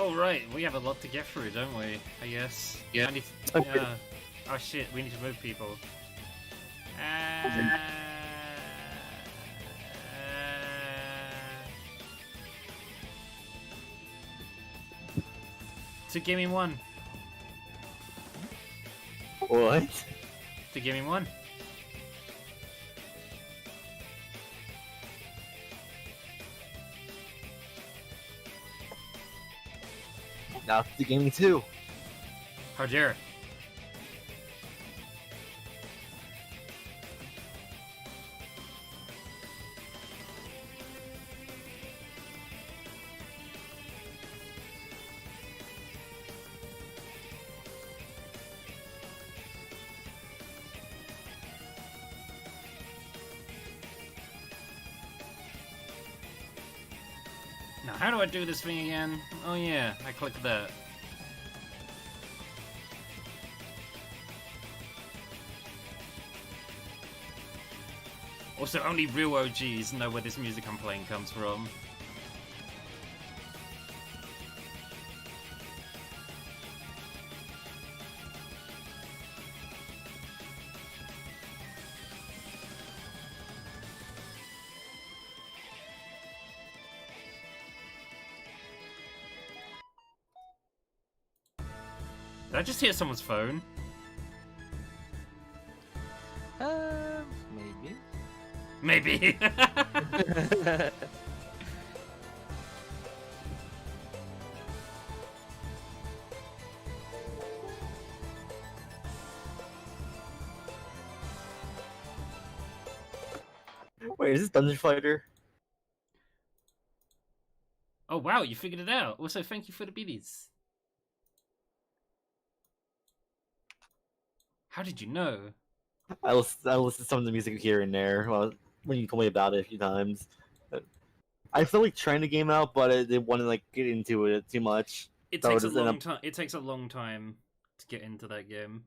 Oh, right, we have a lot to get through, don't we? I guess. Yeah. I need to, yeah. Oh shit, we need to move people. To give me one. What? To give me one. Now it's the gaming too. How dare. Now, how do I do this thing again? Oh yeah, I click that. Also, only real OGs know where this music I'm playing comes from. Did I just hear someone's phone? Maybe. Maybe. Wait, is this Dungeon Fighter? Oh wow, you figured it out. Also, thank you for the biddies. How did you know? I listened to some of the music here and there when you told me about it a few times. I feel like trying the game out, but I didn't want to like get into it too much. It So takes a just end long up time. It takes a long time to get into that game.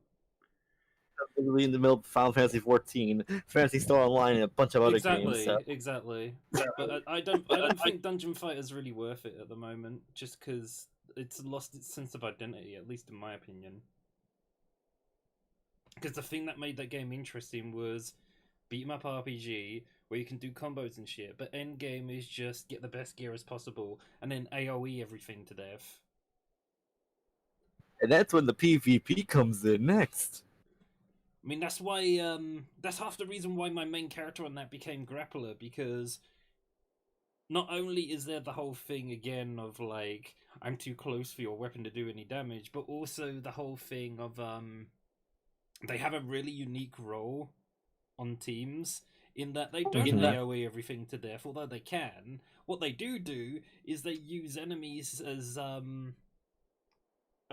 literally in the middle of Final Fantasy 14, Fantasy Star Online, and a bunch of other games. So. Exactly. But I don't think Dungeon Fighter's really worth it at the moment, just because it's lost its sense of identity, at least in my opinion. Because the thing that made that game interesting was beat 'em up RPG where you can do combos and shit, but end game is just get the best gear as possible and then AoE everything to death. And that's when the PvP comes in next. I mean, that's why that's half the reason why my main character on that became Grappler, because not only is there the whole thing again of like I'm too close for your weapon to do any damage, but also the whole thing of they have a really unique role on teams in that they don't AoE everything to death, although they can. What they do is they use enemies as a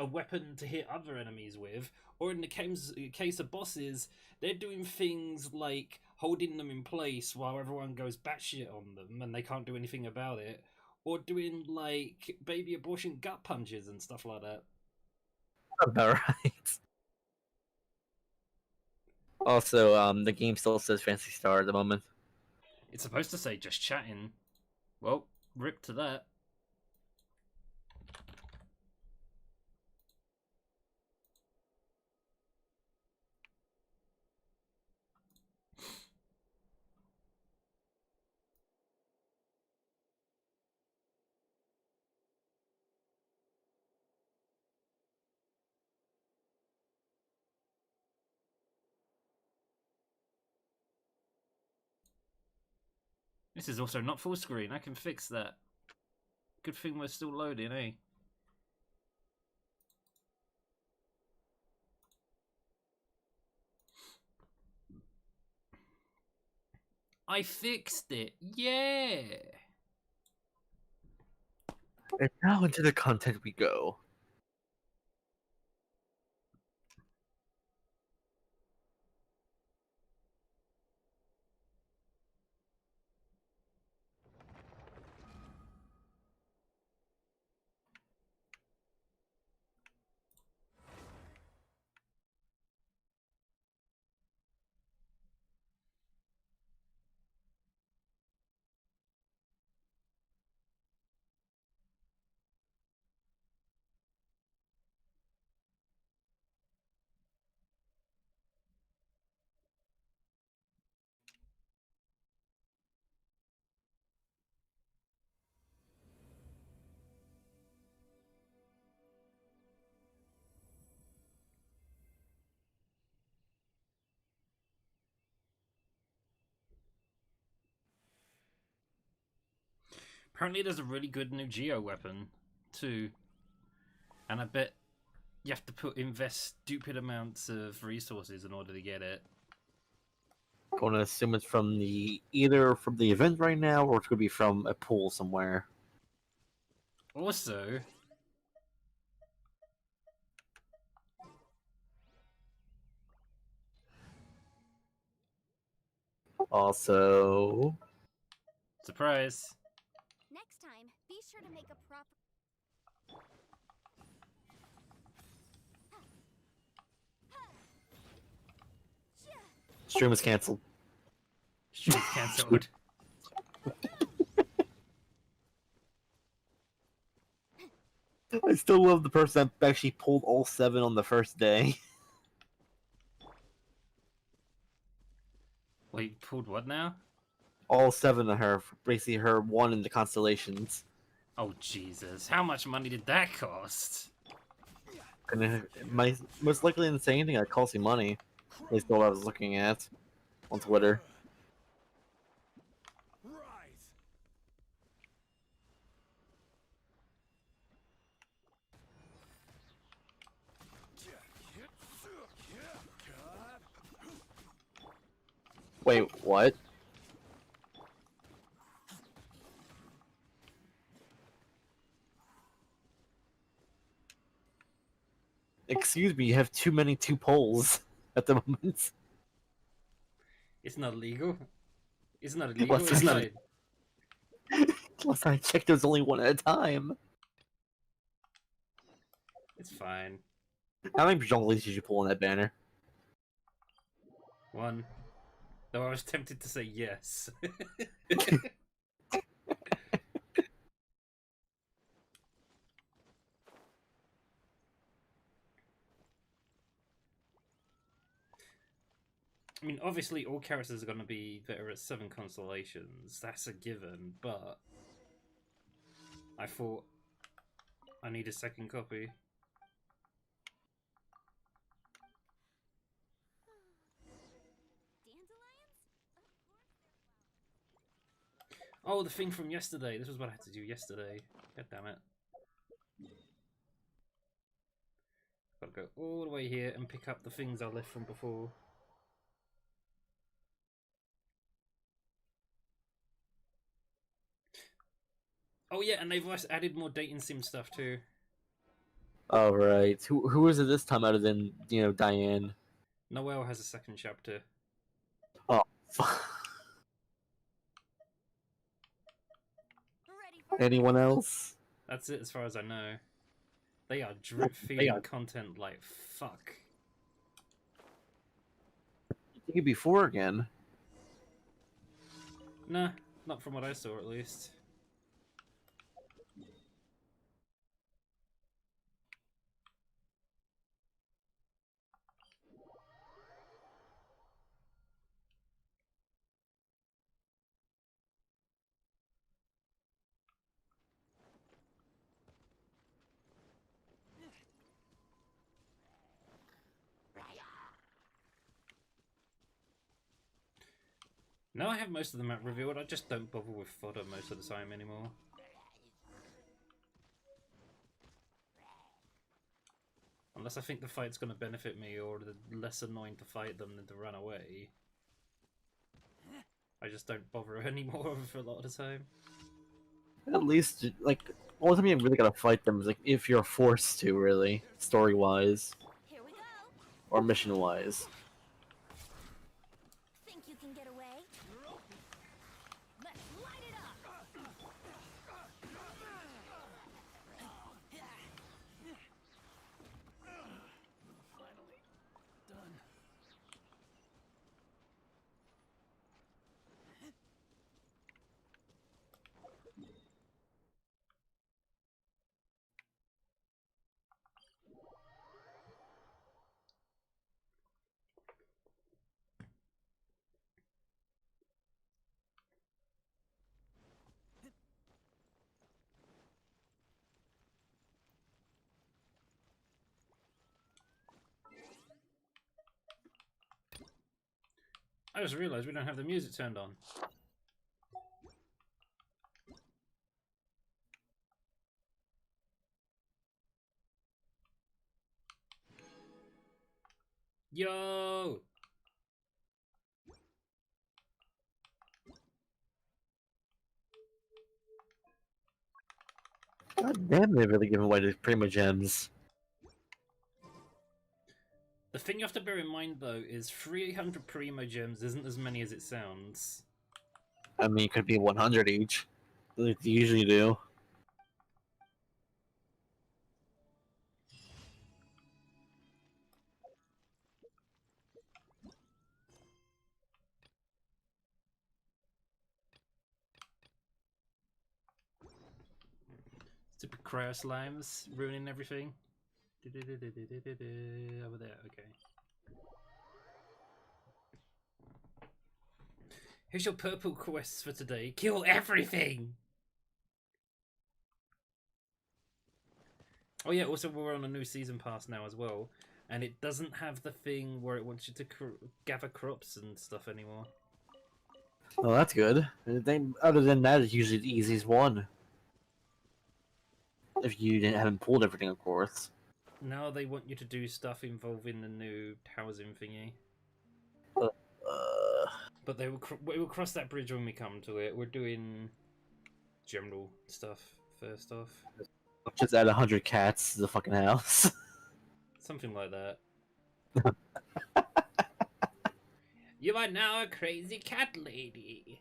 weapon to hit other enemies with, or in the case of bosses, they're doing things like holding them in place while everyone goes batshit on them and they can't do anything about it, or doing like baby abortion gut punches and stuff like that. About right. Also, the game still says Fantasy Star at the moment. It's supposed to say just chatting. Well, rip to that. This is also not full screen. I can fix that. Good thing we're still loading, eh? I fixed it. Yeah. And now into the content we go. Apparently there's a really good new Geo weapon, too. And I bet you have to invest stupid amounts of resources in order to get it. I'm going to assume it's from either from the event right now, or it could be from a pool somewhere. Also, Also, surprise. Next time, be sure to make a proper. stream is canceled. Stream's cancelled. I still love the person that actually pulled all 7 on the first day. Wait, pulled what now? All 7 of her, basically her 1 in the constellations. Oh, Jesus. How much money did that cost? Most likely didn't say anything that cost you money. At least what I was looking at on Twitter. Wait, what? Excuse me, you have too many 2 poles at the moment. It's not illegal. It's not illegal. It's It's not- fine. Last I checked, there's only 1 at a time. It's fine. How many jungles did you pull on that banner? 1. Though I was tempted to say yes. I mean, obviously, all characters are going to be better at 7 constellations. That's a given, but I thought I need a second copy. Oh, the thing from yesterday. This was what I had to do yesterday. God damn it. Gotta go all the way here and pick up the things I left from before. Oh yeah, and they've added more dating sim stuff too. Oh right. Who is it this time other than, Diane? Noelle has a second chapter. Oh. Anyone else? That's it as far as I know. They are drip feeding content like fuck. I think it'd be 4 again. Nah, not from what I saw at least. Now I have most of the map revealed, I just don't bother with fodder most of the time anymore. Unless I think the fight's going to benefit me or the less annoying to fight them than to run away. I just don't bother anymore for a lot of the time. At least, like, the only time you really gotta fight them is like if you're forced to, really, story-wise. Here we go. Or mission-wise. Think you can get away? Let's light it up. Finally done. I just realised we don't have the music turned on. Yo! God damn, they're really giving away the Prima Gems. The thing you have to bear in mind, though, is 300 Primo Gems isn't as many as it sounds. I mean, it could be 100 each. Like they usually do. Stupid cryo slimes ruining everything. Over there, okay. Here's your purple quests for today. Kill everything! Oh yeah, also we're on a new season pass now as well. And it doesn't have the thing where it wants you to gather crops and stuff anymore. Oh, that's good. Other than that, it's usually the easiest one. If you haven't pulled everything, of course. Now they want you to do stuff involving the new housing thingy. Uh, But we will cross that bridge when we come to it. We're doing general stuff first off. just add 100 cats to the fucking house. Something like that. You are now a crazy cat lady.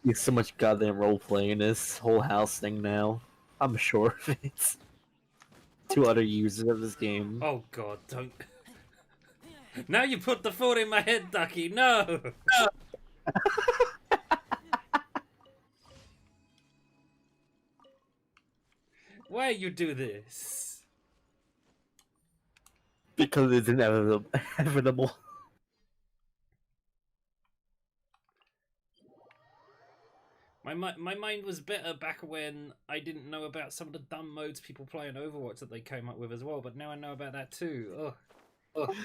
There's so much goddamn role playing in this whole house thing now. I'm sure of it. 2 other users of this game. Oh god, don't. Now you put the thought in my head, Ducky. No. Why you do this? Because it's inevitable. My mind was better back when I didn't know about some of the dumb modes people play in Overwatch that they came up with as well, but now I know about that too. Ugh.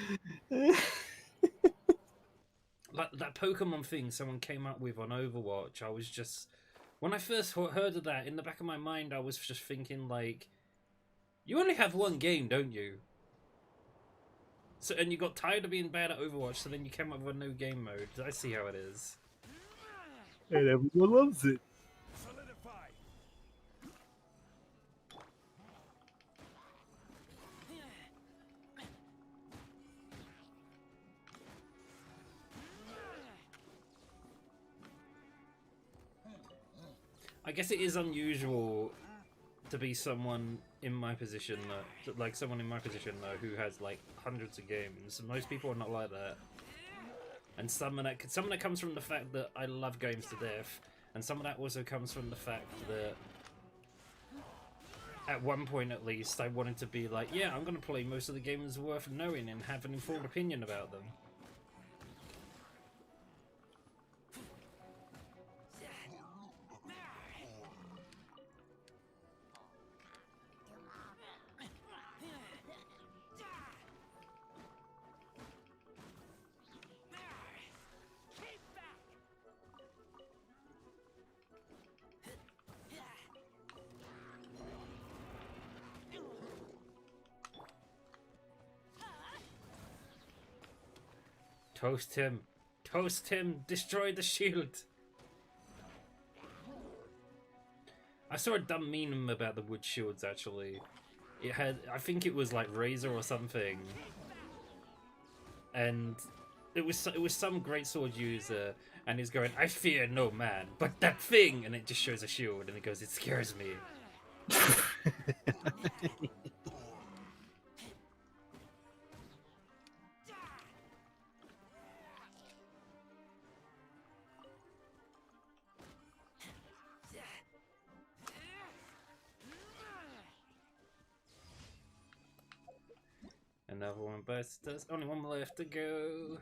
Like that Pokemon thing someone came up with on Overwatch, I was just... When I first heard of that, in the back of my mind, I was just thinking, like... You only have one game, don't you? So, and you got tired of being bad at Overwatch, so then you came up with a new game mode. I see how it is. And everyone loves it. Solidify. I guess it is unusual to be someone in my position, like someone in my position though, who has like hundreds of games. Most people are not like that. And some of that comes from the fact that I love games to death, and some of that also comes from the fact that at one point at least I wanted to be like, yeah, I'm going to play most of the games worth knowing and have an informed opinion about them. Toast him. Toast him. Destroy the shield. I saw a dumb meme about the wood shields actually. It had, I think it was like Razor or something. And it was some greatsword user, and he's going, I fear no man, but that thing, and it just shows a shield, and it goes, it scares me. Another one bursts. There's only one left to go.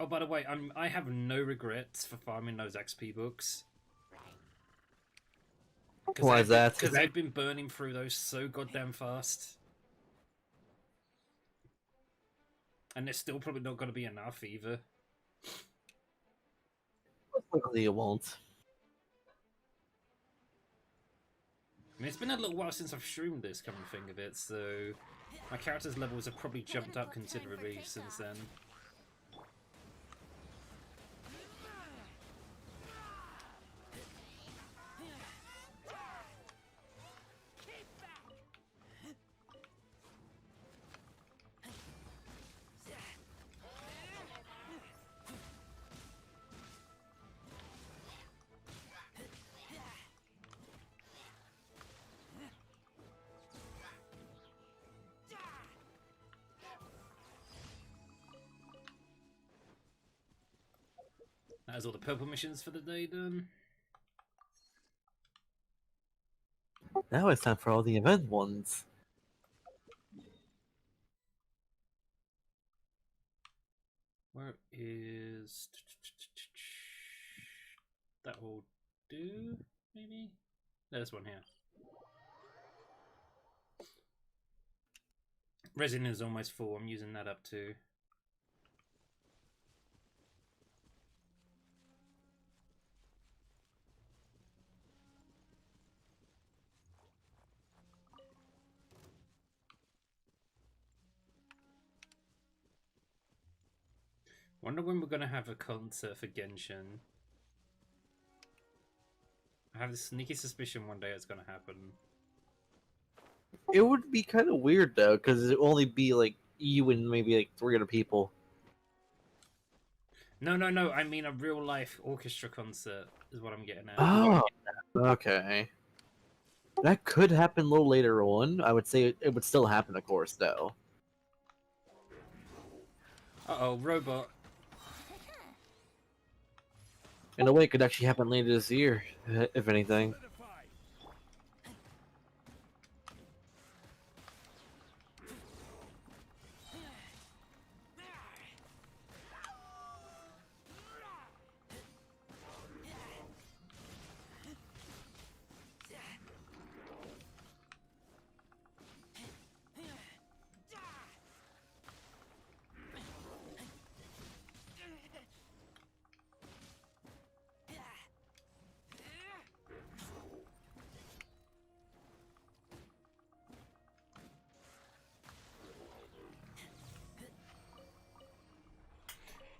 Oh, by the way, I have no regrets for farming those XP books. Why is that? Because I've been burning through those so goddamn fast. And there's still probably not going to be enough either. Luckily, it won't. I mean, it's been a little while since I've streamed this, come to think of it, so my character's levels have probably jumped up considerably since then. That is all the purple missions for the day done. Now it's time for all the event ones. Where is... That will do, maybe? There's one here. Resin is almost full, I'm using that up too. Wonder when we're gonna have a concert for Genshin. I have a sneaky suspicion one day it's gonna happen. It would be kind of weird though, because it'd only be like you and maybe like 3 other people. No, I mean a real life orchestra concert is what I'm getting at. Oh, okay. That could happen a little later on. I would say it would still happen, of course, though. Uh-oh, robot. In a way, it could actually happen later this year, if anything.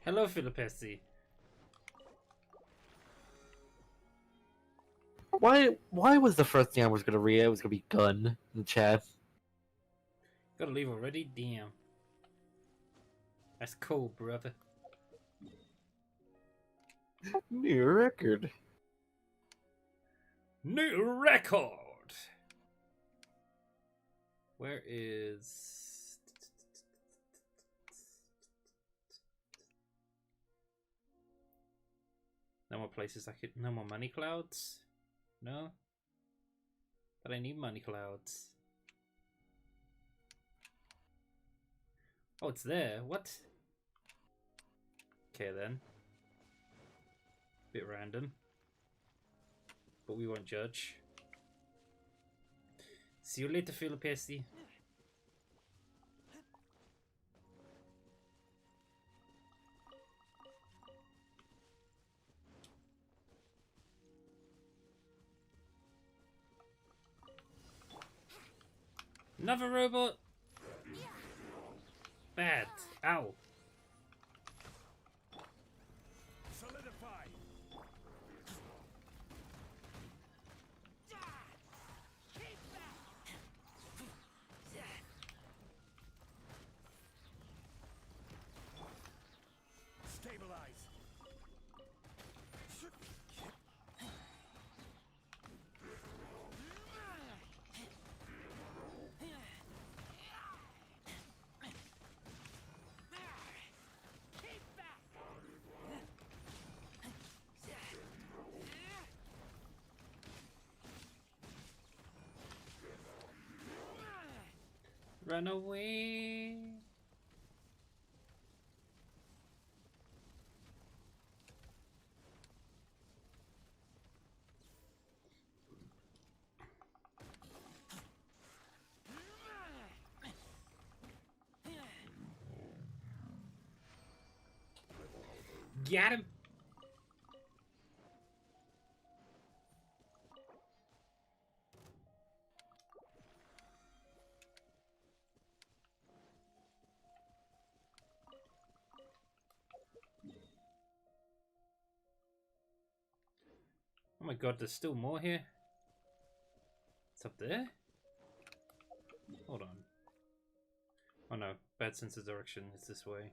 Hello, Philippesi. Why was the first thing I was gonna read? It was gonna be gun in the chat. Gotta leave already? Damn. That's cool, brother. New record. New record! Where is... No more places I could... No more money clouds? No? But I need money clouds. Oh, it's there. What? Okay, then. Bit random. But we won't judge. See you later, Philippesi. Another robot. Bad. Ow. Solidify. Stabilize. Run away. Got him. Oh my god, there's still more here. It's up there? Hold on. Oh no, bad sense of direction. It's this way.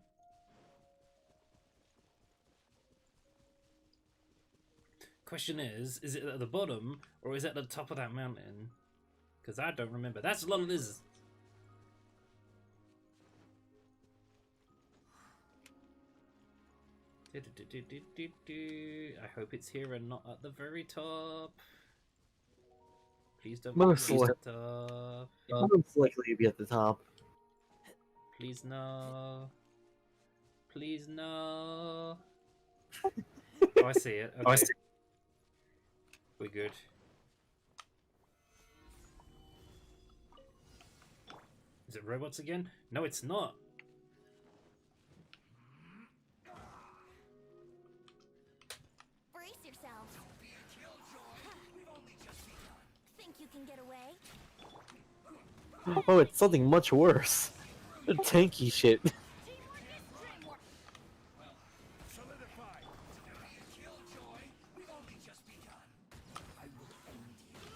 Question is it at the bottom or is it at the top of that mountain? Because I don't remember. That's what it is. I hope it's here and not at the very top. Please don't be at Most the top. Most likely to be at the top. Please no. Please no. Oh, I see it. Okay. We're good. Is it robots again? No, it's not. Brace yourselves. Think you can get away? Oh, it's something much worse. The tanky shit. Solidify. Killjoy. We've only just begun. I will end you.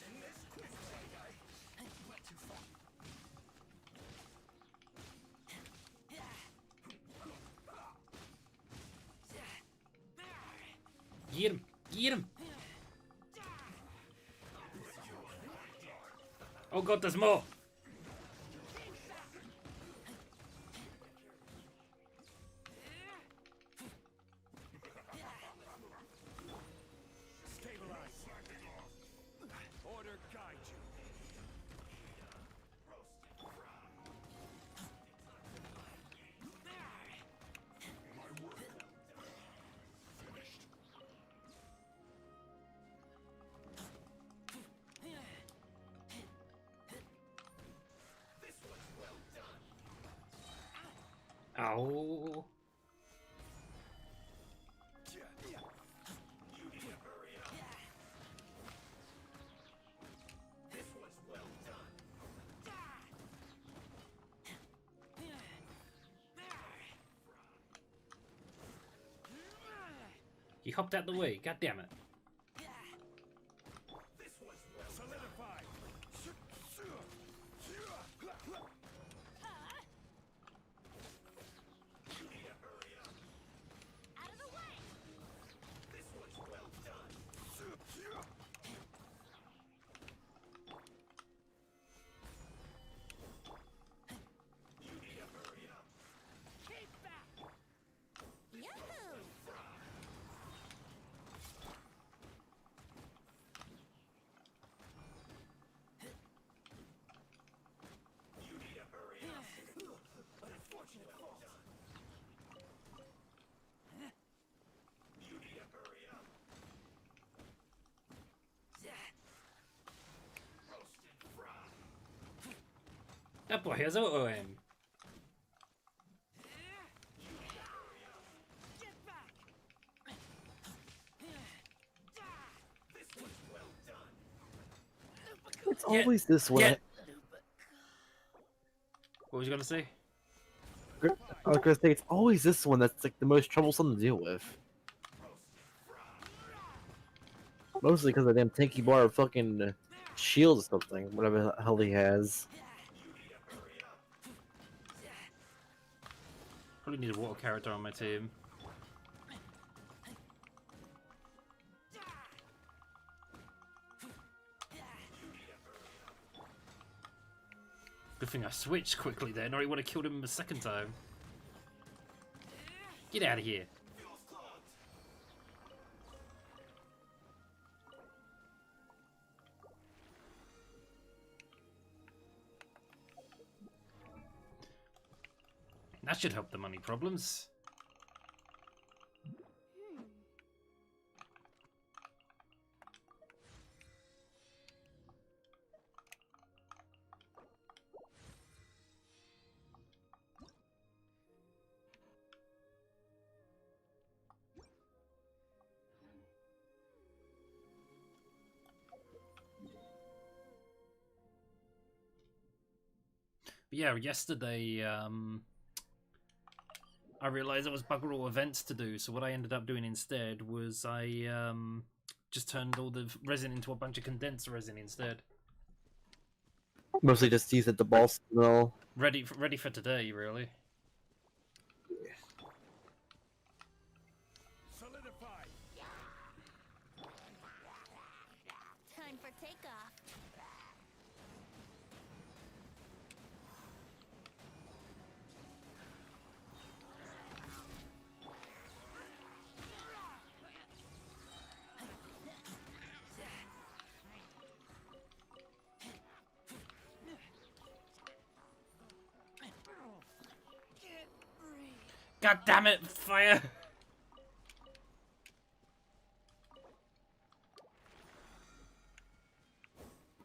In this quick way, I went too far. Get him! Get him! Oh god, there's more! Stabilize. Order guide you. Ow. He hopped out the way, god damn it. Solidify. Out of the way! Yahoo! That boy has auto aim. It's always this way. Yeah. What was you gonna say? I was gonna say it's always this one that's like the most troublesome to deal with. Mostly because of the damn tanky bar of fucking shield or something, whatever the hell he has. Probably need a water character on my team. Good thing I switched quickly then, or he would have killed him the second time. Get out of here. That should help the money problems. But yeah, yesterday, I realized there was bugger all events to do, so what I ended up doing instead was I just turned all the resin into a bunch of condensed resin instead. Mostly just use it the boss smell. Ready for today, really. Solidify. Time for takeoff. God damn it, fire!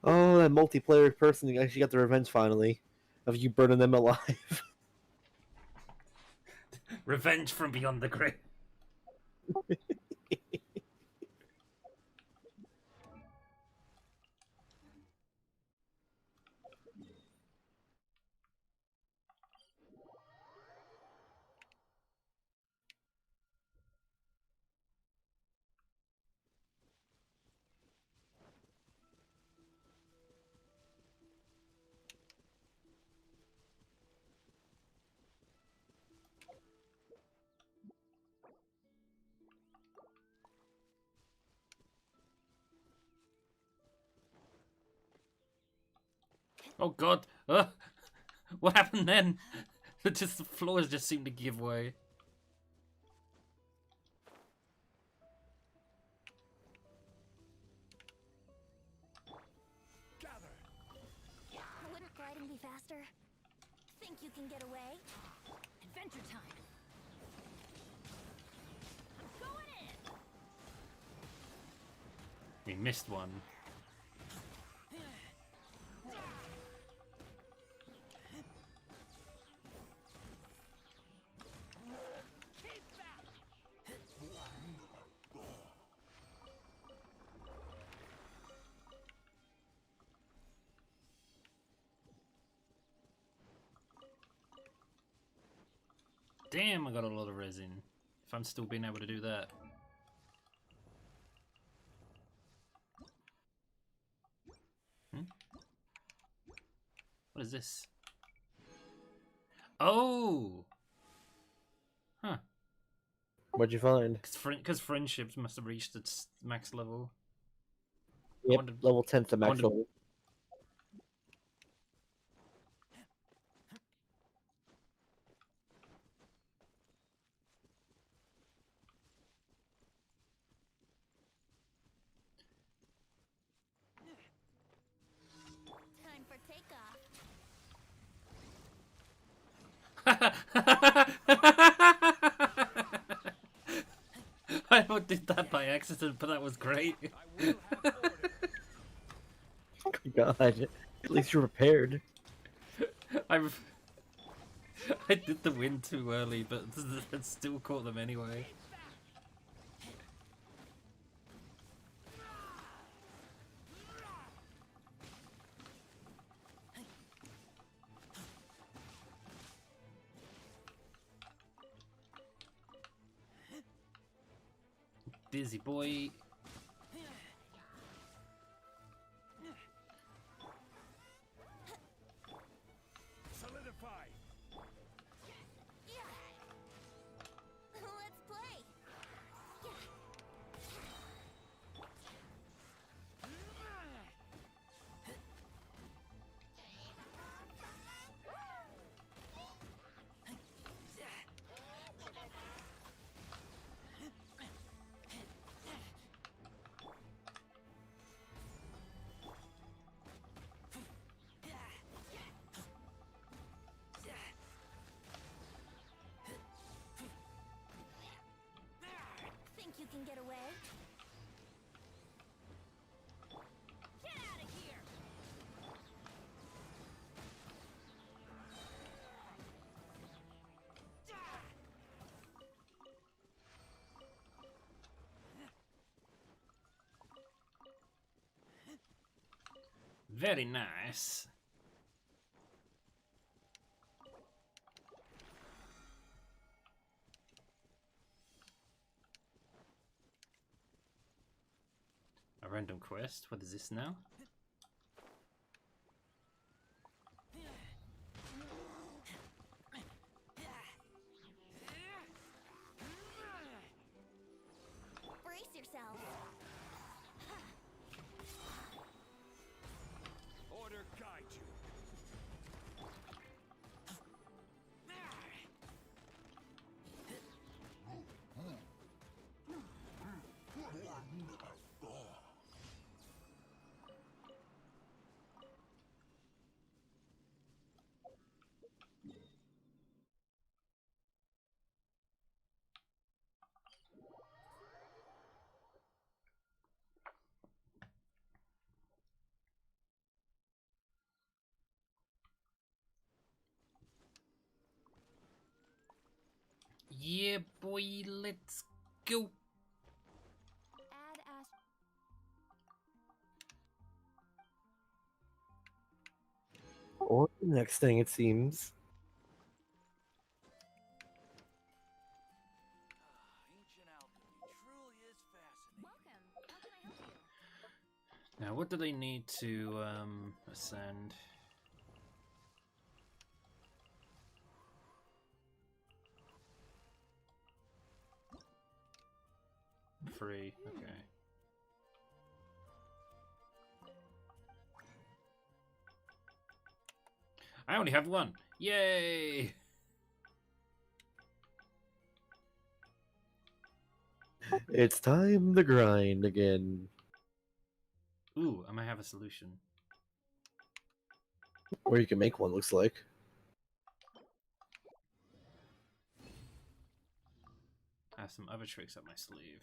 Oh, that multiplayer person actually got the revenge finally of you burning them alive. Revenge from beyond the grave. Oh god! What happened then? Just the floors just seemed to give way. Gather. Wouldn't gliding be faster? Think you can get away? Adventure time. I'm going in. We missed one. Damn, I got a lot of resin. If I'm still being able to do that. What is this? Oh! Huh. What'd you find? Because friendships must have reached its max level. Yep, wondered- level 10's the max wondered- level. Time for takeoff. I did that by accident, but that was great. I will have order. God, at least you're prepared. I did the win too early, but it still caught them anyway. Busy boy. Solidify. Yeah. Let's play. Think you can get away? Get out of here! Very nice. A random quest? What is this now? Brace yourself. Order guide you. Yeah, boy, let's go. Add as Or the next thing, it seems. Ancient alchemy truly is fascinating. welcome. How can I help you? Now, what do they need to ascend? Free, okay. I only have one. Yay! It's time to grind again. Ooh, I might have a solution. Or you can make one, looks like. I have some other tricks up my sleeve.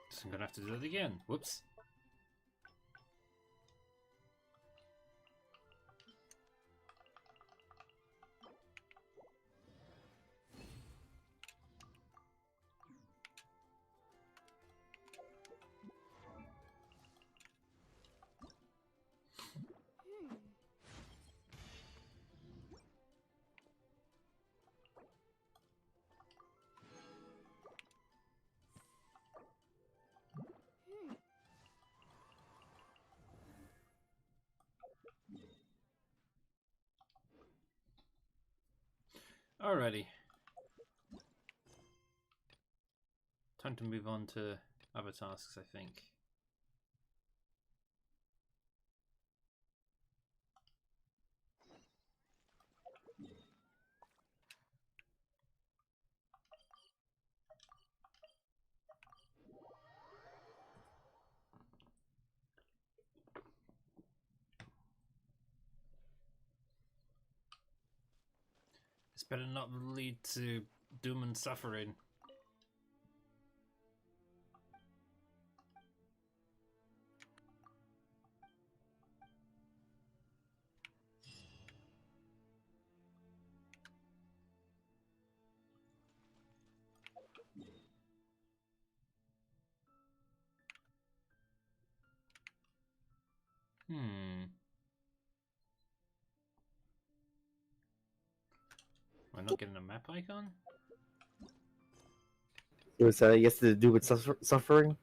So I'm gonna have to do that again. Whoops. Alrighty. Time to move on to other tasks, I think. This better not lead to doom and suffering. Am I not getting a map icon? It was, yes, to do with suffering.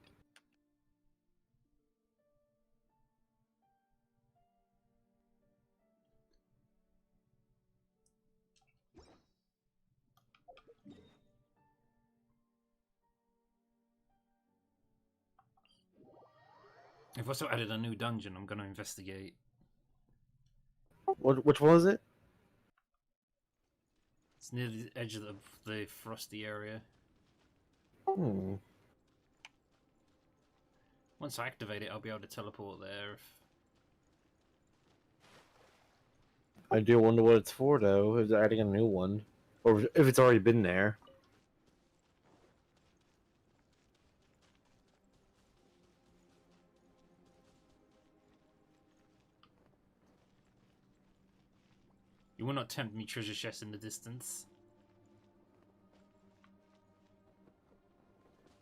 I've also added a new dungeon I'm gonna investigate. Which one was it? It's near the edge of the frosty area. Hmm. Once I activate it, I'll be able to teleport there. I do wonder what it's for, though. If they're adding a new one, or if it's already been there. You will not tempt me, treasure chest in the distance.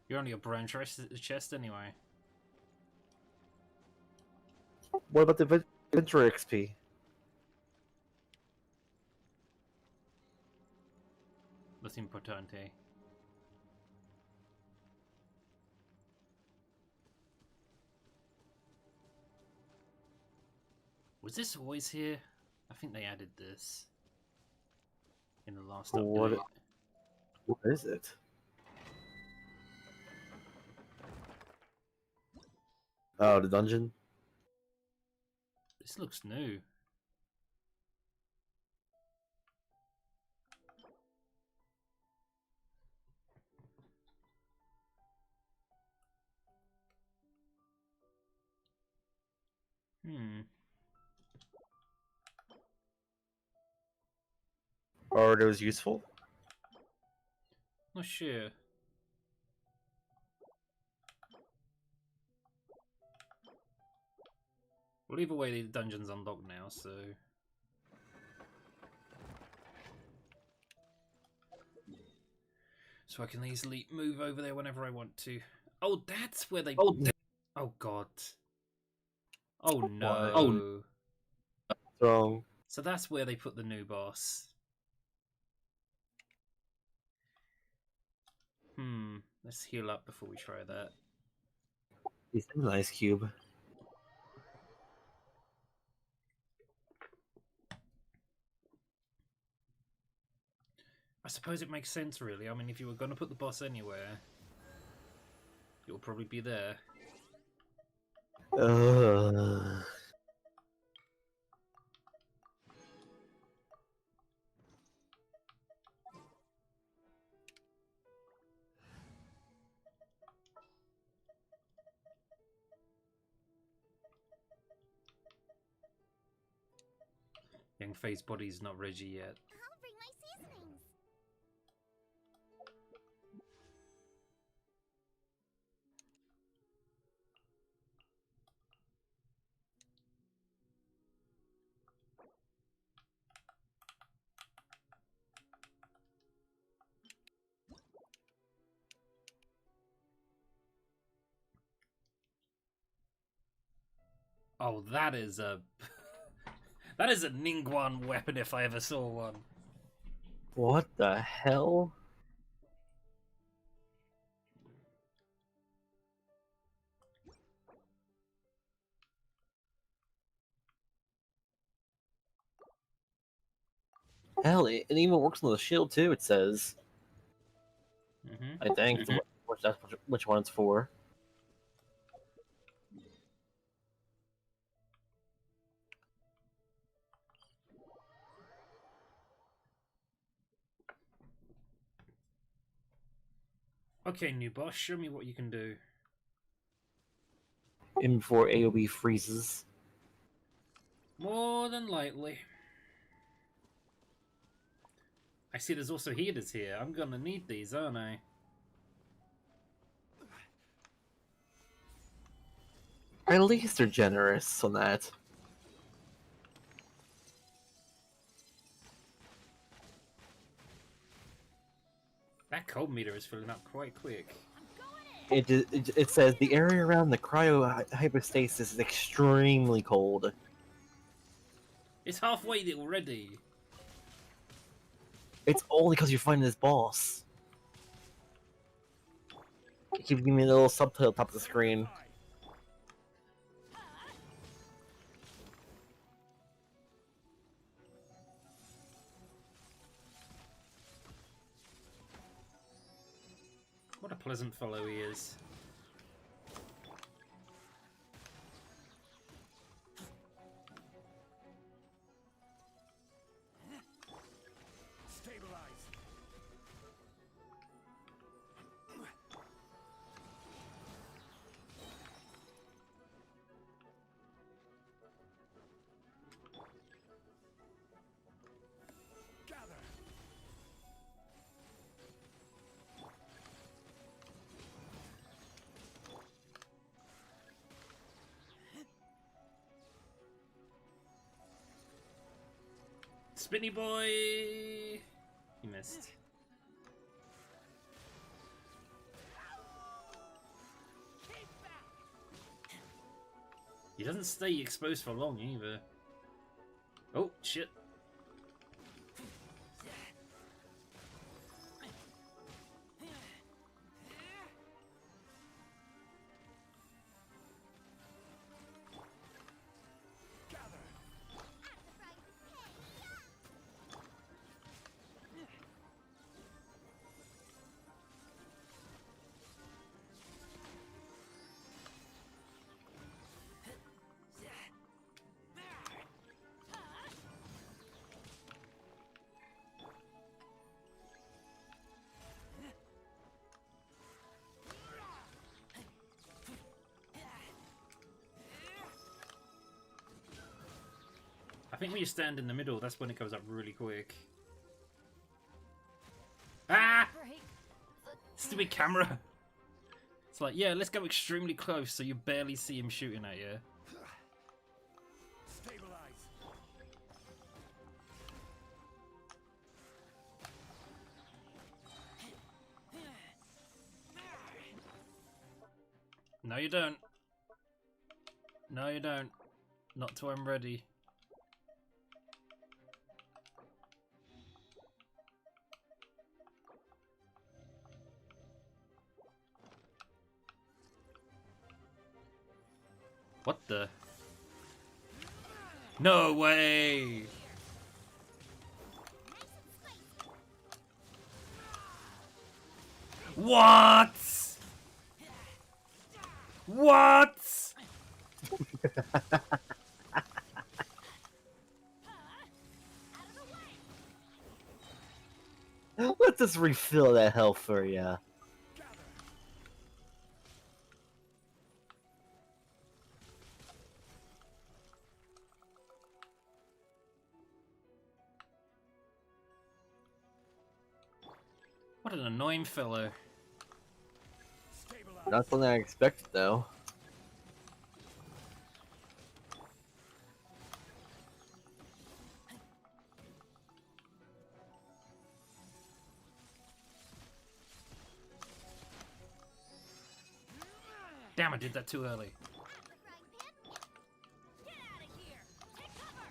You're only a brown chest anyway. What about the Venture XP? That's importante. Was this always here? I think they added this in the last What? update. What is it? Oh, the dungeon. This looks new. Hmm. Are those useful? Not sure. Well, either way, the dungeon's unlocked now, so... So I can easily move over there whenever I want to. Oh, that's where they... Oh, God. Oh, no. Oh, wrong. So that's where they put the new boss. Let's heal up before we try that. He's an ice cube. I suppose it makes sense, really. I mean, if you were going to put the boss anywhere, it'll probably be there. Young Faye's body's not ready yet. I'll bring my seasonings. Oh, that is a... that is a Ningguang weapon if I ever saw one. What the hell? Hell, it even works on the shield too. It says. I think which one it's for. Okay, new boss, show me what you can do. In before AOB freezes. More than likely. I see there's also healers here. I'm gonna need these, aren't I? At least they're generous on that. That cold meter is filling up quite quick. It says the area around the cryo hypostasis is extremely cold. It's halfway there already. It's only because you're fighting this boss. It keeps giving me a little subtitle top of the screen. What a pleasant fellow he is. Stabilize. Spinny boy! He missed. He doesn't stay exposed for long either. Oh, shit. I think when you stand in the middle, that's when it goes up really quick. Ah! Break. Stupid camera! It's like, yeah, let's go extremely close so you barely see him shooting at you. Stabilize. No, you don't. No, you don't. Not till I'm ready. What the? No way! What? What? Let's just refill that health for ya. What an annoying fellow. Stabilize. Not something I expected, though. Damn, I did that too early. Get out of here! Take cover!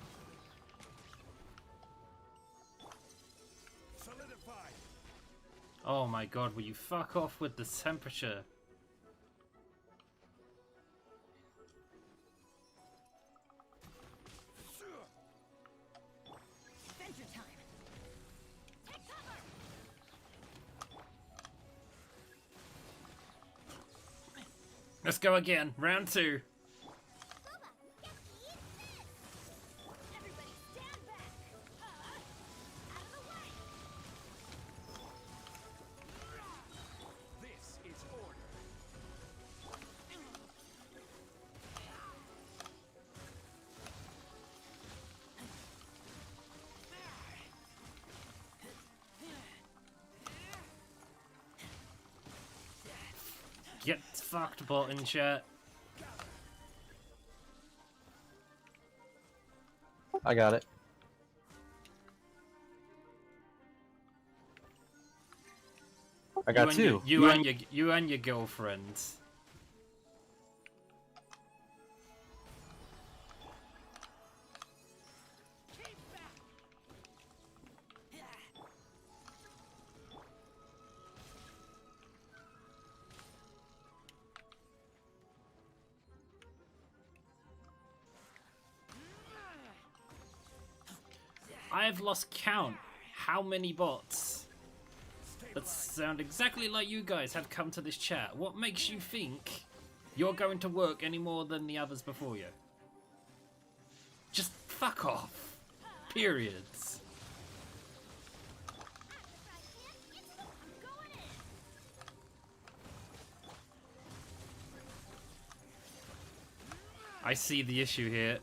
Solidify. Oh my god, will you fuck off with the temperature? Adventure time! Take cover! Let's go again. Round 2. Everybody stand back! Out of the way! This is order. Get fucked, bot in chat. I got it. I got two. You and your girlfriend. I have lost count. How many bots that sound exactly like you guys have come to this chat? What makes you think you're going to work any more than the others before you? Just fuck off. Periods. I'm going in! I see the issue here.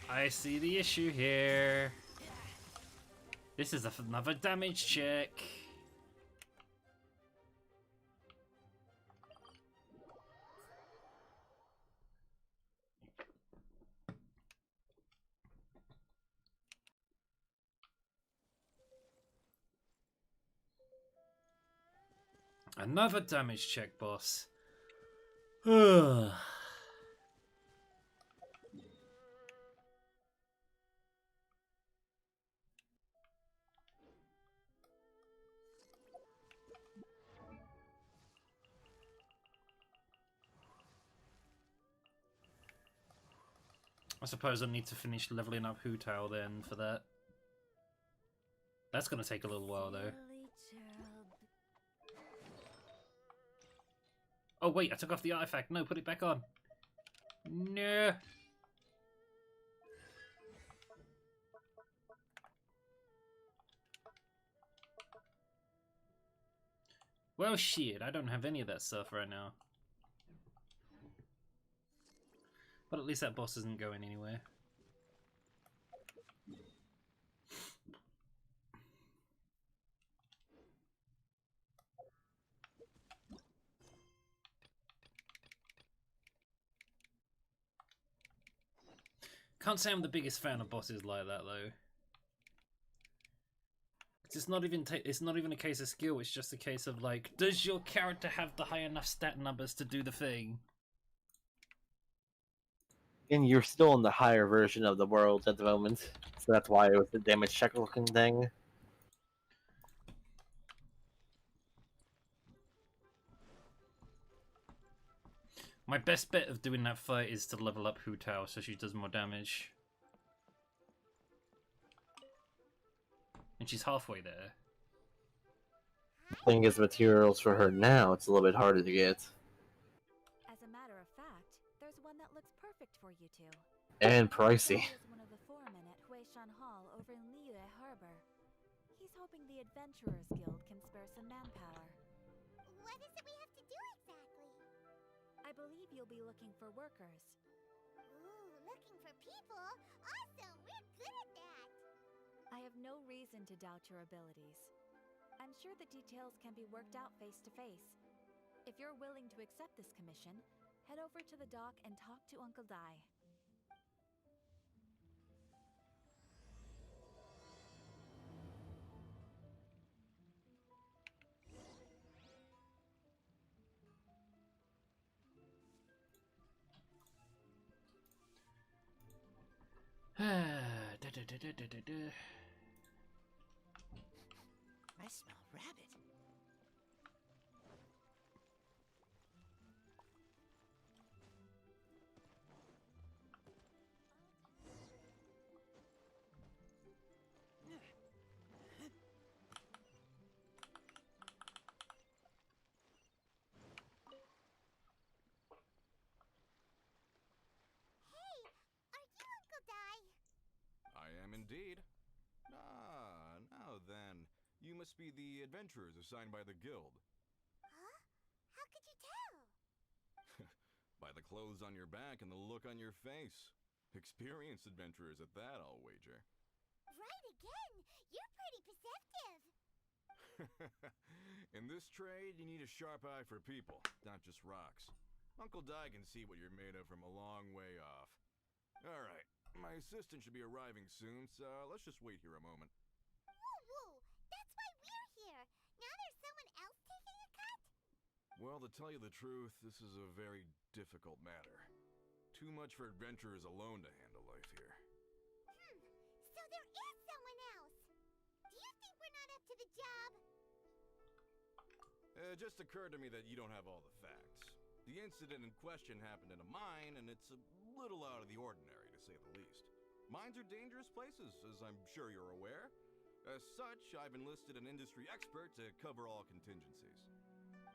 I see the issue here. This is another damage check. Another damage check, boss. I suppose I need to finish leveling up Hu Tao then for that. That's gonna take a little while though. Oh wait, I took off the artifact. No, put it back on. No. Well, shit, I don't have any of that stuff right now. But at least that boss isn't going anywhere. Can't say I'm the biggest fan of bosses like that though. It's not even a case of skill. It's just a case of like, does your character have the high enough stat numbers to do the thing? And you're still in the higher version of the world at the moment, so that's why it was the damage check looking thing. My best bet of doing that fight is to level up Hu Tao so she does more damage. And she's halfway there. Thing is, materials for her now, it's a little bit harder to get. As a matter of fact, there's one that looks perfect for you two. And pricey. He is one of the foremen at Huishan Hall over in Liyue Harbor. He's hoping the Adventurers Guild can spare some manpower. What is it we have to do exactly? I believe you'll be looking for workers. Ooh, looking for people? Awesome! We're good at that! I have no reason to doubt your abilities. I'm sure the details can be worked out face to face. If you're willing to accept this commission, head over to the dock and talk to Uncle Dai. I smell rabbit. Hey, are you Uncle Dai? I am indeed. Ah, now then. You must be the adventurers assigned by the guild. Huh? How could you tell? By the clothes on your back and the look on your face. Experienced adventurers at that, I'll wager. Right again! You're pretty perceptive! In this trade, you need a sharp eye for people, not just rocks. Uncle Dai can see what you're made of from a long way off. Alright, my assistant should be arriving soon, so let's just wait here a moment. Woo woo! That's why we're here! Now there's someone else taking a cut? Well, to tell you the truth, this is a very difficult matter. Too much for adventurers alone to handle life here. So there is someone else! Do you think we're not up to the job? It just occurred to me that you don't have all the facts. The incident in question happened in a mine, and it's a little out of the ordinary, to say the least. Mines are dangerous places, as I'm sure you're aware. As such, I've enlisted an industry expert to cover all contingencies.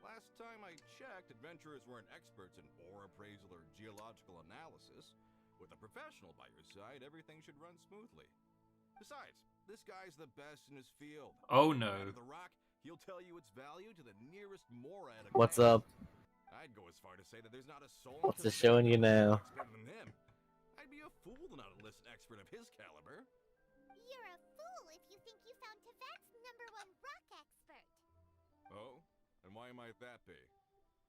Last time I checked, adventurers weren't experts in ore appraisal or geological analysis. With a professional by your side, everything should run smoothly. Besides, this guy's the best in his field. Oh Out no. of the rock, he'll tell you its value to the nearest morad. What's up? I'd go as far to say that there's not a soul. What's it showing you now? Better than him. I'd be a fool to not enlist an expert of his caliber. You're a fool if you think you found Tibet's #1 rock expert. Oh? And why might that be?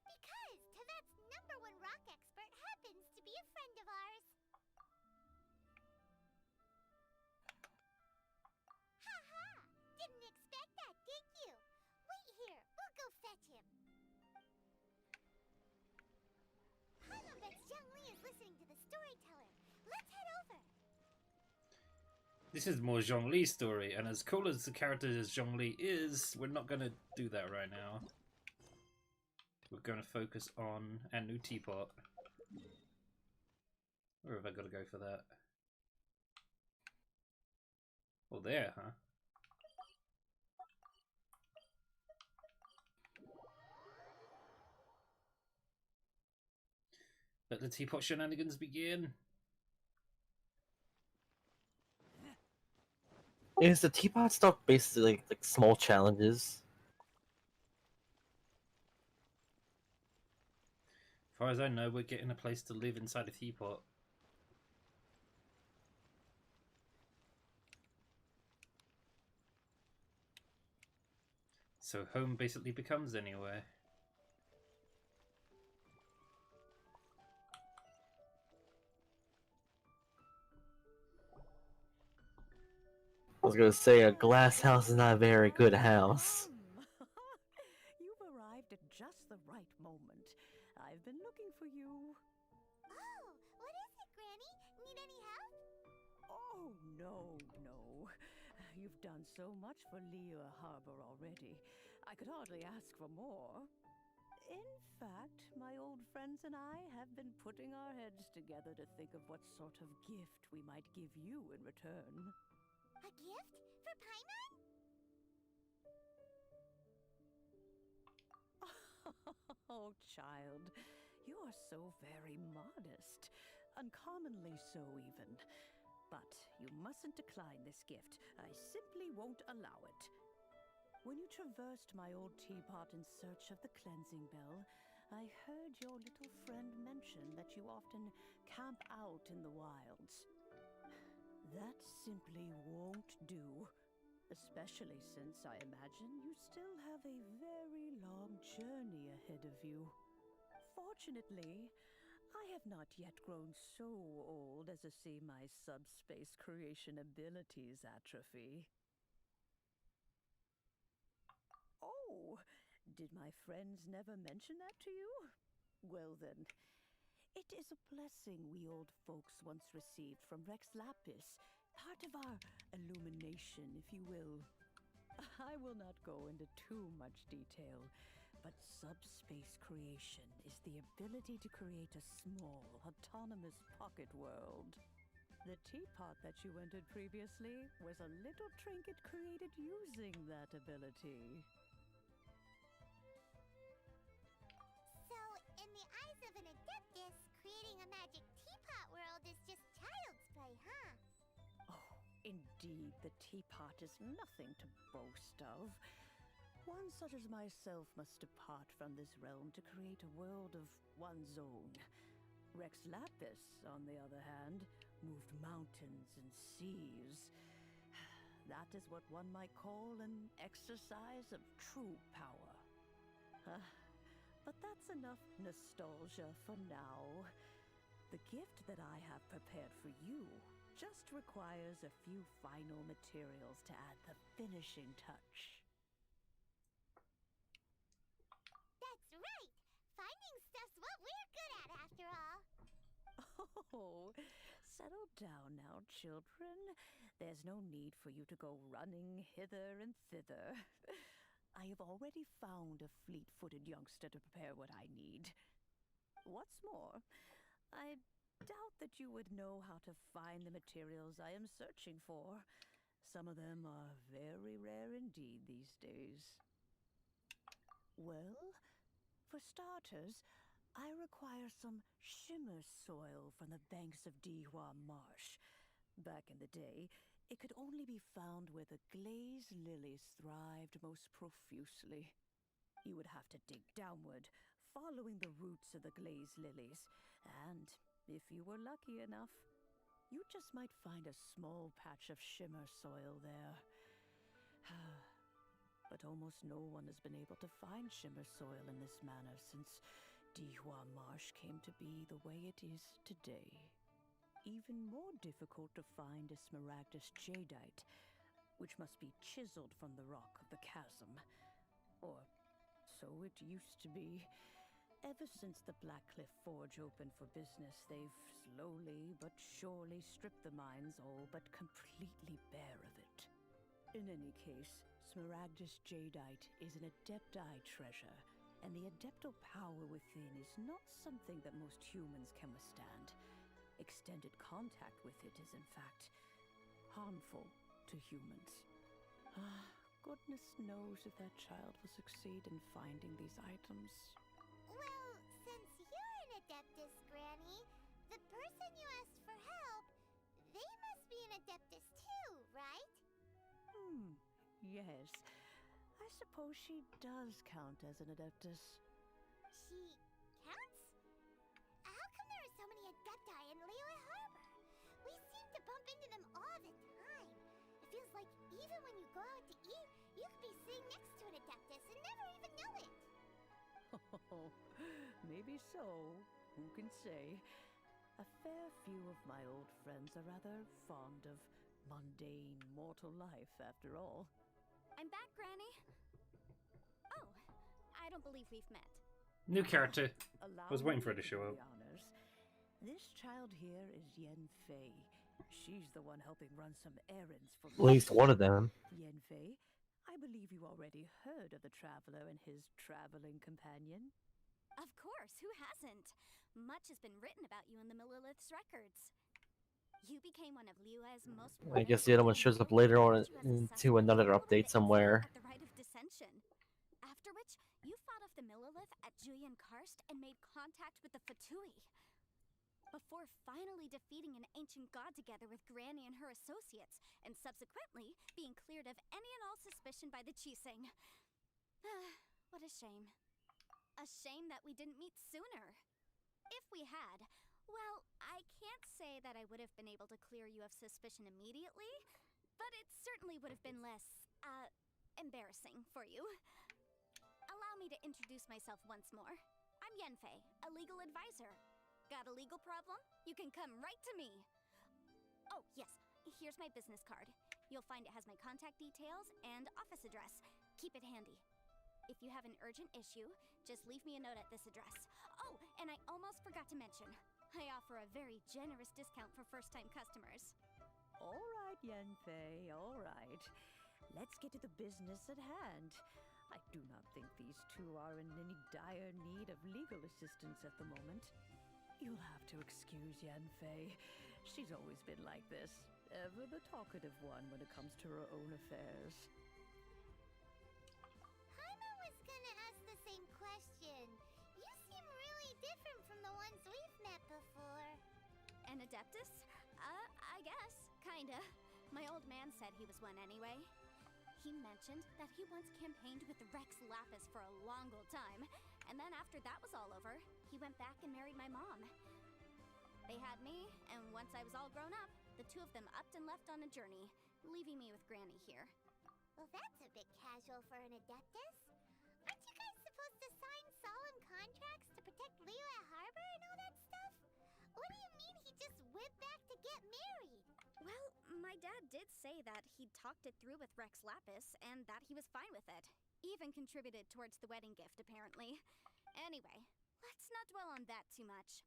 Because Tibet's #1 rock expert happens to be a friend of ours. Ha ha! Didn't expect that, did you? Wait here, we'll go fetch him. This is more Zhongli's story, and as cool as the character as Zhongli is, we're not gonna do that right now. We're gonna focus on our new teapot. Where have I got to go for that? Oh, there, huh? Let the teapot shenanigans begin. Is the teapot stuff basically like small challenges? As far as I know, we're getting a place to live inside a teapot. So home basically becomes anywhere. I was gonna say a glass house is not a very good house. You've arrived at just the right moment. I've been looking for you. Oh, what is it, Granny? Need any help? Oh, no. You've done so much for Liyue Harbor already. I could hardly ask for more. In fact, my old friends and I have been putting our heads together to think of what sort of gift we might give you in return. A gift? For Paimon? Oh, child, you are so very modest. Uncommonly so, even. But you mustn't decline this gift. I simply won't allow it. When you traversed my old teapot in search of the cleansing bell, I heard your little friend mention that you often camp out in the wilds. That simply won't do. Especially since I imagine you still have a very long journey ahead of you. Fortunately, I have not yet grown so old as to see my subspace creation abilities atrophy. Oh, did my friends never mention that to you? Well then, it is a blessing we old folks once received from Rex Lapis, part of our illumination, if you will. I will not go into too much detail, but subspace creation is the ability to create a small, autonomous pocket world. The teapot that you entered previously was a little trinket created using that ability. So, in the eyes of an adeptus, creating a magic teapot world is just child's play, huh? Oh, indeed, the teapot is nothing to boast of. One such as myself must depart from this realm to create a world of one's own. Rex Lapis, on the other hand, moved mountains and seas. That is what one might call an exercise of true power. But that's enough nostalgia for now. The gift that I have prepared for you just requires a few final materials to add the finishing touch. That's right! Finding stuff's what we're good at, after all. Oh, settle down now, children. There's no need for you to go running hither and thither. I have already found a fleet-footed youngster to prepare what I need. What's more, I doubt that you would know how to find the materials I am searching for. Some of them are very rare indeed these days. Well, for starters, I require some shimmer soil from the banks of Dihua Marsh. Back in the day, it could only be found where the glazed lilies thrived most profusely. You would have to dig downward, following the roots of the glazed lilies, and if you were lucky enough, you just might find a small patch of shimmer soil there. But almost no one has been able to find shimmer soil in this manner since Dihua Marsh came to be the way it is today. Even more difficult to find is smaragdus jadeite, which must be chiseled from the rock of the chasm. Or so it used to be. Ever since the Blackcliff Forge opened for business, they've slowly but surely stripped the mines all but completely bare of it. In any case, Smaragdus Jadeite is an Adepti treasure, and the Adeptal power within is not something that most humans can withstand. Extended contact with it is, in fact, harmful to humans. Goodness knows if that child will succeed in finding these items. Well, since you're an Adeptus, Granny, the person you asked for help, they must be an Adeptus too, right? Yes. I suppose she does count as an Adeptus. She counts? How come there are so many Adepti in Liyue Harbor? We seem to bump into them all the time. It feels like even when you go out to eat, you could be sitting next to an Adeptus and never even know it. Maybe so. Who can say? A fair few of my old friends are rather fond of mundane mortal life, after all. I'm back, Granny. Oh, I don't believe we've met. New character. Allow Was waiting me for it to show do up. the honors. This child here is Yen Fei. She's the one helping run some errands for me. At least one of them. Yen Fei, I believe you already heard of the Traveler and his traveling companion. Of course, who hasn't? Much has been written about you in the Millilith's records. You became one of Liyue's most... I guess the other one shows up later on into another update somewhere. At the rite of dissension. After which, you fought off the Millilith at Julian Karst and made contact with the Fatui. Before finally defeating an ancient god together with Granny and her associates, and subsequently being cleared of any and all suspicion by the Chiseng. What a shame. A shame that we didn't meet sooner. If we had, well, I can't say that I would have been able to clear you of suspicion immediately, but it certainly would have been less, embarrassing for you. Allow me to introduce myself once more. I'm Yenfei, a legal advisor. Got a legal problem? You can come right to me. Oh, yes, here's my business card. You'll find it has my contact details and office address. Keep it handy. If you have an urgent issue, just leave me a note at this address. Oh, and I almost forgot to mention, I offer a very generous discount for first-time customers. All right, Yenfei, all right. Let's get to the business at hand. I do not think these two are in any dire need of legal assistance at the moment. You'll have to excuse Yenfei. She's always been like this, ever the talkative one when it comes to her own affairs. Jaime was gonna ask the same question. You seem really different from the ones we've met before. An Adeptus? I guess, kinda. My old man said he was one anyway. He mentioned that he once campaigned with Rex Lapis for a long old time, and then after that was all over, he went back and married my mom. They had me, and once I was all grown up, the two of them upped and left on a journey, leaving me with Granny here. Well, that's a bit casual for an Adeptus. Aren't you guys supposed to sign solemn contracts to protect Liyue Harbor and all that stuff? What do you mean he just went back to get married? Well, my dad did say that he'd talked it through with Rex Lapis, and that he was fine with it. Even contributed towards the wedding gift, apparently. Anyway, let's not dwell on that too much.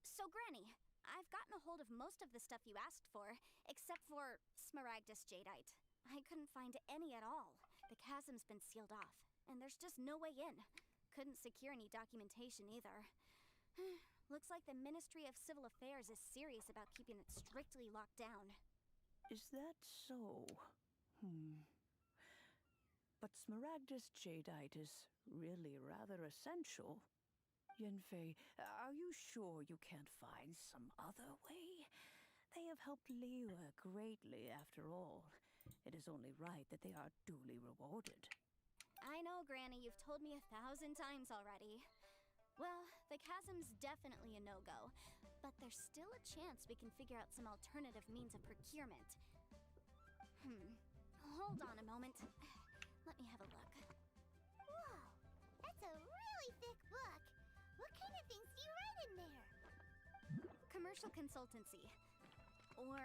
So, Granny, I've gotten a hold of most of the stuff you asked for, except for Smaragdus Jadeite. I couldn't find any at all. The chasm's been sealed off, and there's just no way in. Couldn't secure any documentation either. Looks like the Ministry of Civil Affairs is serious about keeping it strictly locked down. Is that so? But Smaragdus Jadeite is really rather essential. Yenfei, are you sure you can't find some other way? They have helped Liyue greatly, after all. It is only right that they are duly rewarded. I know, Granny, you've told me 1,000 times already. Well, the chasm's definitely a no-go, but there's still a chance we can figure out some alternative means of procurement. Hold on a moment. Let me have a look. Whoa, that's a really thick book. What kind of things do you write in there? Commercial consultancy. Or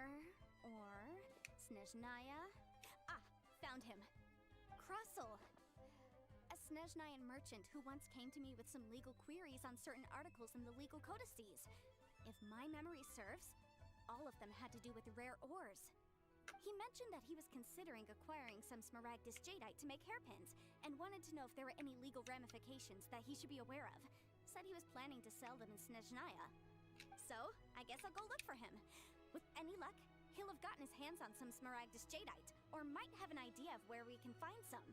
Snezhnaya. Ah, found him. Crossel. A Snezhnayan merchant who once came to me with some legal queries on certain articles in the legal codices. If my memory serves, all of them had to do with rare ores. He mentioned that he was considering acquiring some Smaragdus jadeite to make hairpins, and wanted to know if there were any legal ramifications that he should be aware of. Said he was planning to sell them in Snezhnaya. So, I guess I'll go look for him. With any luck, he'll have gotten his hands on some Smaragdus jadeite, or might have an idea of where we can find some.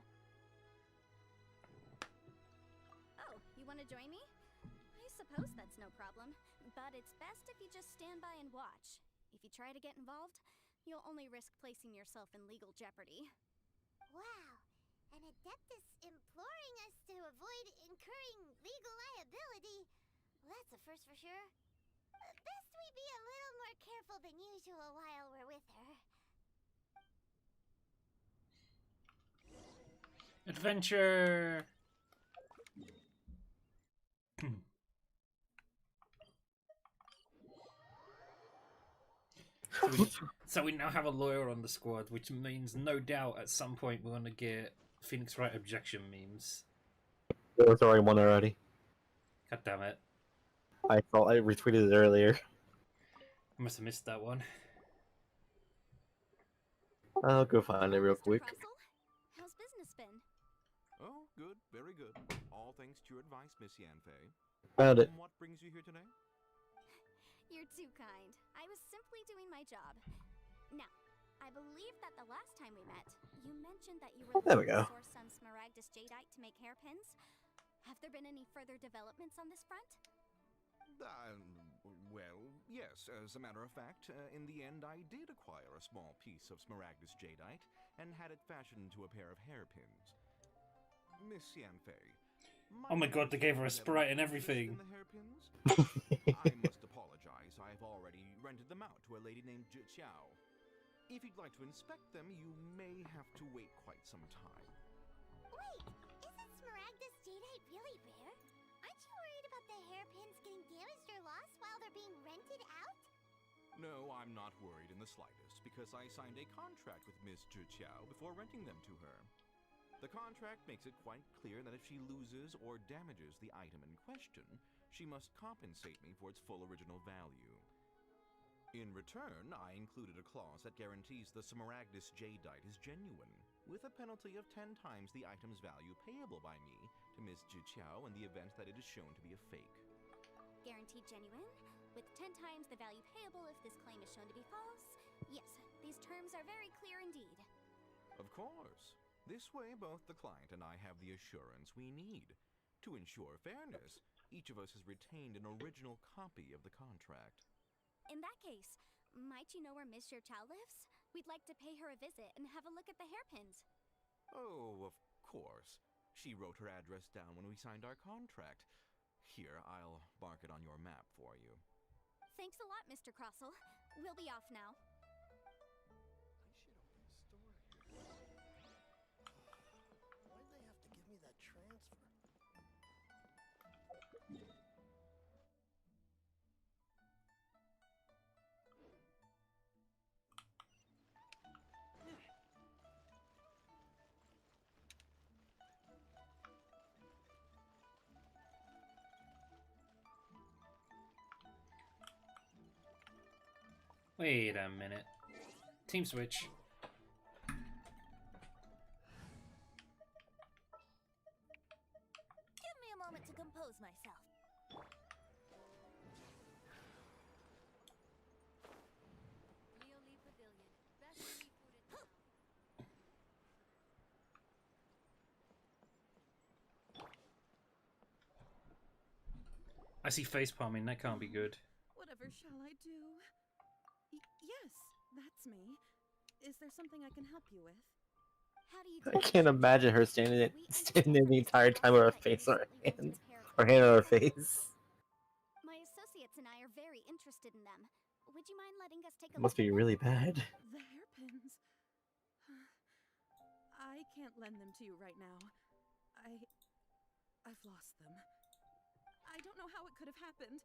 Oh, you want to join me? I suppose that's no problem, but it's best if you just stand by and watch. If you try to get involved, you'll only risk placing yourself in legal jeopardy. Wow, an Adeptus imploring us to avoid incurring legal liability. Well, that's a first for sure. Best we be a little more careful than usual while we're with her. Adventure! So we now have a lawyer on the squad, which means no doubt at some point we're gonna get Phoenix Wright objection memes. There was already one already. God damn it. I thought I retweeted it earlier. I must have missed that one. I'll go find it real quick. Russell, how's business been? Oh, good, very good. All thanks to your advice, Miss Yanfei. Found it. What brings you here today? You're too kind. I was simply doing my job. Now, I believe that the last time we met, you mentioned that you were There we looking go. to source some Smaragdus jadeite to make hairpins. Have there been any further developments on this front? Well, yes. As a matter of fact, in the end, I did acquire a small piece of Smaragdus jadeite and had it fashioned into a pair of hairpins. Miss Yanfei. Oh my god, they gave her a sprite and everything. In the hairpins? I must apologize. I've already rented them out to a lady named Jiao. If you'd like to inspect them, you may have to wait quite some time. Wait, isn't Smaragdus jadeite really rare? Aren't you worried about the hairpins getting damaged or lost while they're being rented out? No, I'm not worried in the slightest, because I signed a contract with Miss Jiao before renting them to her. The contract makes it quite clear that if she loses or damages the item in question, she must compensate me for its full original value. In return, I included a clause that guarantees the Smaragdus jadeite is genuine, with a penalty of 10 times the item's value payable by me to Ms. Jiao in the event that it is shown to be a fake. Guaranteed genuine, with 10 times the value payable if this claim is shown to be false? Yes, these terms are very clear indeed. Of course. This way, both the client and I have the assurance we need. To ensure fairness, each of us has retained an original copy of the contract. In that case, might you know where Miss Jiao lives? We'd like to pay her a visit and have a look at the hairpins. Oh, of course. She wrote her address down when we signed our contract. Here, I'll mark it on your map for you. Thanks a lot, Mr. Crossell. We'll be off now. Why'd they have to give me that transfer? Wait a minute. Team switch. Give me a moment to compose myself. Pavilion. Best seafood in town. I see face palming, that can't be good. Whatever shall I do? Yes, that's me. Is there something I can help you with? How do you I can't imagine her standing there the entire time with her face on her hand. Her hand on her face. My associates and I are very interested in them. Would you mind letting us take a It must look be at really them? bad. The hairpins. I can't lend them to you right now. I've lost them. I don't know how it could have happened.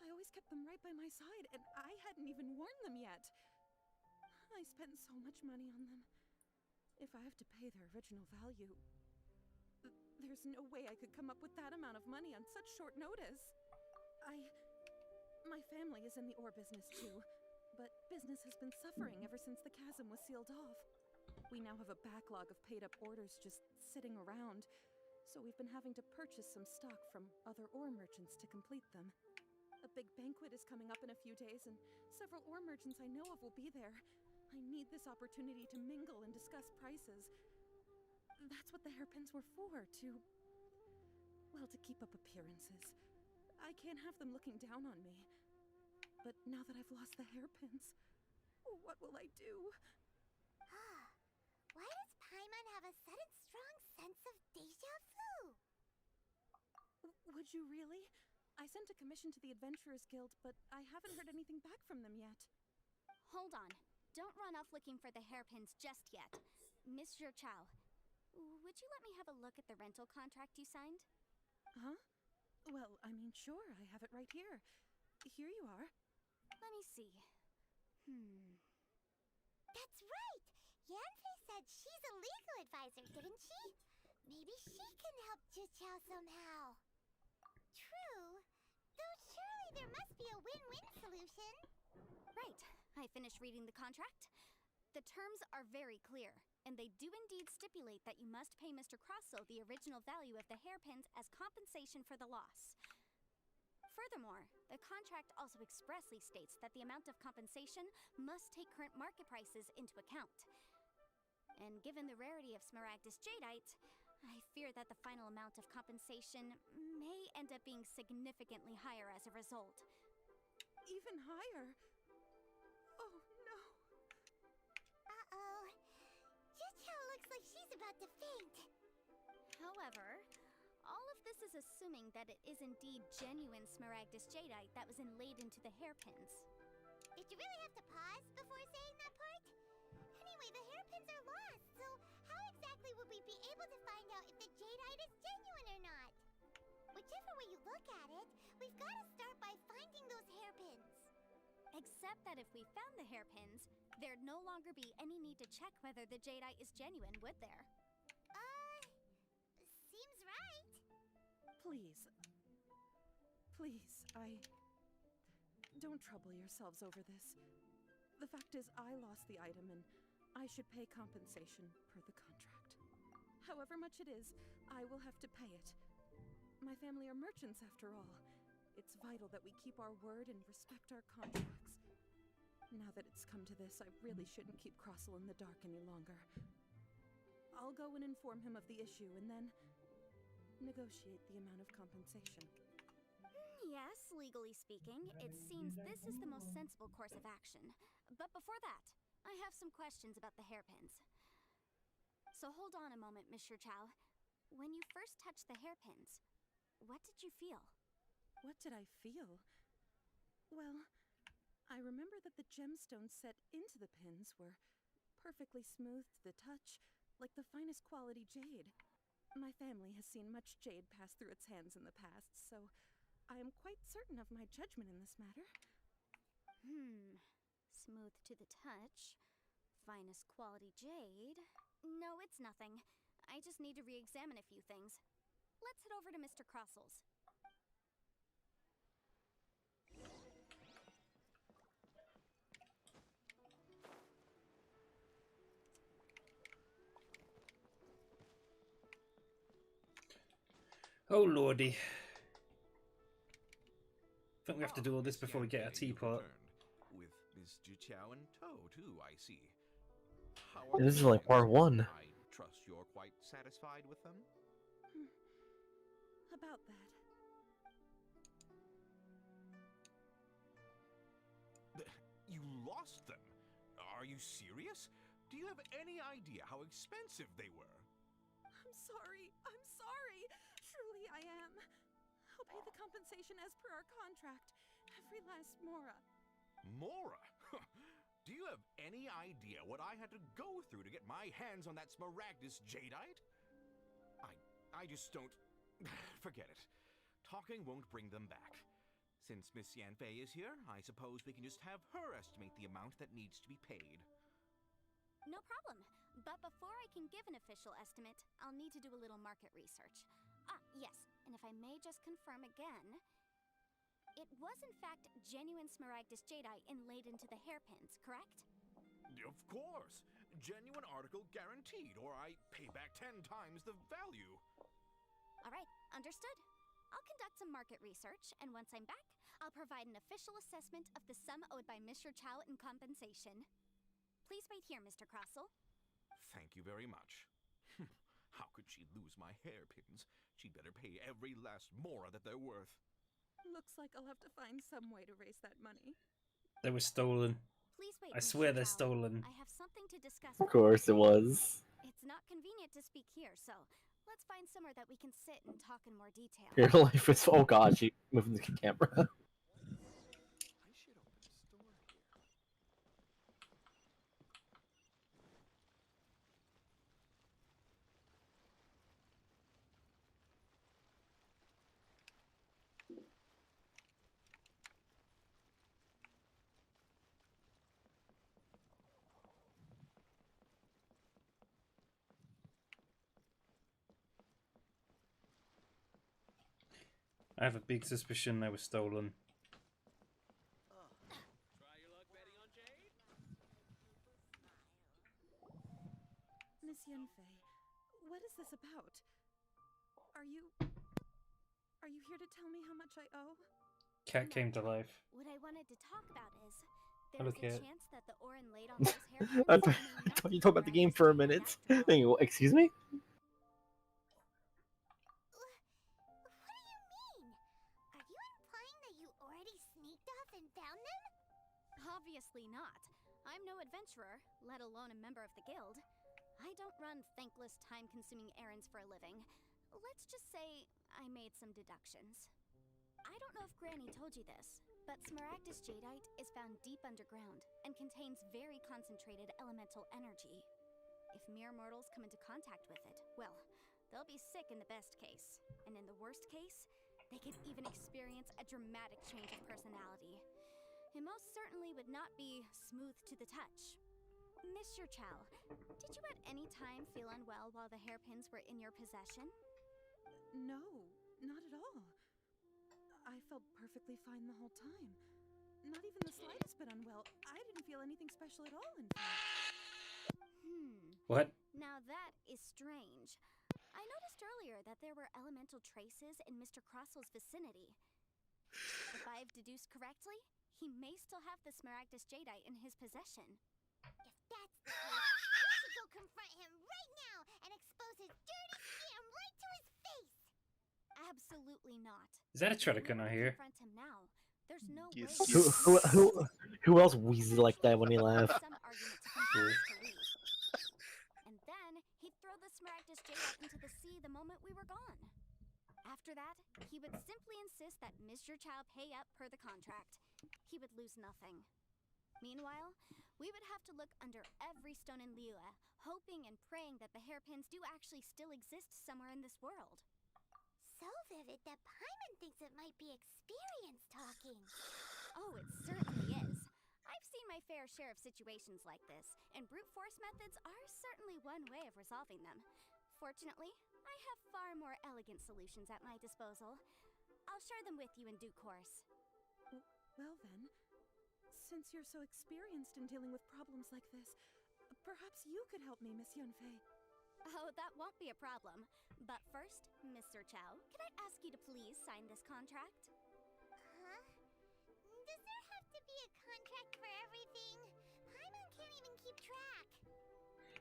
I always kept them right by my side, and I hadn't even worn them yet. I spent so much money on them. If I have to pay their original value, There's no way I could come up with that amount of money on such short notice. My family is in the ore business too, but business has been suffering ever since the chasm was sealed off. We now have a backlog of paid-up orders just sitting around, so we've been having to purchase some stock from other ore merchants to complete them. A big banquet is coming up in a few days, and several ore merchants I know of will be there. I need this opportunity to mingle and discuss prices. That's what the hairpins were for, to keep up appearances. I can't have them looking down on me. But now that I've lost the hairpins, what will I do? Why does Paimon have a sudden strong sense of déjà vu? Would you really? I sent a commission to the Adventurers Guild, but I haven't heard anything back from them yet. Hold on. Don't run off looking for the hairpins just yet. Mr. Chow, would you let me have a look at the rental contract you signed? Huh? Well, I mean, sure, I have it right here. Here you are. Let me see. That's right! Yanfei said she's a legal advisor, didn't she? Maybe she can help Juqiao somehow. True. Though surely there must be a win-win solution. Right. I finished reading the contract. The terms are very clear, and they do indeed stipulate that you must pay Mr. Crosso the original value of the hairpins as compensation for the loss. Furthermore, the contract also expressly states that the amount of compensation must take current market prices into account. And given the rarity of Smaragdus Jadeite, I fear that the final amount of compensation may end up being significantly higher as a result. Even higher? Oh, no. Uh-oh. Juqiao looks like she's about to faint. However, all of this is assuming that it is indeed genuine Smaragdus Jadeite that was inlaid into the hairpins. Did you really have to pause before saying that part? Anyway, the hairpins are lost, so how exactly would we be able to find out if the jadeite is genuine or not? Whichever way you look at it, we've got to start by finding those hairpins. Except that if we found the hairpins, there'd no longer be any need to check whether the jadeite is genuine, would there? Seems right. Please. Please, don't trouble yourselves over this. The fact is, I lost the item and I should pay compensation per the contract. However much it is, I will have to pay it. My family are merchants after all. It's vital that we keep our word and respect our contracts. Now that it's come to this, I really shouldn't keep Crossel in the dark any longer. I'll go and inform him of the issue and then negotiate the amount of compensation. Yes, legally speaking, it seems this is the most sensible course of action. But before that, I have some questions about the hairpins. So hold on a moment, Mr. Chow. When you first touched the hairpins, what did you feel? What did I feel? Well, I remember that the gemstones set into the pins were perfectly smooth to the touch, like the finest quality jade. My family has seen much jade pass through its hands in the past, so I am quite certain of my judgment in this matter. Smooth to the touch. Finest quality jade. No, it's nothing. I just need to re-examine a few things. Let's head over to Mr. Crossel's. Oh lordy. I think we have to do all this before we get a teapot. With Miss Juqiao in tow, too, I see. This is like part 1. I trust you're quite satisfied with them? About that. You lost them? Are you serious? Do you have any idea how expensive they were? I'm sorry. Truly I am. I'll pay the compensation as per our contract. Every last mora. Mora? Do you have any idea what I had to go through to get my hands on that Smaragdus Jadeite? I just don't... Forget it. Talking won't bring them back. Since Miss Yanfei is here, I suppose we can just have her estimate the amount that needs to be paid. No problem. But before I can give an official estimate, I'll need to do a little market research. Ah, yes, and if I may just confirm again, it was in fact genuine Smaragdus jadeite inlaid into the hairpins, correct? Of course. Genuine article guaranteed, or I pay back 10 times the value. All right, understood. I'll conduct some market research, and once I'm back, I'll provide an official assessment of the sum owed by Mr. Chow in compensation. Please wait here, Mr. Crossell. Thank you very much. How could she lose my hairpins? She'd better pay every last mora that they're worth. Looks like I'll have to find some way to raise that money. They were stolen. Please wait, I swear Mr. they're Chow. stolen. I have something to discuss. Of course it was. It's not convenient to speak here, so let's find somewhere that we can sit and talk in more detail. Your life is. Oh god, she moving the camera. I should open a store here. I have a big suspicion they were stolen. Try your luck betting on Jade? Miss Yunfei, what is this about? Are you here to tell me how much I owe? Cat came to life. What I wanted to talk about is Hello, there's a Cat. chance that the ore inlaid on those hairpins I may thought not you be talked about the game for a minute. Smaragdus Then you, excuse me? What do you mean? Are you implying that you already sneaked off and found them? Obviously not. I'm no adventurer, let alone a member of the guild. I don't run thankless, time-consuming errands for a living. Let's just say I made some deductions. I don't know if Granny told you this, but Smaragdus jadeite is found deep underground and contains very concentrated elemental energy. If mere mortals come into contact with it, well, they'll be sick in the best case. And in the worst case, they could even experience a dramatic change of personality. It most certainly would not be smooth to the touch. Mr. Chow, did you at any time feel unwell while the hairpins were in your possession? No, not at all. I felt perfectly fine the whole time. Not even the slightest bit unwell. I didn't feel anything special at all, in fact. What? Now that is strange. I noticed earlier that there were elemental traces in Mr. Crossell's vicinity. If I've deduced correctly, he may still have the Smaragdus jadeite in his possession. If that's the case, we should go confront him right now and expose his dirty scam right to his face! Absolutely not. Is that a Treticon I hear? Confront him now. There's no Yes. way. Who else wheezes like that when he laughs? Some argument to convince us to leave. And then he'd throw the Smaragdus jadeite into the sea the moment we were gone. After that, he would simply insist that Mr. Chow pay up per the contract. He would lose nothing. Meanwhile, we would have to look under every stone in Liyue, hoping and praying that the hairpins do actually still exist somewhere in this world. So vivid that Paimon thinks it might be experience talking. Oh, it certainly is. I've seen my fair share of situations like this, and brute force methods are certainly one way of resolving them. Fortunately, I have far more elegant solutions at my disposal. I'll share them with you in due course. Well then, since you're so experienced in dealing with problems like this, perhaps you could help me, Miss Yunfei. Oh, that won't be a problem. But first, Mr. Chow, can I ask you to please sign this contract? Huh? Does there have to be a contract for everything? Paimon can't even keep track.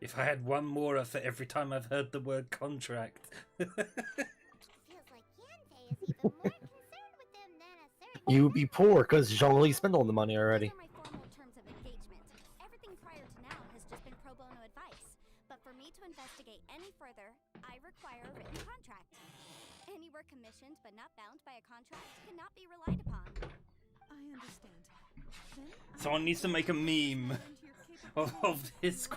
If I had one more for every time I've heard the word contract. Feels like Yanfei is even more concerned with them than a certain... You would be poor because Zhongli spent all the money already. These are my formal terms of engagement. Everything prior to now has just been pro bono advice. But for me to investigate any further, I require a written contract. Any work commissioned but not bound by a contract cannot be relied upon. I understand. Then Someone needs to make a meme of this.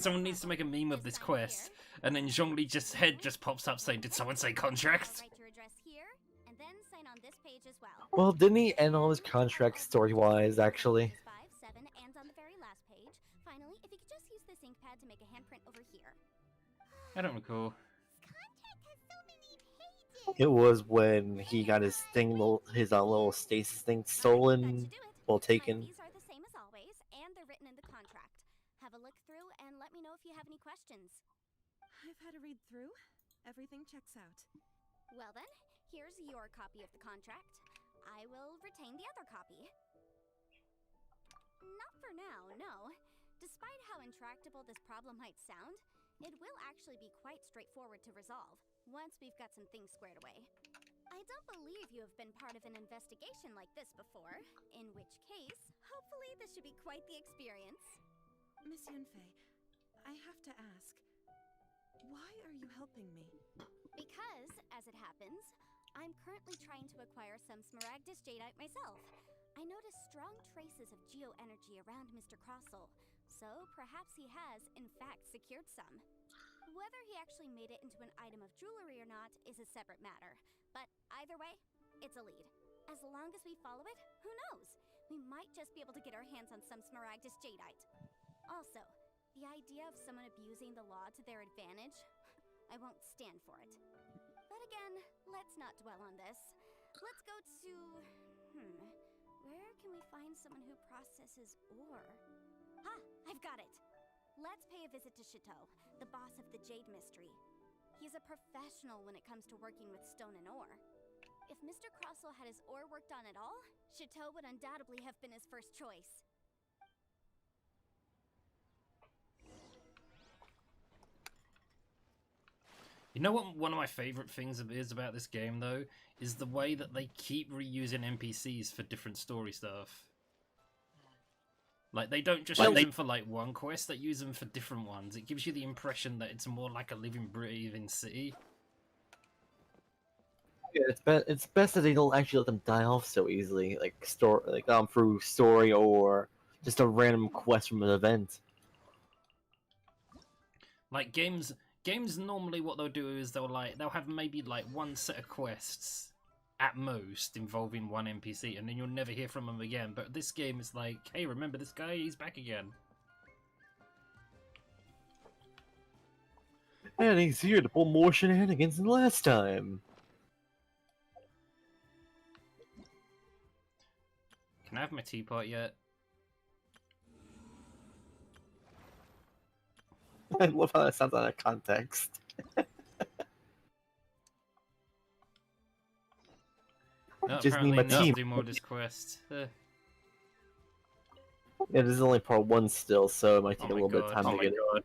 Someone needs to make a meme of this quest, and then Zhongli's head just pops up saying, "Did someone say contract?" Write your address here, and then sign on this page as well. Well, didn't he end all his contracts story-wise, actually? 5, 7, and on the very last page. Finally, if you could just use this ink ink pad to make a handprint over here. I don't recall. It was when he got his thing, his little stasis thing stolen, well taken. My fees are the same as always, and they're written in the contract. Have a look through and let me know if you have any questions. I've had a read through. Everything checks out. Well then, here's your copy of the contract. I will retain the other copy. Not for now, no. Despite how intractable this problem might sound, it will actually be quite straightforward to resolve, once we've got some things squared away. I don't believe you have been part of an investigation like this before, in which case, hopefully this should be quite the experience. Miss Yunfei, I have to ask, why are you helping me? Because, as it happens, I'm currently trying to acquire some Smaragdus Jadeite myself. I noticed strong traces of geo-energy around Mr. Crossel, so perhaps he has, in fact, secured some. Whether he actually made it into an item of jewelry or not is a separate matter, but either way, it's a lead. As long as we follow it, who knows? We might just be able to get our hands on some Smaragdus Jadeite. Also, the idea of someone abusing the law to their advantage, I won't stand for it. But again, let's not dwell on this. Let's go to... where can we find someone who processes ore? Ha! I've got it! Let's pay a visit to Chateau, the boss of the Jade Mystery. He's a professional when it comes to working with stone and ore. If Mr. Crossel had his ore worked on at all, Chateau would undoubtedly have been his first choice. You know what one of my favourite things is about this game, though? Is the way that they keep reusing NPCs for different story stuff. Like, they don't just use them for, like, one quest, they use them for different ones. It gives you the impression that it's more like a living, breathing city. Yeah, it's best that they don't actually let them die off so easily, through story or just a random quest from an event. Like, games normally what they'll do is they'll have maybe like one set of quests at most involving one NPC, and then you'll never hear from them again. But this game is like, hey, remember this guy? He's back again. And he's here to pull more shenanigans than last time. Can I have my teapot yet? I love how that sounds out of context. No, Just need apparently my not team. do more this quest. Yeah, this is only part 1 still, so it might take a little bit of time Oh to my get it.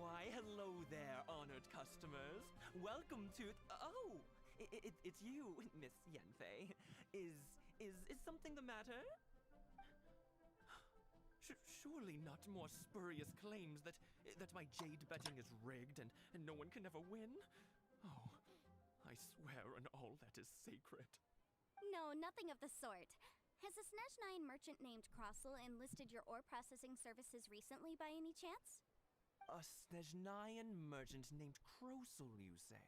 Why, hello there, honored customers. Welcome to... Oh, it's you, Miss Yanfei. Is something the matter? Surely not more spurious claims that my jade betting is rigged and no one can ever win? Oh, I swear on all that is sacred. No, nothing of the sort. Has a Snezhnine merchant named Crossel enlisted your ore processing services recently by any chance? A Snezhnine merchant named Crossel, you say?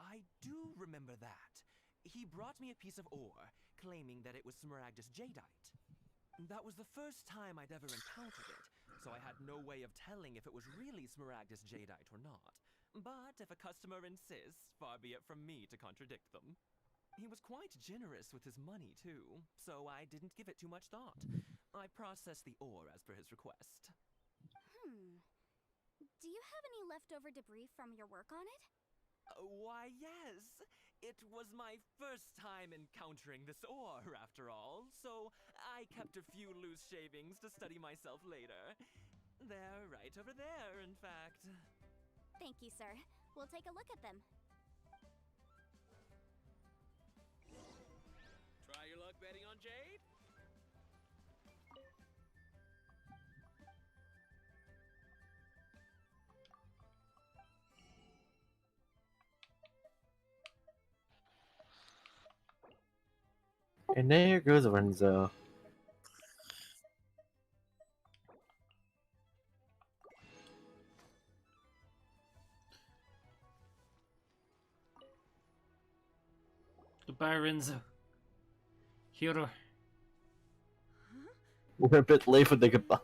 I do remember that. He brought me a piece of ore, claiming that it was Smaragdus Jadeite. That was the first time I'd ever encountered it, so I had no way of telling if it was really Smaragdus Jadeite or not. But if a customer insists, far be it from me to contradict them. He was quite generous with his money, too, so I didn't give it too much thought. I processed the ore as per his request. Do you have any leftover debris from your work on it? Why, yes. It was my first time encountering this ore, after all, so I kept a few loose shavings to study myself later. They're right over there, in fact. Thank you, sir. We'll take a look at them. Try your luck betting on Jade? And there goes Renzo. Goodbye, Renzo. Hero. We're a bit late for the goodbye.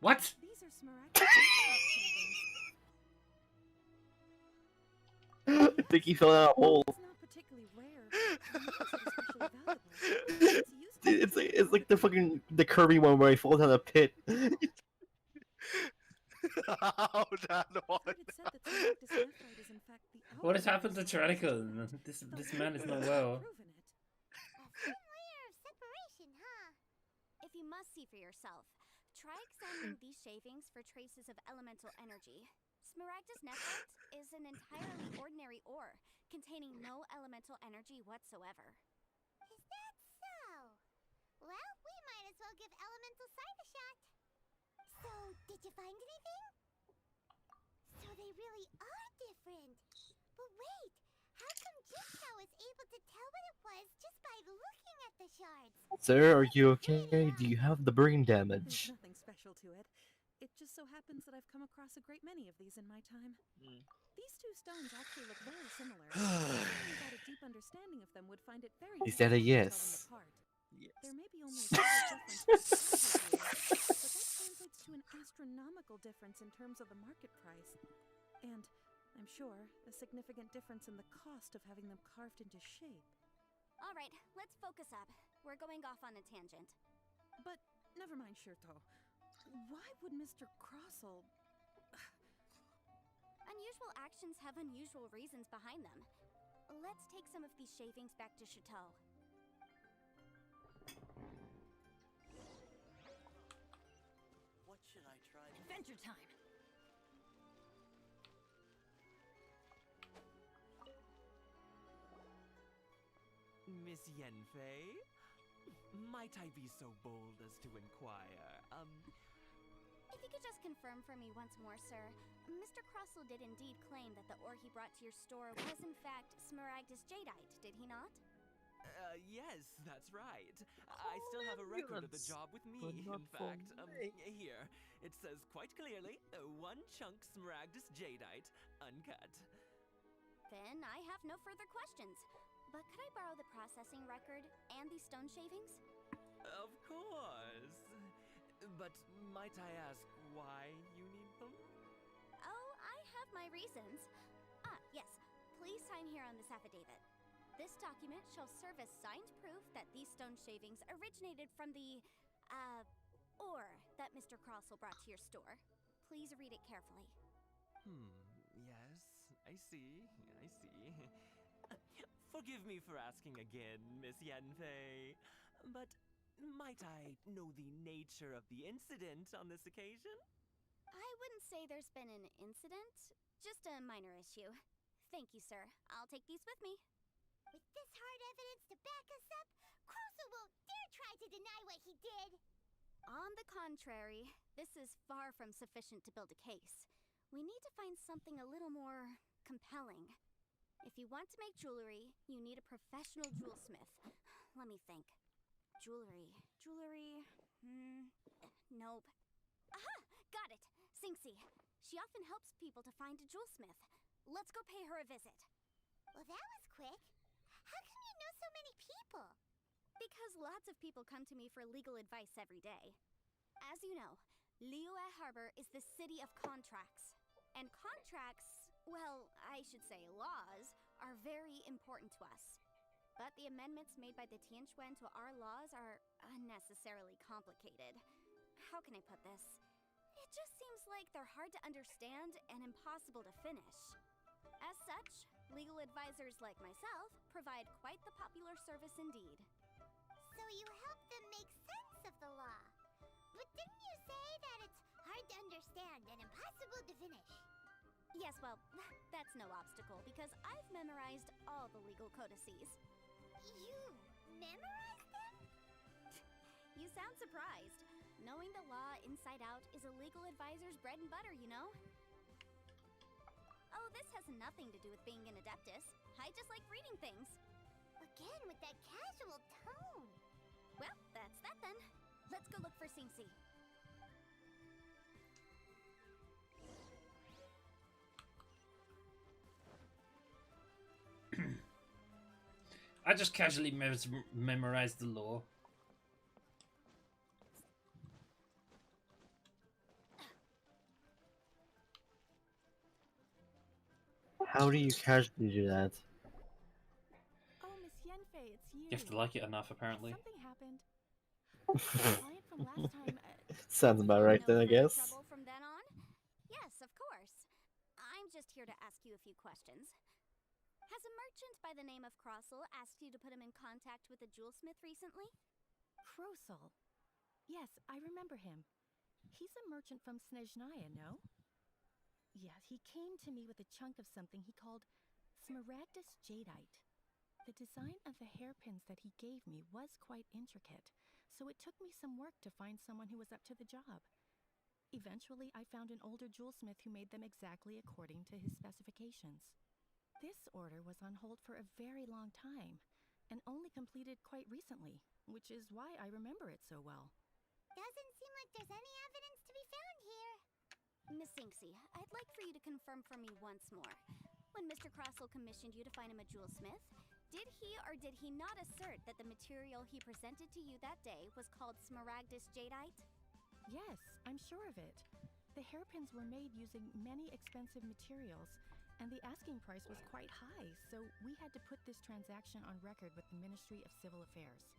What? These are Smaragd's shavings. I think he fell down a hole. It's not particularly rare, nor is it especially valuable. It's used to It's like the Kirby one where he falls down a pit. Oh, that one. It said that Smaragd's nephrite is in fact the What has happened to outlier Tranicle? This man is not well. A thin layer of separation, huh? If you must see for yourself, try examining these shavings for traces of elemental energy. Smaragdus nephrite is an entirely ordinary ore, containing no elemental energy whatsoever. Is that so? Well, we might as well give elemental side a shot. So, did you find anything? So they really are different. But wait, how come Jinka was able to tell what it was just by looking at the shards? Sir, are you okay? Do you have the brain damage? There's nothing special to it. It just so happens that I've come across a great many of these in my time. These two stones actually look very similar. Someone without a deep understanding of them would find it very Is that a difficult to tell yes? them apart. There may be only a slight difference in size, but that translates to an astronomical difference in terms of the market price. And, I'm sure, a significant difference in the cost of having them carved into shape. Alright, let's focus up. We're going off on a tangent. But, never mind, Shirto. Why would Mr. Crossell... Unusual actions have unusual reasons behind them. Let's take some of these shavings back to Chateau. What should I try? Adventure time! Miss Yenfei? Might I be so bold as to inquire, If you could just confirm for me once more, sir. Mr. Crossell did indeed claim that the ore he brought to your store was in fact Smaragdus jadeite, did he not? Yes, that's right. I still have a record of the job with me, in fact. Here, it says quite clearly, 1 chunk Smaragdus jadeite, uncut. Then I have no further questions. But could I borrow the processing record and these stone shavings? Of course. But might I ask why you need them? Oh, I have my reasons. Ah, yes. Please sign here on this affidavit. This document shall serve as signed proof that these stone shavings originated from the, ore that Mr. Crossell brought to your store. Please read it carefully. Yes, I see. Forgive me for asking again, Miss Yenfei, but might I know the nature of the incident on this occasion? I wouldn't say there's been an incident, just a minor issue. Thank you, sir. I'll take these with me. With this hard evidence to back us up, Crossell won't dare try to deny what he did. On the contrary, this is far from sufficient to build a case. We need to find something a little more compelling. If you want to make jewelry, you need a professional jewelsmith. Let me think. Jewelry. Nope. Aha! Got it! Singxi. She often helps people to find a jewelsmith. Let's go pay her a visit. Well, that was quick. How come you know so many people? Because lots of people come to me for legal advice every day. As you know, Liyue Harbor is the city of contracts. And contracts, well, I should say laws, are very important to us. But the amendments made by the Tianquan to our laws are unnecessarily complicated. How can I put this? It just seems like they're hard to understand and impossible to finish. As such, legal advisors like myself provide quite the popular service indeed. So you help them make sense of the law. But didn't you say that it's hard to understand and impossible to finish? Yes, well, that's no obstacle because I've memorized all the legal codices. You memorized them? You sound surprised. Knowing the law inside out is a legal advisor's bread and butter, you know? Oh, this has nothing to do with being an adeptus. I just like reading things. Again with that casual tone. Well, that's that then. Let's go look for Singxi. I just casually memorized the law. How do you casually do that? Oh, Miss Yenfei, it's you. You have to like it enough, apparently. Something happened. The client from last time. Sounds about right then, I guess. Trouble from then on? Yes, of course. I'm just here to ask you a few questions. Has a merchant by the name of Crossel asked you to put him in contact with a jewelsmith recently? Krosel. Yes, I remember him. He's a merchant from Snezhnaya, no? Yeah, he came to me with a chunk of something he called Smaragdus Jadeite. The design of the hairpins that he gave me was quite intricate, so it took me some work to find someone who was up to the job. Eventually, I found an older jewelsmith who made them exactly according to his specifications. This order was on hold for a very long time, and only completed quite recently, which is why I remember it so well. Doesn't seem like there's any evidence to be found here. Miss Inksy, I'd like for you to confirm for me once more. When Mr. Crossel commissioned you to find him a jewelsmith, did he or did he not assert that the material he presented to you that day was called Smaragdus Jadeite? Yes, I'm sure of it. The hairpins were made using many expensive materials, and the asking price was quite high, so we had to put this transaction on record with the Ministry of Civil Affairs.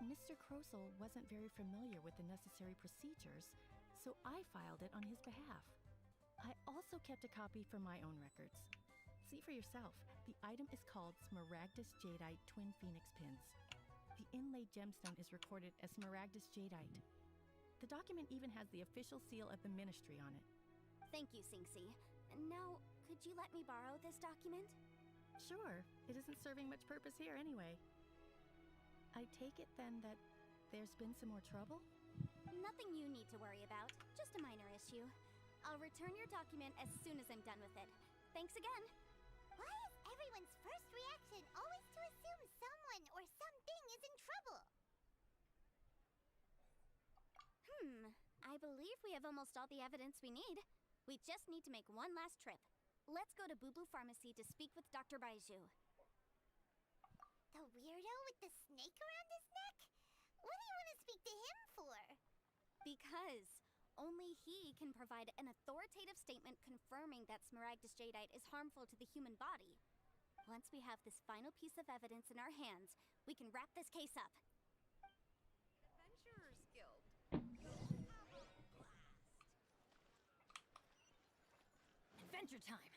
Mr. Krosel wasn't very familiar with the necessary procedures, so I filed it on his behalf. I also kept a copy for my own records. See for yourself, the item is called Smaragdus Jadeite Twin Phoenix Pins. The inlaid gemstone is recorded as Smaragdus Jadeite. The document even has the official seal of the ministry on it. Thank you, Sinksy. Now, could you let me borrow this document? Sure, it isn't serving much purpose here anyway. I take it then that there's been some more trouble? Nothing you need to worry about, just a minor issue. I'll return your document as soon as I'm done with it. Thanks again. Why is everyone's first reaction always to assume someone or something is in trouble? I believe we have almost all the evidence we need. We just need to make one last trip. Let's go to Boo Boo Pharmacy to speak with Dr. Baiju. The weirdo with the snake around his neck? What do you want to speak to him for? Because only he can provide an authoritative statement confirming that Smaragdus Jadeite is harmful to the human body. Once we have this final piece of evidence in our hands, we can wrap this case up. Adventurers Guild. Adventure time.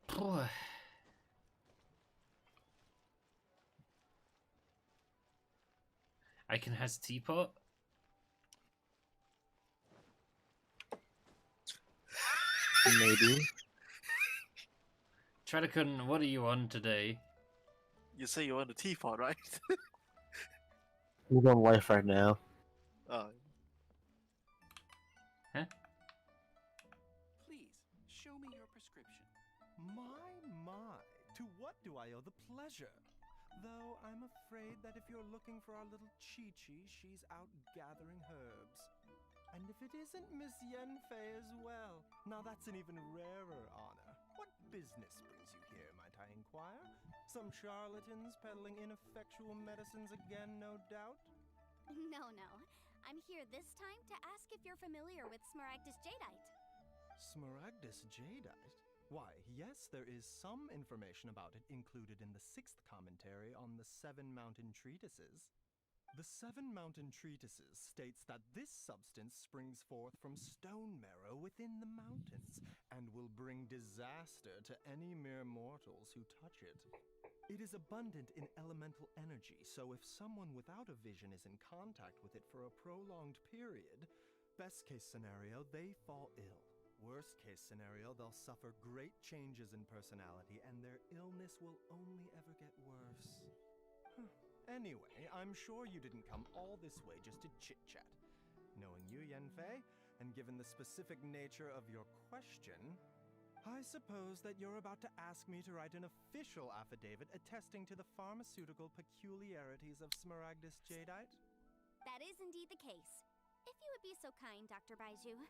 Boy. I can has teapot. Maybe. Tradakun, what are you on today? You say you want a teapot, right? We're on life right now. Huh? Please, show me your prescription. My, to what do I owe the pleasure? Though I'm afraid that if you're looking for our little Chi-Chi, she's out gathering herbs. And if it isn't Miss Yenfei as well, now that's an even rarer honor. What business brings you here, might I inquire? Some charlatans peddling ineffectual medicines again, no doubt? No. I'm here this time to ask if you're familiar with Smaragdus Jadeite. Smaragdus Jadeite? Why, yes, there is some information about it included in the 6th commentary on the 7 Mountain Treatises. The 7 Mountain Treatises states that this substance springs forth from stone marrow within the mountains, and will bring disaster to any mere mortals who touch it. It is abundant in elemental energy, so if someone without a vision is in contact with it for a prolonged period, best case scenario, they fall ill. Worst case scenario, they'll suffer great changes in personality, and their illness will only ever get worse. Anyway, I'm sure you didn't come all this way just to chit-chat. Knowing you, Yenfei, and given the specific nature of your question, I suppose that you're about to ask me to write an official affidavit attesting to the pharmaceutical peculiarities of Smaragdus Jadeite? That is indeed the case. If you would be so kind, Dr. Baiju.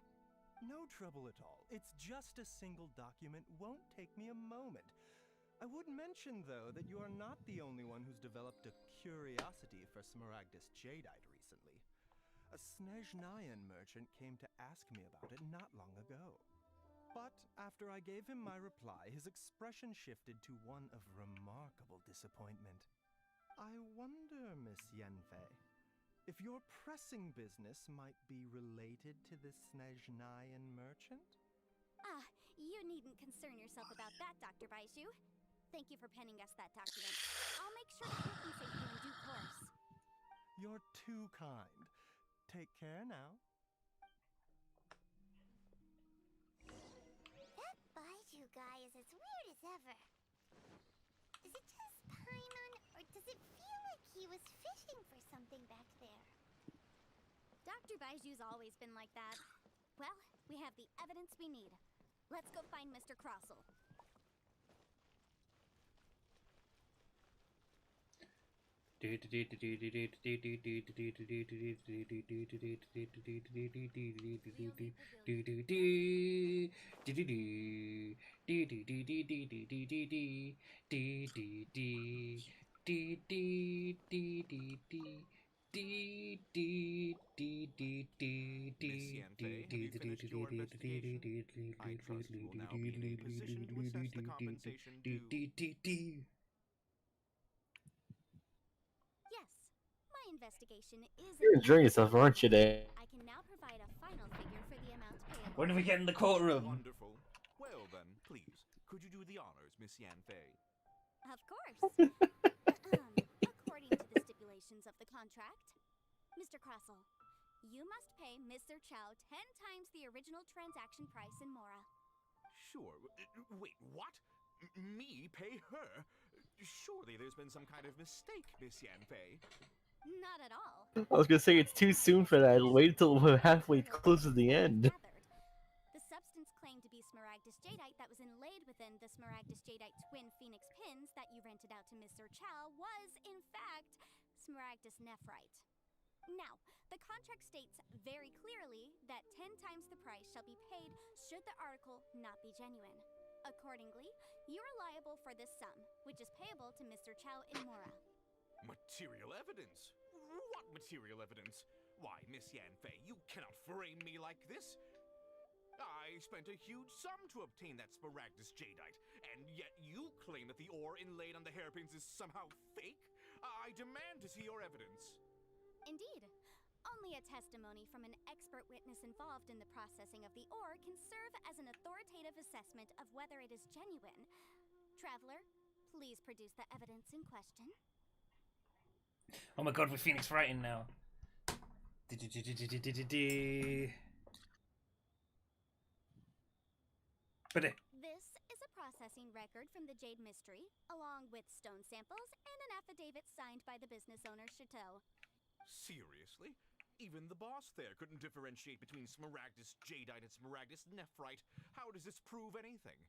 No trouble at all. It's just a single document, won't take me a moment. I would mention, though, that you are not the only one who's developed a curiosity for Smaragdus Jadeite recently. A Snezhnayan merchant came to ask me about it not long ago. But after I gave him my reply, his expression shifted to one of remarkable disappointment. I wonder, Miss Yenfei, if your pressing business might be related to this Snezhnayan merchant? Ah, you needn't concern yourself about that, Dr. Baishu. Thank you for penning us that document. I'll make sure to compensate you in due course. You're too kind. Take care now. That Baiju guy is as weird as ever. Is it just Paimon, or does it feel like he was fishing for something back there? Dr. Baiju's always been like that. Well, we have the evidence we need. Let's go find Mr. Crossel. Miss Yanfei, have you finished your investigation? I trust you will now be in a position to assess the compensation due. Yes, my investigation is... You're enjoying yourself, aren't you, Dave? I can now provide a final figure for the amount payable. When do we get in the courtroom? Wonderful. Well then, please, could you do the honors, Miss Yanfei? Of course. According to the stipulations of the contract, Mr. Crossel, you must pay Mr. Chow 10 times the original transaction price in Mora. Sure. Wait, what? Me pay her? Surely there's been some kind of mistake, Miss Yanfei. Not at all. I was gonna say it's too soon for that. Wait until we're halfway close to the end. The substance claimed to be Smaragdus jadeite that was inlaid within the Smaragdus jadeite twin phoenix pins that you rented out to Mr. Chow was, in fact, Smaragdus nephrite. Now, the contract states very clearly that 10 times the price shall be paid should the article not be genuine. Accordingly, you are liable for this sum, which is payable to Mr. Chow in Mora. Material evidence? What material evidence? Why, Miss Yanfei, you cannot frame me like this. I spent a huge sum to obtain that Smaragdus jadeite, and yet you claim that the ore inlaid on the hairpins is somehow fake? I demand to see your evidence. Indeed. Only a testimony from an expert witness involved in the processing of the ore can serve as an authoritative assessment of whether it is genuine. Traveler, please produce the evidence in question. Oh my god, we're Phoenix writing now. This is a processing record from the Jade Mystery, along with stone samples and an affidavit signed by the business owner, Chateau. Seriously? Even the boss there couldn't differentiate between Smaragdus jadeite and Smaragdus nephrite. How does this prove anything?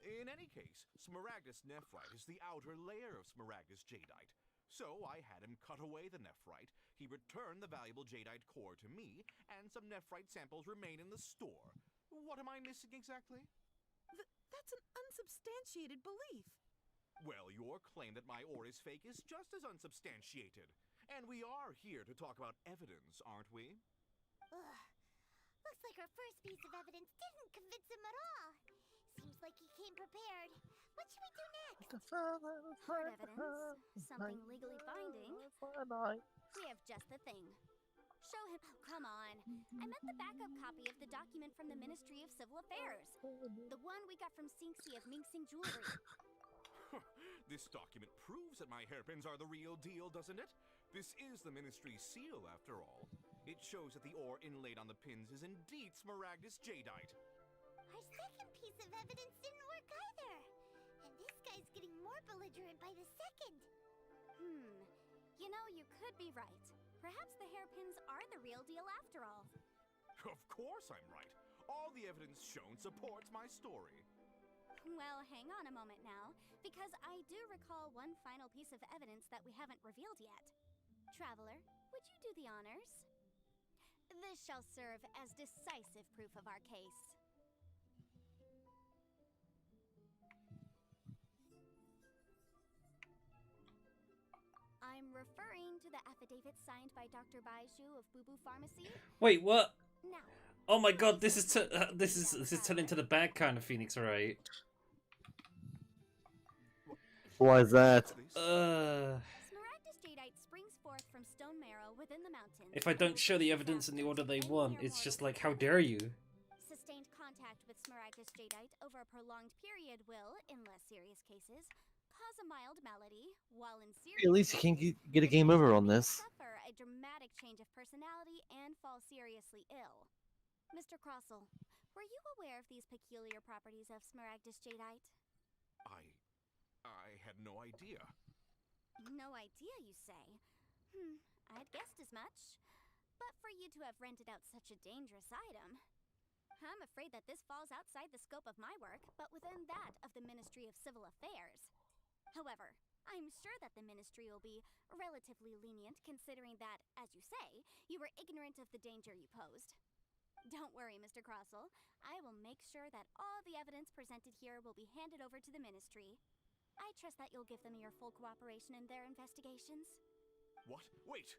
In any case, Smaragdus nephrite is the outer layer of Smaragdus jadeite. So I had him cut away the nephrite, he returned the valuable jadeite core to me, and some nephrite samples remain in the store. What am I missing exactly? That's an unsubstantiated belief. Well, your claim that my ore is fake is just as unsubstantiated. And we are here to talk about evidence, aren't we? Ugh. Looks like our first piece of evidence didn't convince him at all. Seems like he came prepared. What should we do next? Hard evidence? Something legally binding? We have just the thing. Show him. Oh, come on. I meant the backup copy of the document from the Ministry of Civil Affairs. The one we got from Sinxi of Mingsing Jewelry. This document proves that my hairpins are the real deal, doesn't it? This is the Ministry's seal, after all. It shows that the ore inlaid on the pins is indeed Smaragdus jadeite. Our second piece of evidence didn't work either. And this guy's getting more belligerent by the second. You know, you could be right. Perhaps the hairpins are the real deal after all. Of course I'm right. All the evidence shown supports my story. Well, hang on a moment now, because I do recall one final piece of evidence that we haven't revealed yet. Traveler, would you do the honors? This shall serve as decisive proof of our case. I'm referring to the affidavit signed by Dr. Baizhu of Boo Boo Pharmacy? Wait, what? Now, Oh my god, this is turning to the bad kind of Phoenix, right? Why is that? Smaragdus jadeite springs forth from stone marrow within the mountains. If I don't show the evidence in the order they want, it's just like, how dare you? Sustained contact with Smaragdus jadeite over a prolonged period will, in less serious cases, cause a mild malady, while in serious At least you can't get a game over on this. suffer a dramatic change of personality and fall seriously ill. Mr. Crossell, were you aware of these peculiar properties of Smaragdus jadeite? I had no idea. No idea, you say? I'd guessed as much. But for you to have rented out such a dangerous item, I'm afraid that this falls outside the scope of my work, but within that of the Ministry of Civil Affairs. However, I'm sure that the Ministry will be relatively lenient, considering that, as you say, you were ignorant of the danger you posed. Don't worry, Mr. Crossell. I will make sure that all the evidence presented here will be handed over to the Ministry. I trust that you'll give them your full cooperation in their investigations. What? Wait!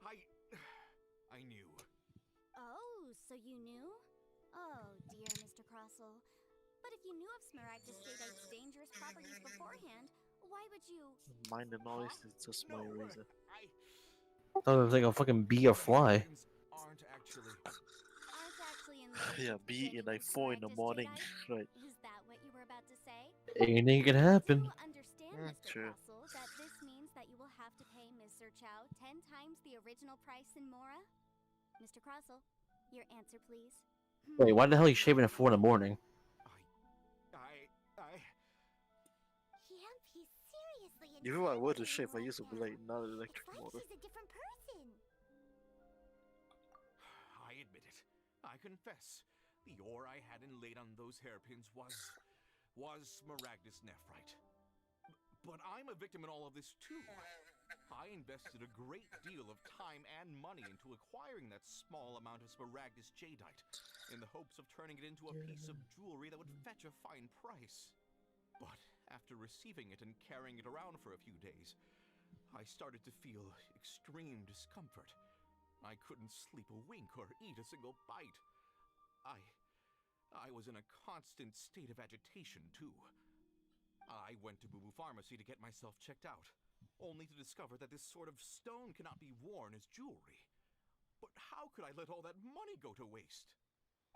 I knew. Oh, so you knew? Oh, dear Mr. Crossell. But if you knew of Smaragdus jadeite's dangerous properties beforehand, why would you... Mind the noise, it's just my eraser. I thought it was like a fucking bee or fly. Aren't actually in the Yeah, be in like 4 in the morning, right? Is that what you were about to say? Anything can happen. You understand, Mr. True. Crossell, that this means that you will have to pay Ms. Sir Chow 10 times the original price in Mora? Mr. Crossell, your answer, please. Wait, why the hell are you shaving at 4 in the morning? He's seriously Even if I were to shave, I used to be like not an electric motor. He's a different person. I admit it. I confess. The ore I had inlaid on those hairpins was Smaragdus nephrite. But I'm a victim in all of this too. I invested a great deal of time and money into acquiring that small amount of Smaragdus jadeite in the hopes of turning it into a piece of jewelry that would fetch a fine price. But after receiving it and carrying it around for a few days, I started to feel extreme discomfort. I couldn't sleep a wink or eat a single bite. I was in a constant state of agitation, too. I went to Boo Boo Pharmacy to get myself checked out, only to discover that this sort of stone cannot be worn as jewelry. But how could I let all that money go to waste?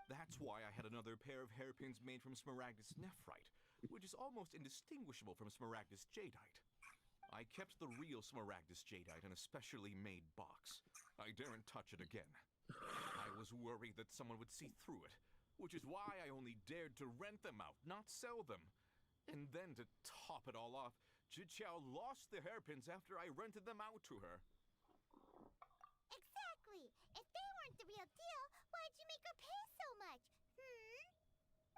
That's why I had another pair of hairpins made from Smaragdus nephrite, which is almost indistinguishable from Smaragdus jadeite. I kept the real Smaragdus jadeite in a specially made box. I daren't touch it again. I was worried that someone would see through it, which is why I only dared to rent them out, not sell them. And then to top it all off, Jiqiao lost the hairpins after I rented them out to her. Exactly. If they weren't the real deal, why'd you make her pay so much?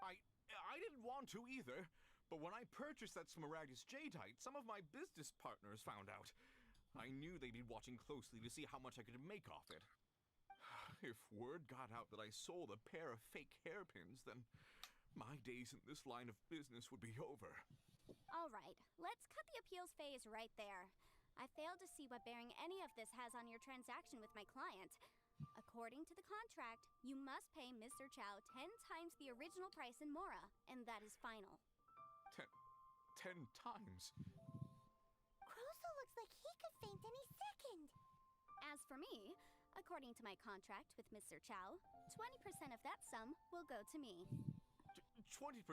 I didn't want to either, but when I purchased that Smaragdus jadeite, some of my business partners found out. I knew they'd be watching closely to see how much I could make off it. If word got out that I sold a pair of fake hairpins, then my days in this line of business would be over. All right, let's cut the appeals phase right there. I fail to see what bearing any of this has on your transaction with my client. According to the contract, you must pay Ms. Sir Chow 10 times the original price in Mora, and that is final. 10 times? Crossell looks like he could faint any second. As for me, according to my contract with Ms. Sir Chow, 20% of that sum will go to me. 20%?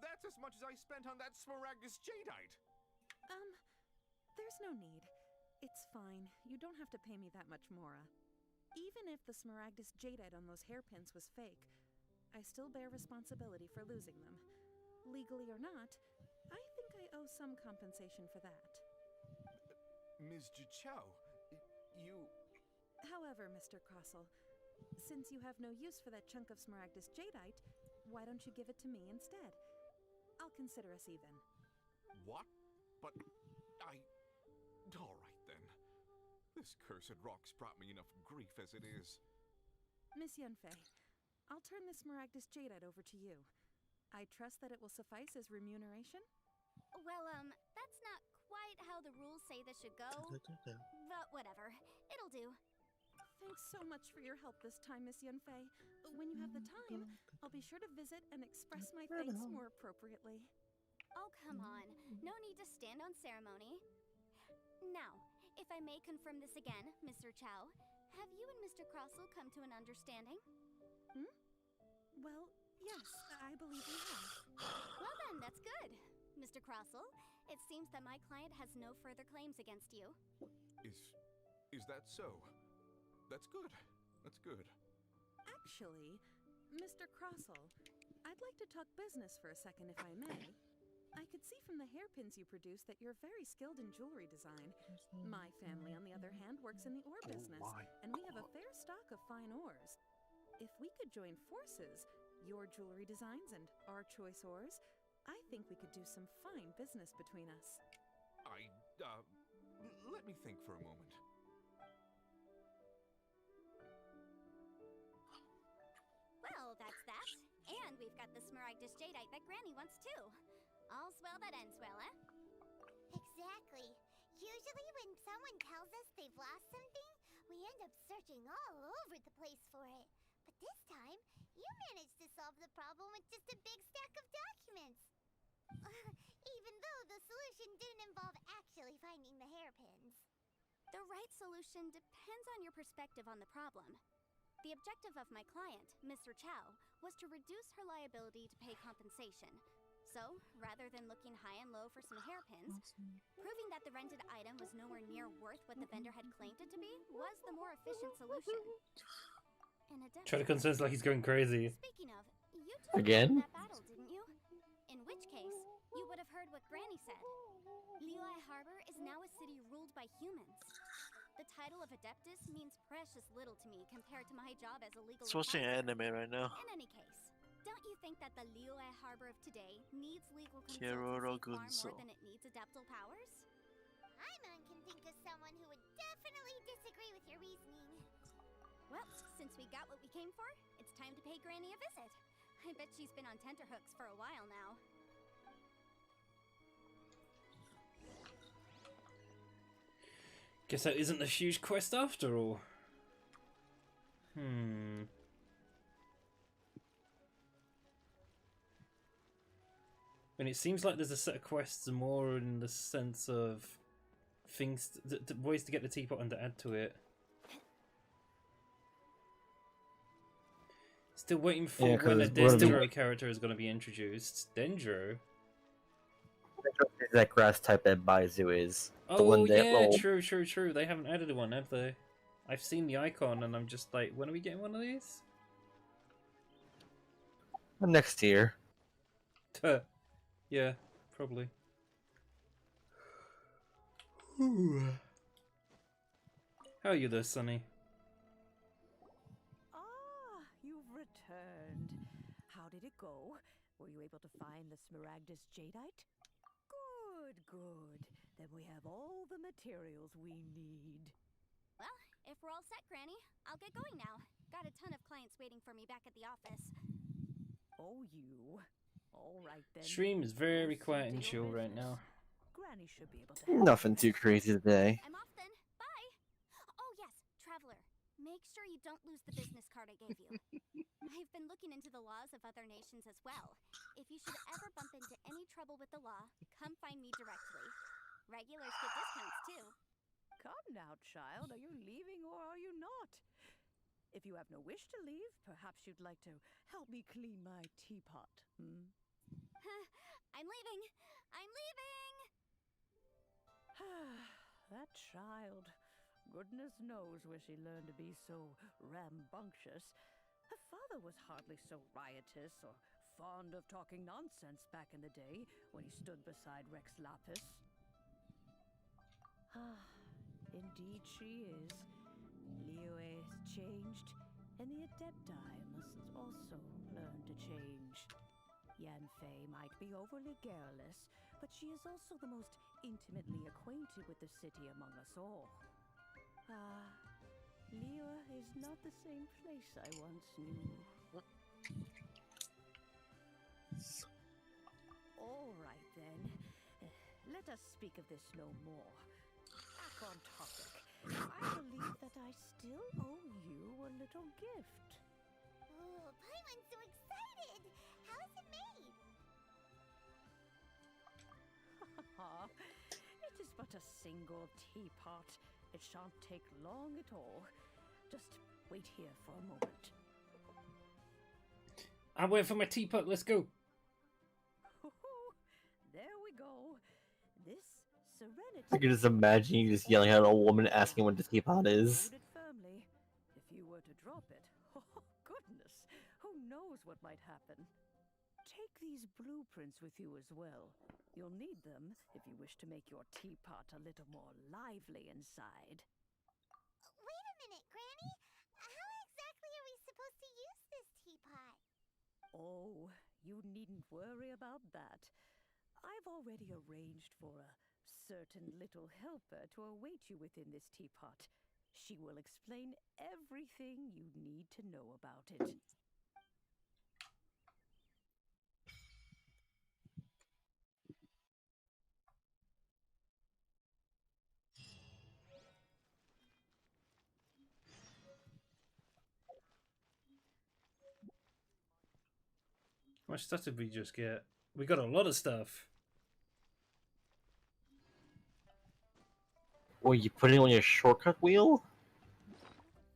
That's as much as I spent on that Smaragdus jadeite! There's no need. It's fine. You don't have to pay me that much, Mora. Even if the Smaragdus jadeite on those hairpins was fake, I still bear responsibility for losing them. Legally or not, I think I owe some compensation for that. Ms. Jiqiao, you... However, Mr. Crossell, since you have no use for that chunk of Smaragdus jadeite, why don't you give it to me instead? I'll consider us even. What? But all right then. This cursed rock's brought me enough grief as it is. Miss Yunfei, I'll turn this Smaragdus jadeite over to you. I trust that it will suffice as remuneration? Well, that's not quite how how the rules say this should go. But whatever. It'll do. Thanks so much for your help this time, Miss Yunfei. When you have the time, I'll be sure to visit and express my thanks more appropriately. Oh, come on. No need to stand on ceremony. Now, if I may confirm this again, Mr. Chow, have you and Mr. Crossell come to an understanding? Well, yes, I believe we have. Well then, that's good. Mr. Crossell, it seems that my client has no further claims against you. Is that so? That's good. That's good. Actually, Mr. Crossell, I'd like to talk business for a second if I may. I could see from the hairpins you produce that you're very skilled in jewelry design. My family, on the other hand, works in the ore business, and we have a fair stock of fine ores. If we could join forces, your jewelry designs and our choice ores, I think we could do some fine business between us. Let me think for a moment. Well, that's that. And we've got the Smaragdus Jadeite that Granny wants too. All's well that ends well, eh? Exactly. Usually when someone tells us they've lost something, we end up searching all over the place for it. But this time, you managed to solve the problem with just a big stack of documents. Even though the solution didn't involve actually finding the hairpins. The right solution depends on your perspective on the problem. The objective of my client, Mr. Chow, was to reduce her liability to pay compensation. So, rather than looking high and low for some hairpins, proving that the rented item was nowhere near worth what the vendor had claimed it to be was the more efficient solution. Tradecon sounds like he's going crazy. Speaking of, you took Again? that battle, didn't you? In which case, you would have heard what Granny said. Liyue Harbor is now a city ruled by humans. The title of Adeptus means precious little to me compared to my job as a legal It's watching advisor. anime right now. In any case, don't you think that the Liyue Harbor of today needs legal Kiroro consultancy far Gunso. more than it needs adeptal powers? Paimon can think of someone who would definitely disagree with your reasoning. Well, since we got what we came for, it's time to pay Granny a visit. I bet she's been on tenterhooks for a while now. Guess that isn't a huge quest after all. And it seems like there's a set of quests more in the sense of things, ways to get the teapot and to add to it. Still waiting for when a Dendro character is going to be introduced. Dendro? That grass type that Baizu is. Oh yeah, true. They haven't added one, have they? I've seen the icon and I'm just like, when are we getting one of these? Next year. Yeah, probably. How are you there, Sonny? Ah, you've returned. How did it go? Were you able to find the Smaragdus Jadeite? Good. Then we have all the materials we need. Well, if we're all set, Granny, I'll get going now. Got a ton of clients waiting for me back at the office. Oh, you. All right then. Stream is very quiet and chill right now. Granny should be able to help. Nothing too crazy today. I'm off then. Bye. Oh yes, Traveler. Make sure you don't lose the business card I gave you. I've been looking into the laws of other nations as well. If you should ever bump into any trouble with the law, come find me directly. Regulars get discounts too. Come now, child. Are you leaving or are you not? If you have no wish to leave, perhaps you'd like to help me clean my teapot, I'm leaving! I'm leaving! That child. Goodness knows where she learned to be so rambunctious. Her father was hardly so riotous or fond of talking nonsense back in the day when he stood beside Rex Lapis. Indeed she is. Liyue has changed, and the Adepti must also learn to change. Yanfei might be overly garrulous, but she is also the most intimately acquainted with the city among us all. Liyue is not the same place I once knew. All right then. Let let us speak of this no more. Back on topic. I believe that I still owe you a little gift. Oh, Paimon's so excited! How is it made? It is but a single teapot. It shan't take long at all. Just wait here for a moment. I'm waiting for my teapot. Let's go. There we go. This serenity. I can just imagine you just yelling at an old woman asking what the teapot is. Hold it firmly. If you were to drop it, oh goodness, who knows what might happen. Take these blueprints with you as well. You'll need them if you wish to make your teapot a little more lively inside. Wait a minute, Granny! How exactly are we supposed to use this teapot? Oh, you needn't worry about that. I've already arranged for a certain little helper to await you within this teapot. She will explain everything you need to know about it. How much stuff did we just get? We got a lot of stuff. Well, you put it on your shortcut wheel?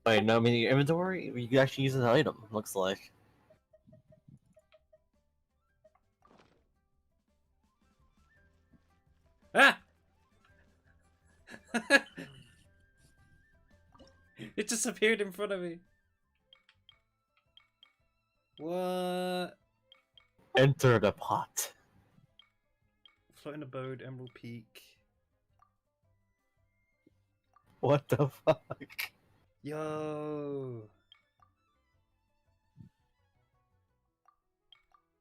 Wait, no, I mean your inventory? You can actually use an item, looks like. Ah! It just appeared in front of me. What? Enter the pot. Floating abode, Emerald Peak. What the fuck? Yo.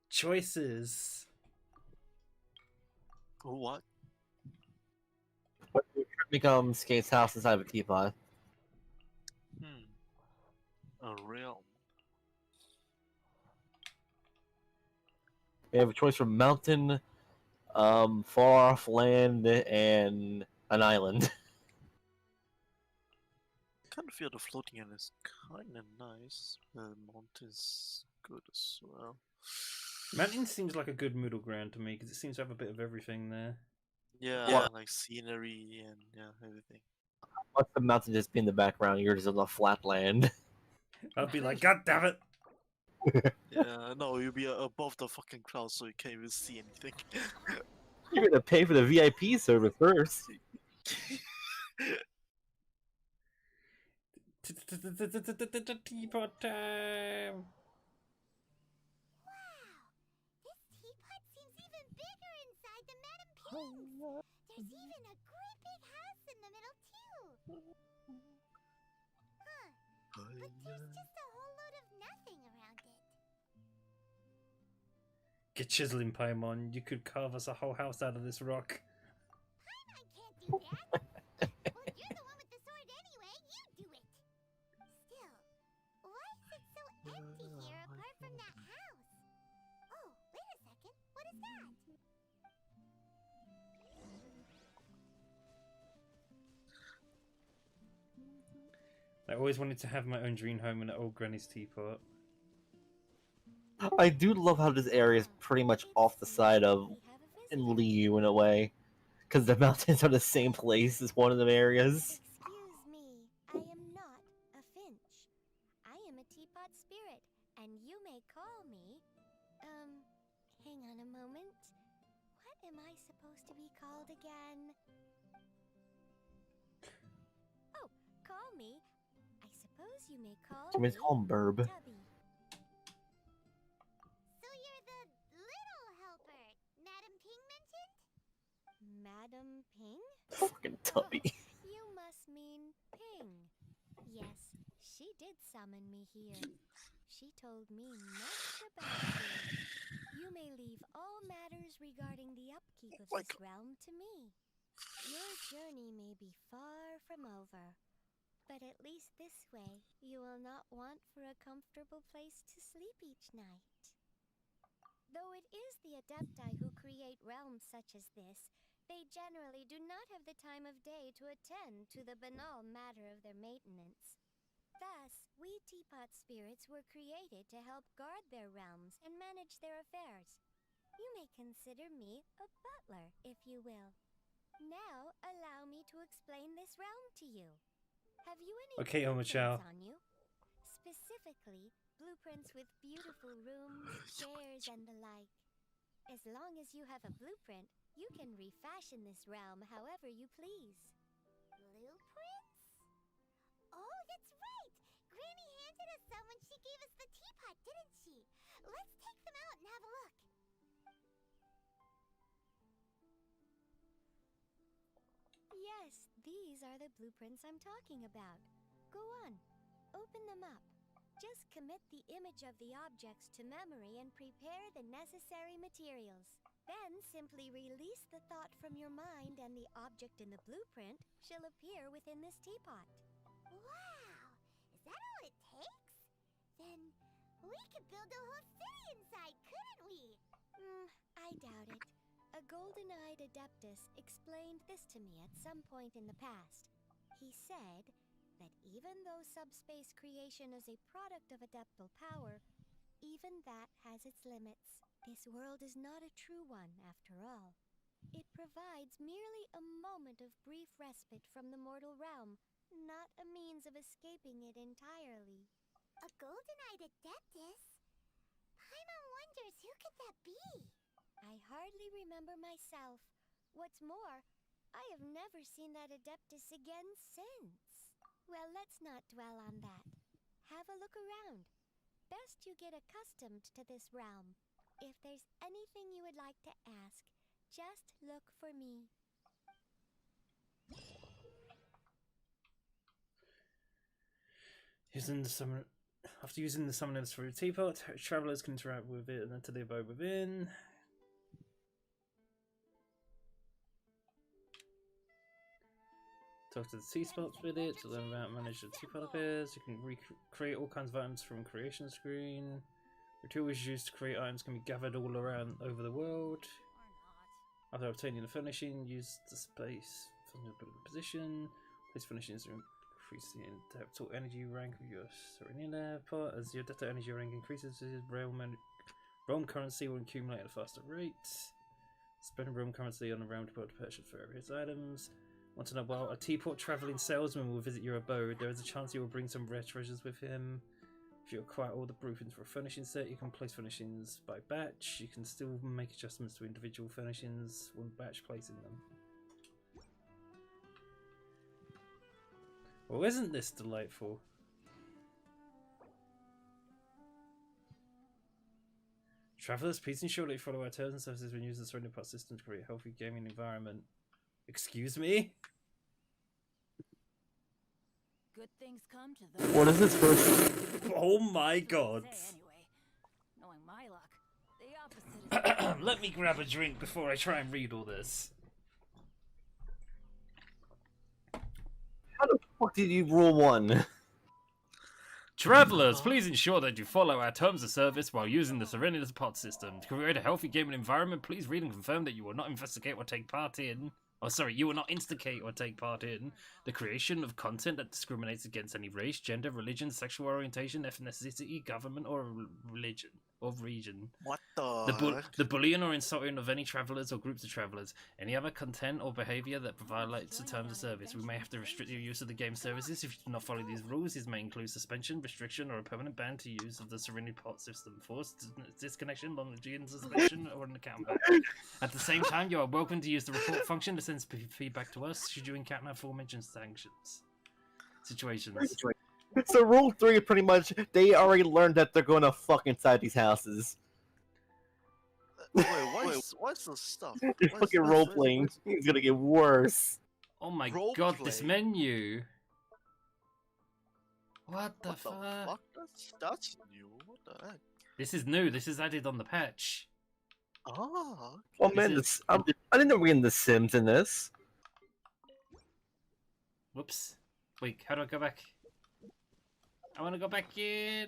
Choices. What? What if you become Skate's house inside of a teapot? A realm. We have a choice from mountain, far off land, and an island. Kind of feel the floating end is kind of nice. The mountain's good as well. Mountain seems like a good middle ground to me because it seems to have a bit of everything there. Yeah, like scenery and everything. Let the mountain just be in the background. You're just on the flat land. I'd be like, God damn it! Yeah, no, you'll be above the fucking clouds so you can't even see anything. You're gonna pay for the VIP service first. Teapot time! This teapot seems even bigger inside than Madame Ping's. There's even a great big house in the middle too. Huh? But there's just a whole load of nothing around it. Get chiseling, Paimon. You could carve us a whole house out of this rock. Paimon can't do that. Well, you're the one with the sword anyway. You do it. Still, why is it so empty here apart from that house? Oh, wait a second. What is that? I always wanted to have my own dream home in an old granny's teapot. I do love how this area is pretty much off the side of in Liu in a way, because the mountains are the same place as one of them areas. Excuse me, I am not a finch. I am a teapot spirit, and you may call me... hang on a moment. What am I supposed to be called again? Oh, call me. I suppose you may call Can we call him Burb? Tubby. So you're the little helper Madame Ping mentioned? Madame Ping? Fucking Tubby. You must mean Ping. Yes, she did summon me here. She told me much about you. You may leave all matters regarding the upkeep of this realm to me. Your journey may be far from over, but at least this way you will not want for a comfortable place to sleep each night. Though it is the Adepti who create realms such as this, they generally do not have the time of day to attend to the banal matter of their maintenance. Thus, we teapot spirits were created to help guard their realms and manage their affairs. You may consider me a butler, if you will. Now, allow me to explain this realm to you. Have you any Okay, blueprints Omochao. on you? Specifically, blueprints with beautiful rooms, chairs, and the like. As long as you have a blueprint, you can refashion this realm however you please. Blueprints? Oh, that's right! Granny handed us some when she gave us the teapot, didn't she? Let's take them out and have a look. Yes, these are the blueprints I'm talking about. Go on, open them up. Just commit the image of the objects to memory and prepare the necessary materials. Then simply release the thought from your mind and the object in the blueprint shall appear within this teapot. Wow! Is that all it takes? Then we could build a whole city inside, couldn't we? I doubt it. A golden-eyed adeptus explained this to me at some point in the past. He said that even though subspace creation is a product of adeptal power, even that has its limits. This world is not a true one, after all. It provides merely a moment of brief respite from the mortal realm, not a means of escaping it entirely. A golden-eyed adeptus? Paimon wonders who could that be? I hardly remember myself. What's more, I have never seen that adeptus again since. Well, let's not dwell on that. Have a look around. Best you get accustomed to this realm. If there's anything you would like to ask, just look for me. After using the summoners for a teapot, travelers can interact with it and enter the abode within. Talk to the sea spots with it to learn about manage the teapot affairs. You can recreate all kinds of items from creation screen. The tools used to create items can be gathered all around over the world. After obtaining the furnishing, use the space for your position. Place furnishings to increase the adeptal energy rank of your Serenian part. As your adeptal energy rank increases, realm currency will accumulate at a faster rate. Spend realm currency on a realm depot to purchase various items. Once in a while, a teapot travelling salesman will visit your abode. There is a chance you will bring some rare treasures with him. If you acquire all the blueprints for a furnishing set, you can place furnishings by batch. You can still make adjustments to individual furnishings when batch placing them. Well, isn't this delightful? Travellers, please ensure that you follow our terms and services when using the Surrender Pot system to create a healthy gaming environment. Excuse me? Good things come to those. What is this first? Oh my god. Anyway, knowing my luck, the opposite is Let me grab a drink before I try and read all this. How the fuck did you rule one? Travellers, please ensure that you follow our terms of service while using the Serenity Pot system. To create a healthy gaming environment, please read and confirm that you will not investigate or take part in... Oh, sorry, you will not instigate or take part in the creation of content that discriminates against any race, gender, religion, sexual orientation, ethnicity, government, or religion. Or region. What the The bullying or insulting of any travellers or groups of travellers. Any other content or behaviour that violates the terms of service. We may have to restrict your use of the game services if you do not follow these rules. These may include suspension, restriction, or a permanent ban to use of the Serenity Pot system. Forced disconnection, long-term suspension, or an account ban. At the same time, you are welcome to use the report function to send feedback to us should you encounter aforementioned sanctions. Situations. So rule 3 pretty much, they already learned that they're going to fuck inside these houses. Wait, what's the stuff? They're fucking role-playing. It's gonna get worse. Oh my god, this menu! What the fuck? That's new. What the heck? This is new, this is added on the patch. Oh. Oh man, I didn't know we were in The Sims in this. Whoops. Wait, how do I go back? I want to go back in.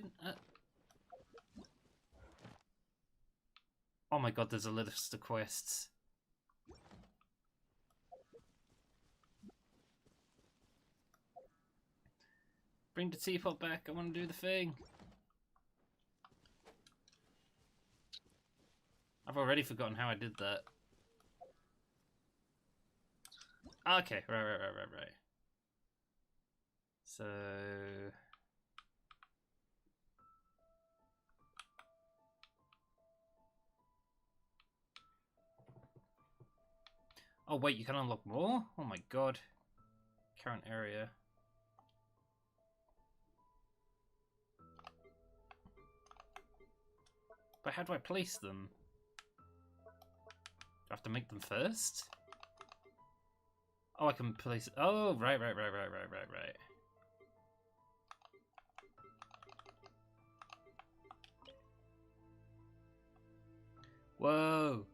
Oh my god, there's a list of quests. Bring the teapot back. I want to do the thing. I've already forgotten how I did that. Okay, right. So... Oh wait, you can unlock more? Oh my god. Current area. But how do I place them? Do I have to make them first? Oh, I can place... Oh, right. Whoa.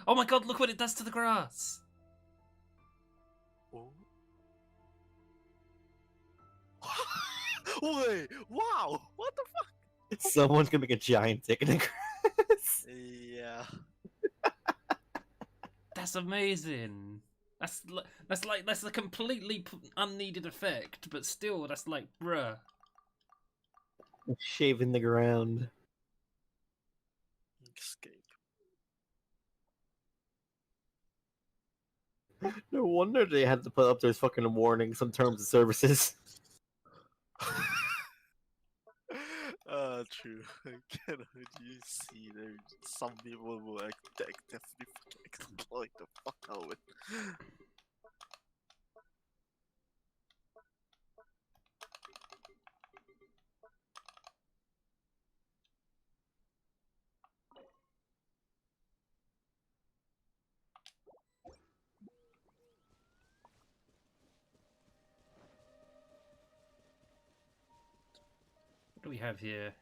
Oh my god, look what it does to the grass! Oh. Wait, wow! What the fuck? Someone's gonna make a giant dick in the grass. Yeah. That's amazing. That's a completely unneeded effect, but still, that's like, bruh. Shaving the ground. Escape. No wonder they had to put up those fucking warnings on terms of services. True. Can you see there? Some people will definitely fucking exploit the fuck out of it. What do we have here?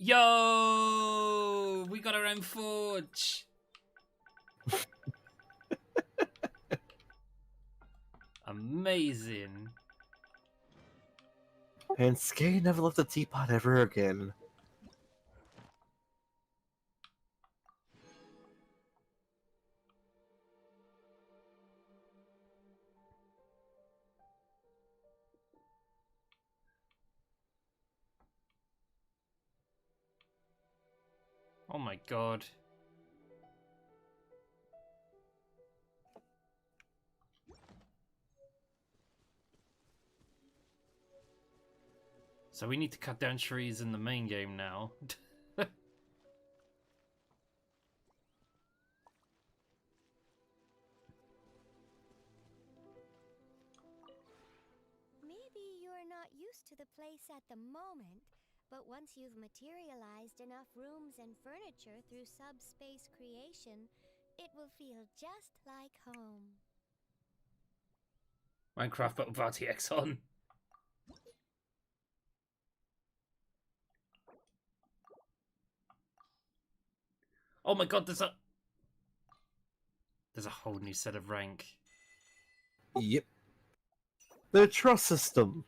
Yo! We got our own forge! Amazing. And Skay never left the teapot ever again. Oh my god. So we need to cut down trees in the main game now. Maybe you're not used to the place at the moment, but once you've materialized enough rooms and furniture through subspace creation, it will feel just like home. Minecraft but with RTX on. Oh my god, there's a whole new set of rank. Yep. The trust system.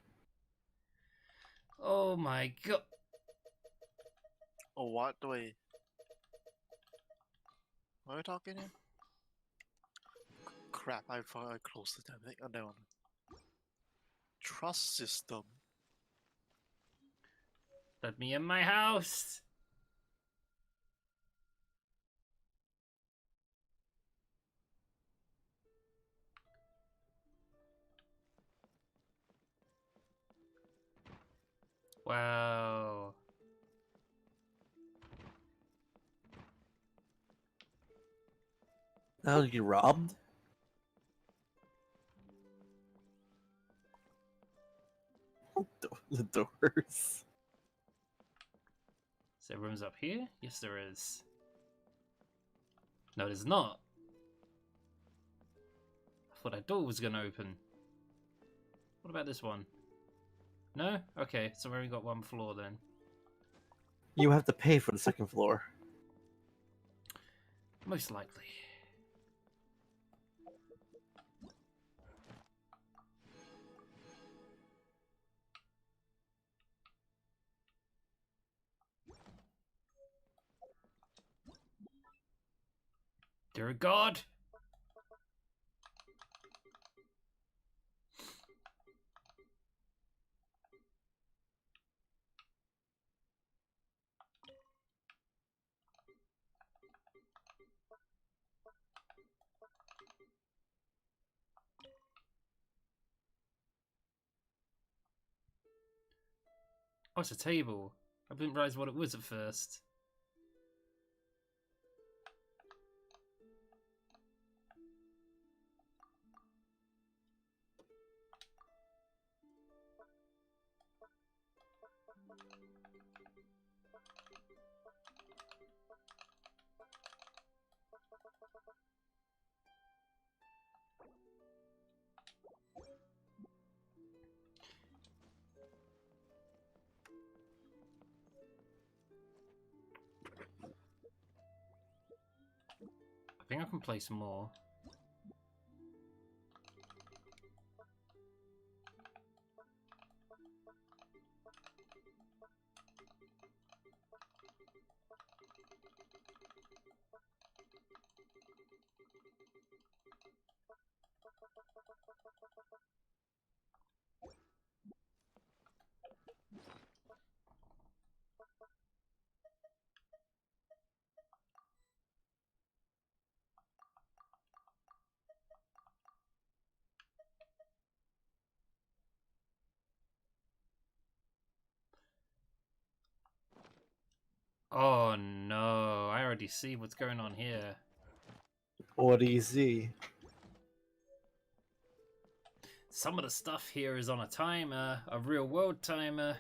Oh my god. Oh, what do I... What are we talking here? Crap, I forgot I closed the damn thing. Oh, no. Trust system. Let me in my house. Wow. How did you robbed? The doors. Is there rooms up here? Yes, there is. No, there's not. I thought that door was going to open. What about this one? No? Okay, so we only got one floor then. You have to pay for the second floor. Most likely. Dear God! it's a table. I didn't realize what it was at first. I think I can play some more. Oh no, I already see what's going on here. What do you see? Some of the stuff here is on a timer, a real world timer.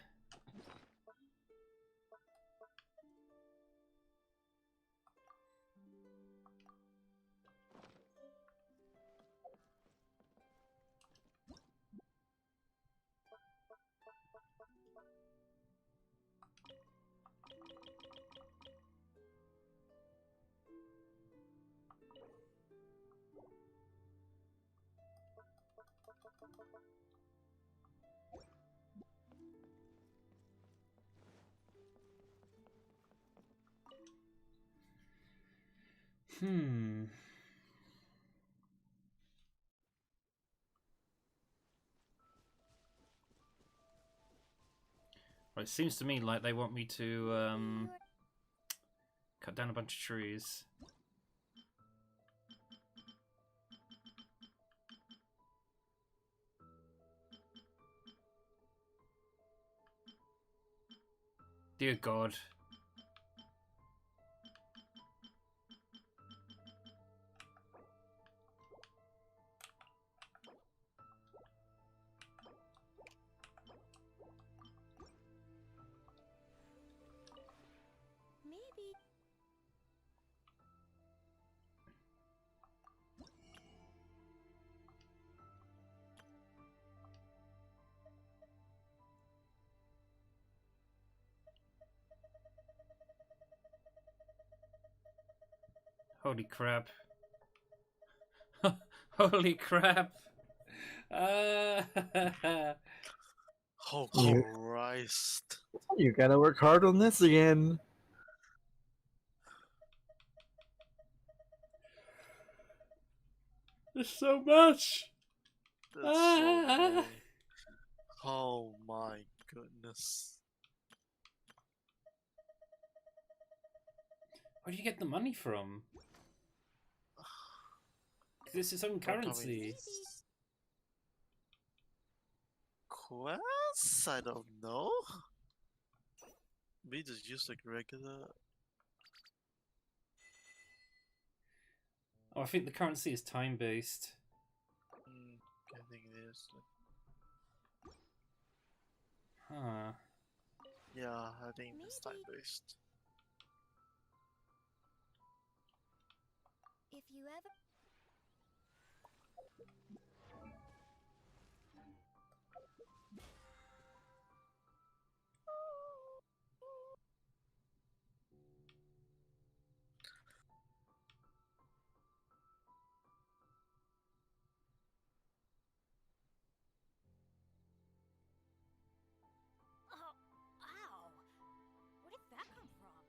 Hmm. Well, it seems to me like they want me to cut down a bunch of trees. Dear God. Maybe. Holy crap. Holy crap. Oh You- Christ. You gotta work hard on this again. There's so much. That's so many. Oh my goodness. Where do you get the money from? 'Cause it's its own Don't tell me currency. Quests? I don't know. We just use like regular. Oh, I think the currency is time-based. I think it is. Huh. Yeah, I think it's time based. If you ever. Oh, ow! Where did that come from?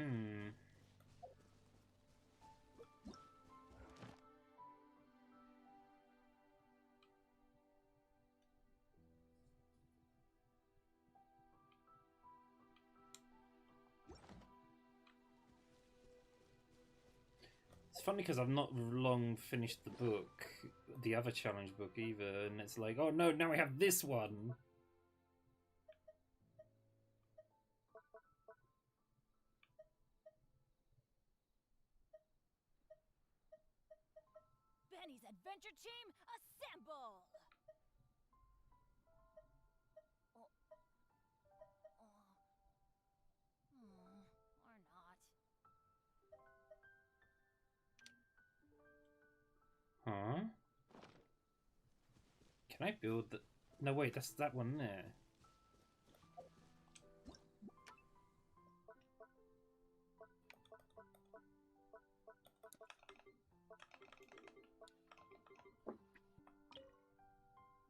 Hmm. It's funny because I've not long finished the book, the other challenge book either, and it's like, oh no, now we have this one. Adventure team, assemble! Or not. Huh? Can I build the... No, wait, that's that one there.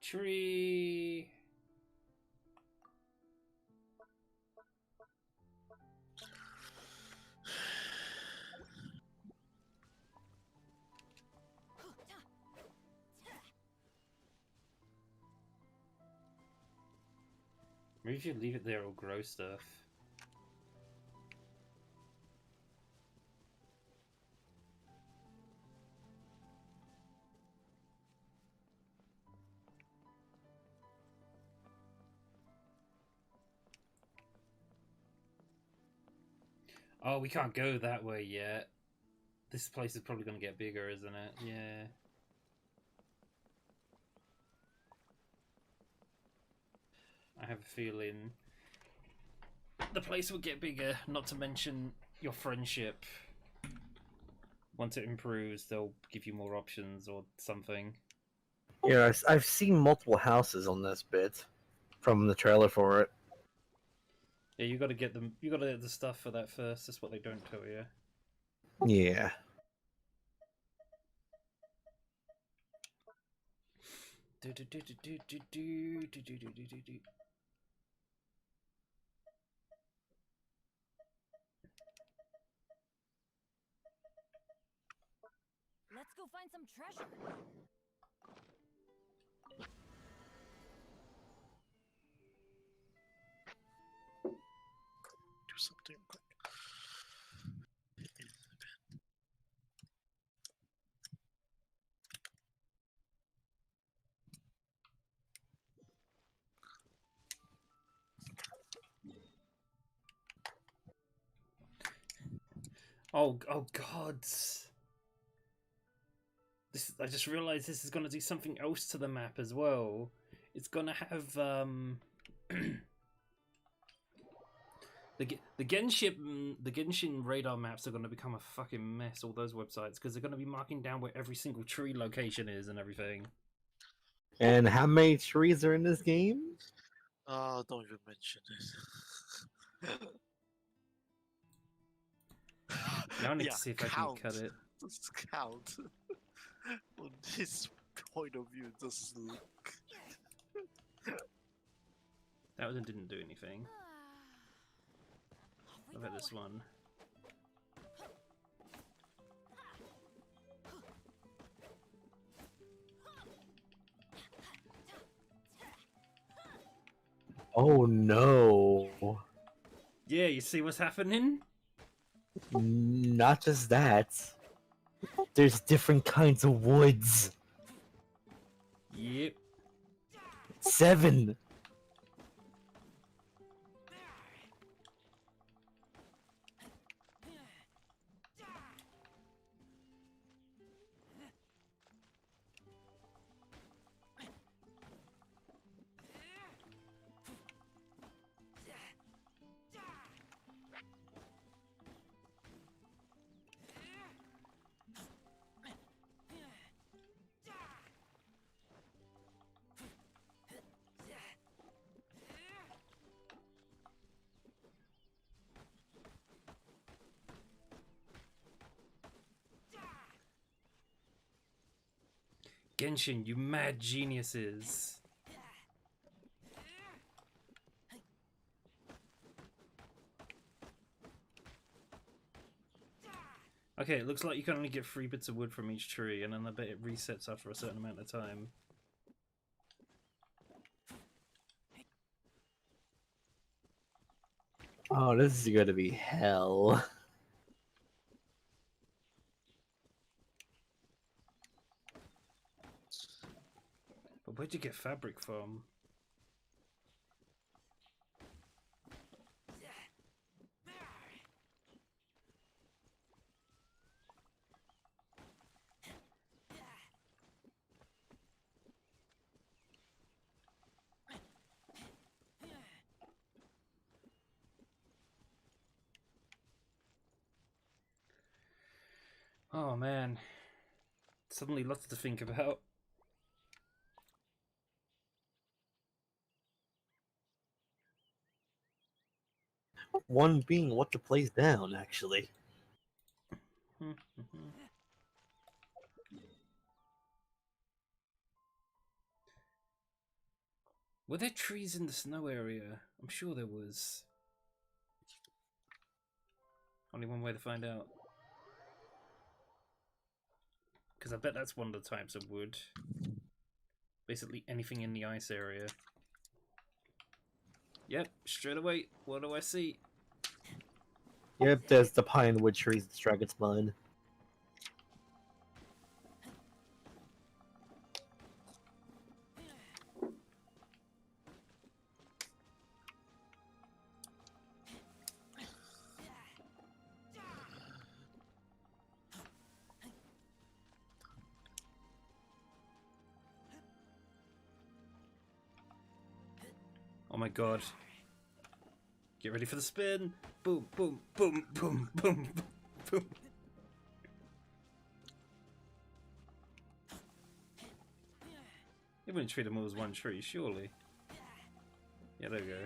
Tree. Maybe if you leave it there, it'll grow stuff. Oh, we can't go that way yet. This place is probably going to get bigger, isn't it? Yeah. I have a feeling the place will get bigger, not to mention your friendship. Once it improves, they'll give you more options or something. Yeah, I've seen multiple houses on this bit from the trailer for it. Yeah, you got to get them. You got to get the stuff for that first. That's what they don't tell you. Yeah. Let's go find some treasure. Do something quick. Oh God! This I just realized this is gonna do something else to the map as well. It's gonna have the Genshin radar maps are gonna become a fucking mess. All those websites because they're gonna be marking down where every single tree location is and everything. And how many trees are in this game? Don't even mention it. Now I need Yeah, to see if count. I can cut it. Just count. From this point of view, just look. That one didn't do anything. How about this one? Oh no. Yeah, you see what's happening? Not just that. There's different kinds of woods. Yep. 7. Genshin, you mad geniuses. Okay, it looks like you can only get 3 bits of wood from each tree, and then I bet it resets after a certain amount of time. Oh, this is gonna be hell. But where'd you get fabric from? Oh man. Suddenly lots to think about. One being what to place down, actually. Were there trees in the snow area? I'm sure there was. Only one way to find out. Because I bet that's one of the types of wood. Basically anything in the ice area. Yep, straight away. What do I see? Yep, there's the pine wood trees, the dragon's mine. Oh my god. Get ready for the spin. Boom, boom, boom, boom, boom, boom. You wouldn't treat them all as one tree, surely. Yeah, there we go.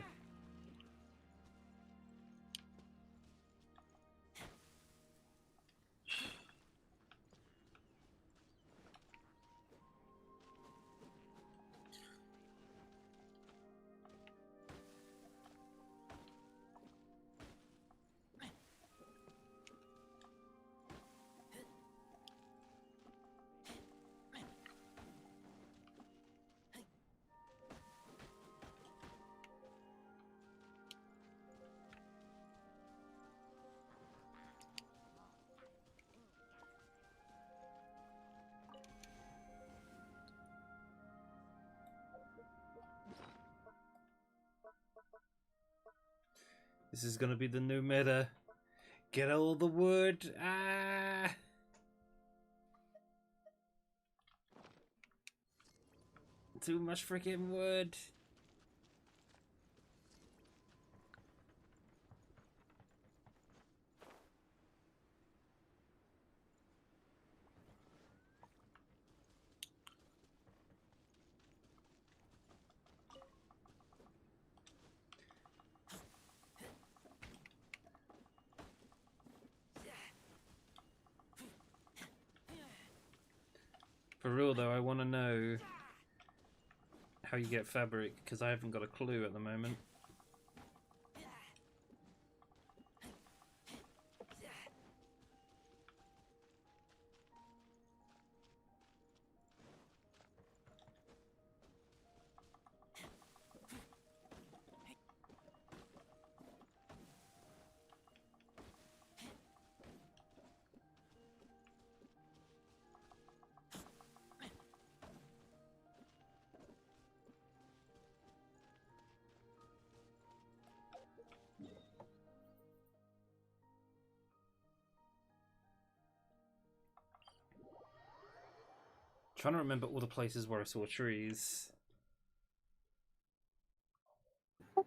This is gonna be the new meta. Get all the wood. Ah! Too much freaking wood. For real though, I want to know how you get fabric, because I haven't got a clue at the moment. Trying to remember all the places where I saw trees.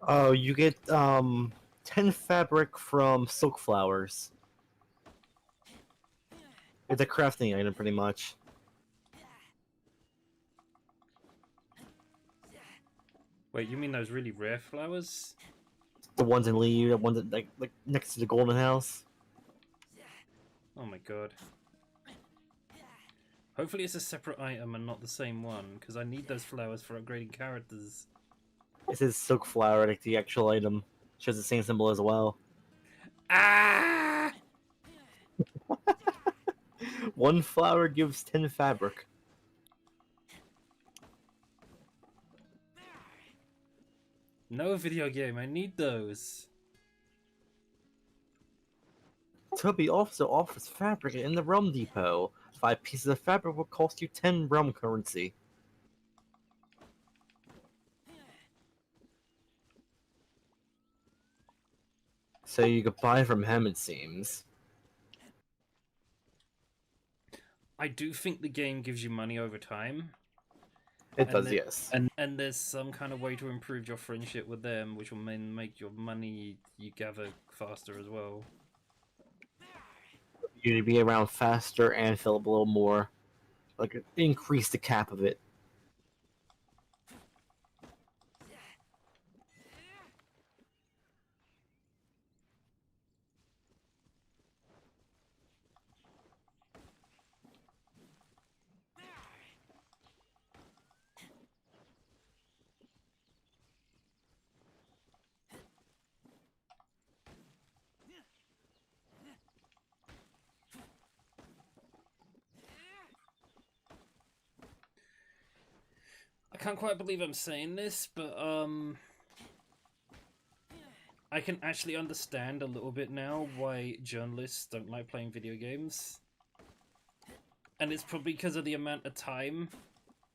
Oh, you get 10 fabric from silk flowers. It's a crafting item, pretty much. Wait, you mean those really rare flowers? The ones in Lee, the ones that, like next to the golden house. Oh my god. Hopefully it's a separate item and not the same one, because I need those flowers for upgrading characters. It says silk flower, like the actual item. Shows the same symbol as well. Ah! One flower gives 10 fabric. No video game, I need those. Toby also offers fabric in the Realm Depot. 5 pieces of fabric will cost you 10 realm currency. So you could buy from him, it seems. I do think the game gives you money over time. It does, yes. And there's some kind of way to improve your friendship with them, which will make your money you gather faster as well. you to be around faster and fill up a little more, like increase the cap of it. I can't quite believe I'm saying this, but I can actually understand a little bit now why journalists don't like playing video games. And it's probably because of the amount of time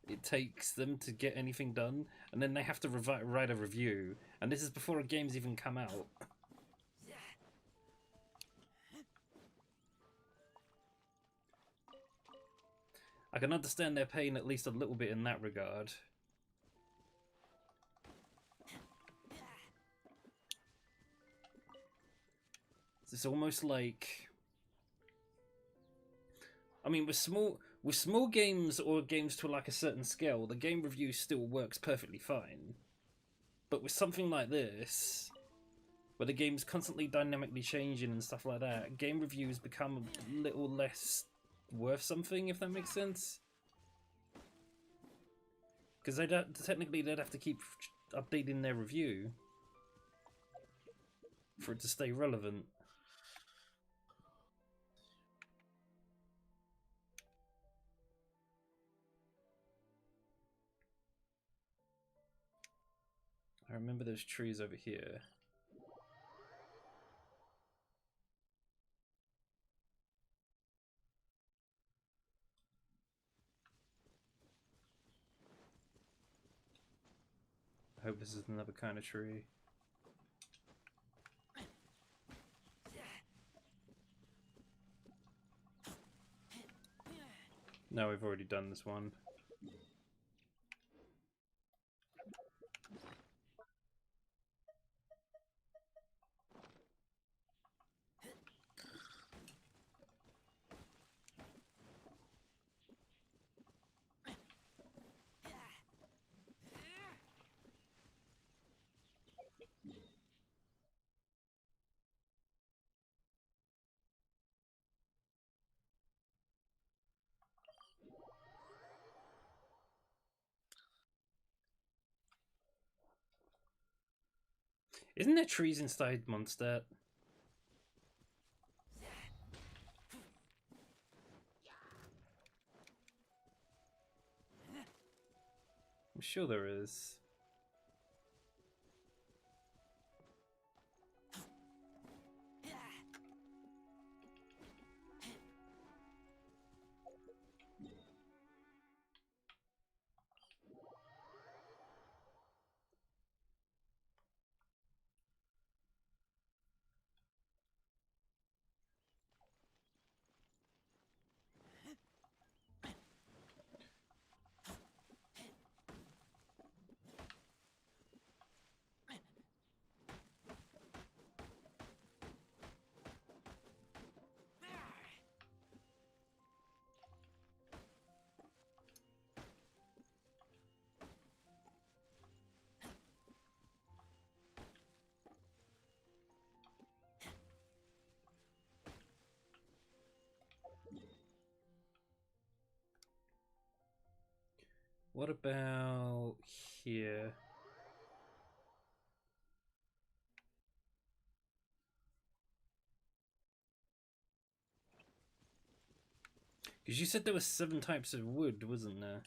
it takes them to get anything done, and then they have to write a review, and this is before a game's even come out. I can understand their pain at least a little bit in that regard. It's almost like, I mean, with small games or games to like a certain scale, the game review still works perfectly fine. But with something like this, where the game's constantly dynamically changing and stuff like that, game reviews become a little less worth something, if that makes sense. Because technically they'd have to keep updating their review for it to stay relevant. I remember those trees over here. I hope this is another kind of tree. No, we've already done this one. Isn't there trees inside Mondstadt? I'm sure there is. What about here? Because you said there were 7 types of wood, wasn't there?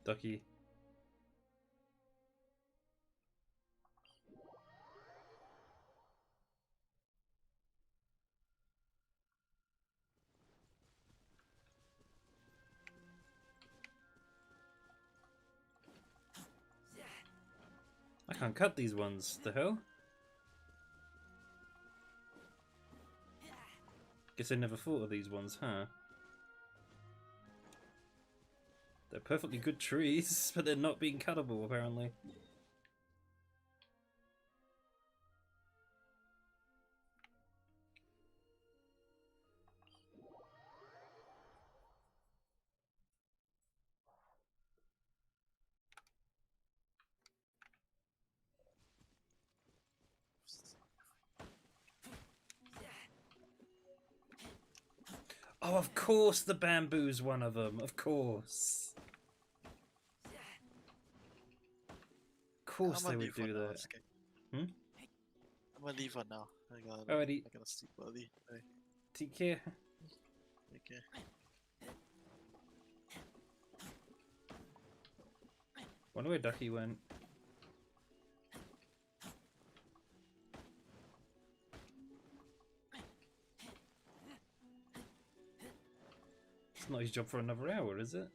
Ducky. I can't cut these ones. The hell? Guess I never thought of these ones, huh? They're perfectly good trees, but they're not being cuttable, apparently. Oh, of course the bamboo's one of them. Of course. Of course they would do that. Hmm? I'm gonna leave for now. Alrighty. I'm gonna sleep early. Right. Take care. Okay. Wonder where Ducky went. It's not his job for another hour, is it?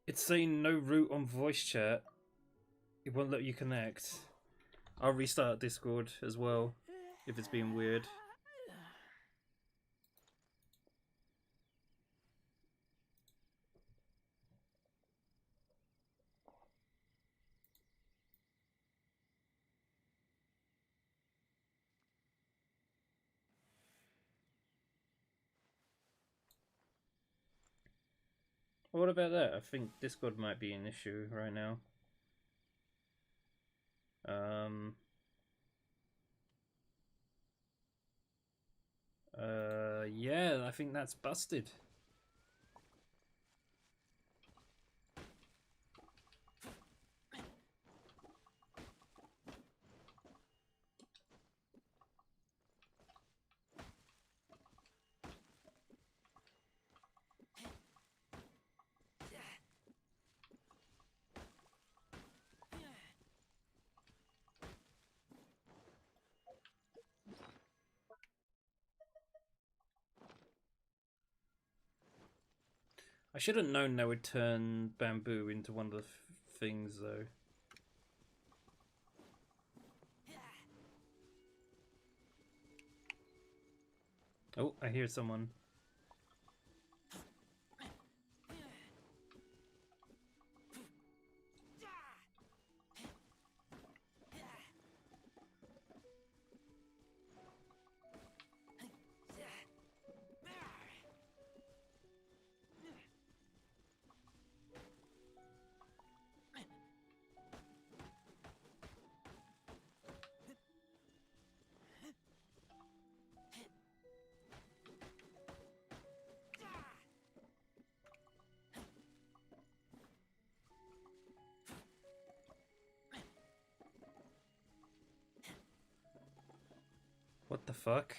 It's saying no route on voice chat. It won't let you connect. I'll restart Discord as well, if it's being weird. What about that? I think Discord might be an issue right now. Yeah, I think that's busted. I should have known they would turn bamboo into one of the things, though. Oh, I hear someone. What the fuck?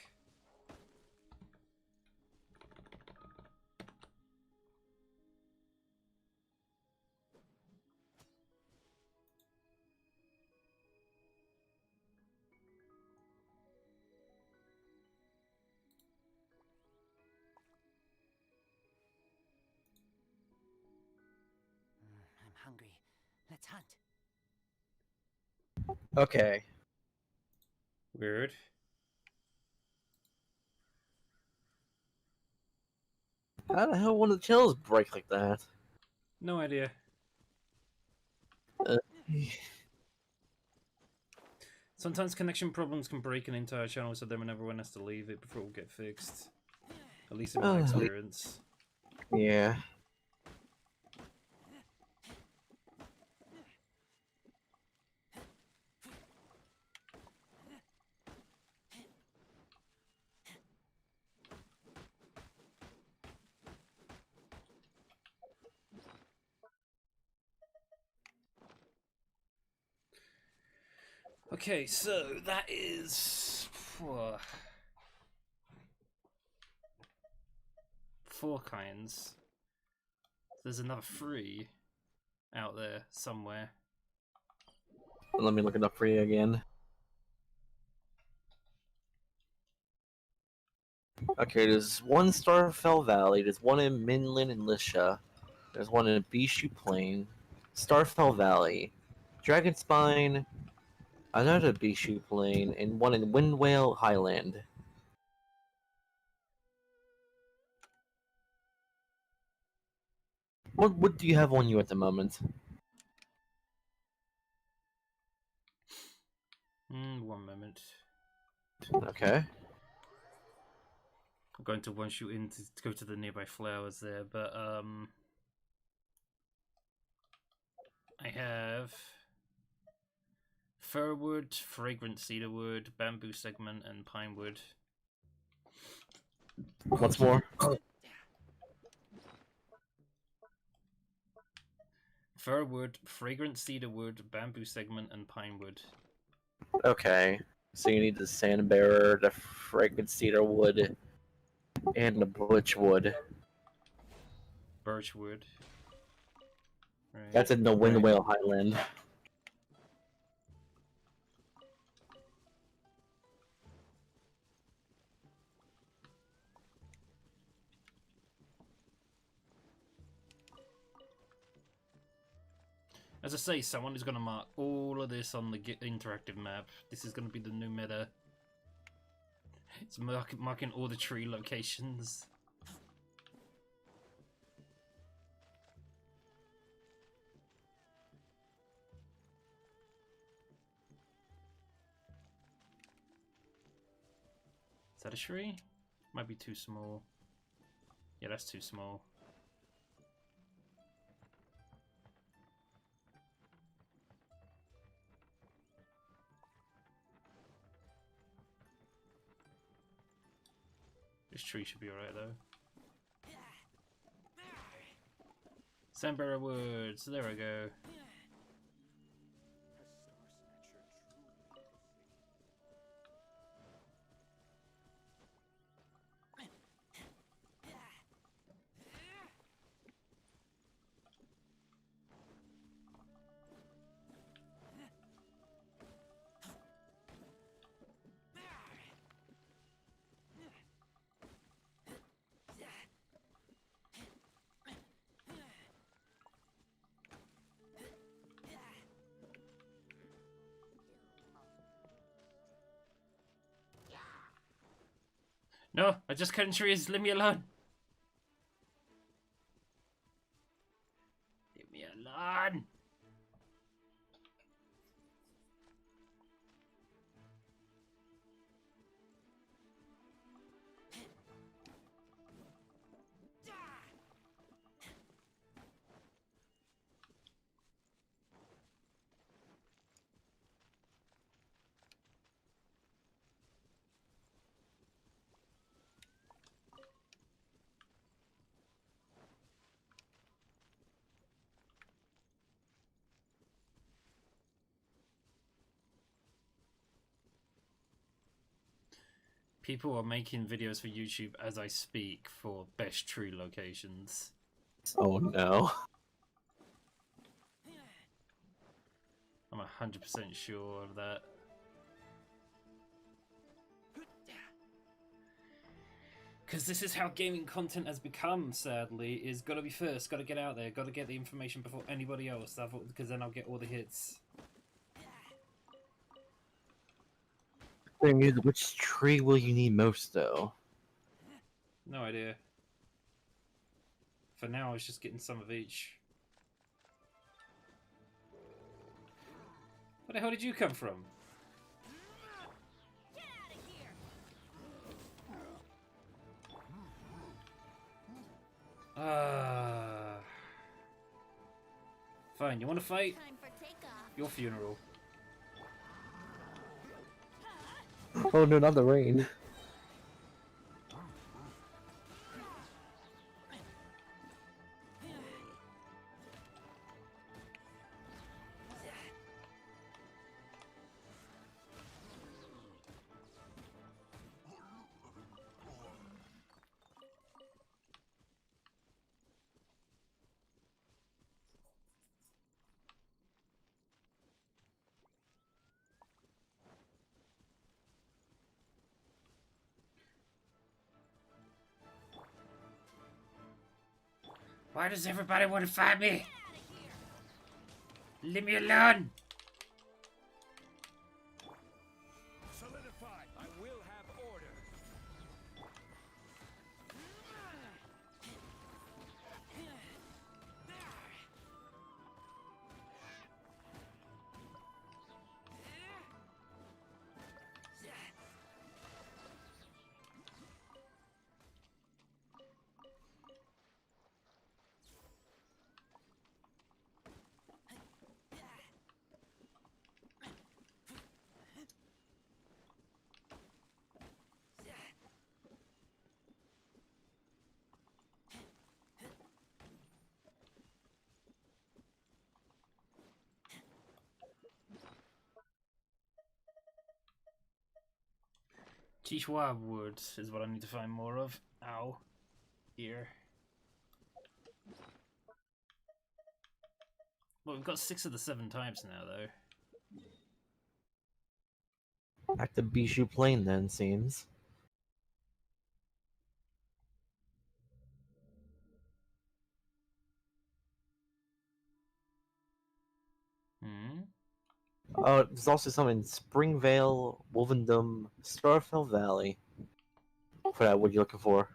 I'm hungry. Let's hunt. Okay. Weird. How the hell one of the channels break like that? No idea. Sometimes connection problems can break an entire channel, so then everyone has to leave it before it will get fixed. At least in my experience. Yeah. Okay, so that is 4 kinds. There's another 3 out there somewhere. Let me look it up for you again. Okay, there's one Starfell Valley, there's one in Minlin and Lisha, there's one in Bishu Plain, Starfell Valley, Dragonspine, another Bishu Plain, and one in Windwale Highland. What do you have on you at the moment? 1 moment. Okay. I'm going to one shoot in to go to the nearby flowers there, but I have firwood, fragrant cedarwood, bamboo segment, and pinewood. What's more? Firwood, fragrant cedarwood, bamboo segment, and pinewood. Okay. So you need the Sandbearer, the fragrant cedarwood, and the birchwood. Birchwood. Right. That's in the Windwale Highland. As I say, someone is going to mark all of this on the interactive map. This is going to be the new meta. It's marking all the tree locations. Is that a tree? Might be too small. Yeah, that's too small. This tree should be alright though. Sandbearer Woods, there we go. No, I just cutting trees. Leave me alone. Leave me alone. People are making videos for YouTube as I speak for best tree locations. Oh no. I'm 100% sure of that. Because this is how gaming content has become, sadly, is gotta be first, gotta get out there, gotta get the information before anybody else, because then I'll get all the hits. Thing is, which tree will you need most, though? No idea. For now, I was just getting some of each. Where the hell did you come from? Fine, you want to fight? Your funeral. Oh no, not the rain. Why does everybody want to fight me? Leave me alone! Solidify. I will have order. Chihuahua wood is what I need to find more of. Ow. Here. Well, we've got 6 of the 7 types now, though. Back to Bijou Plain then, seems. Hmm? Oh, there's also some in Springvale, Wolvendom, Starfell Valley. For that, what are you looking for?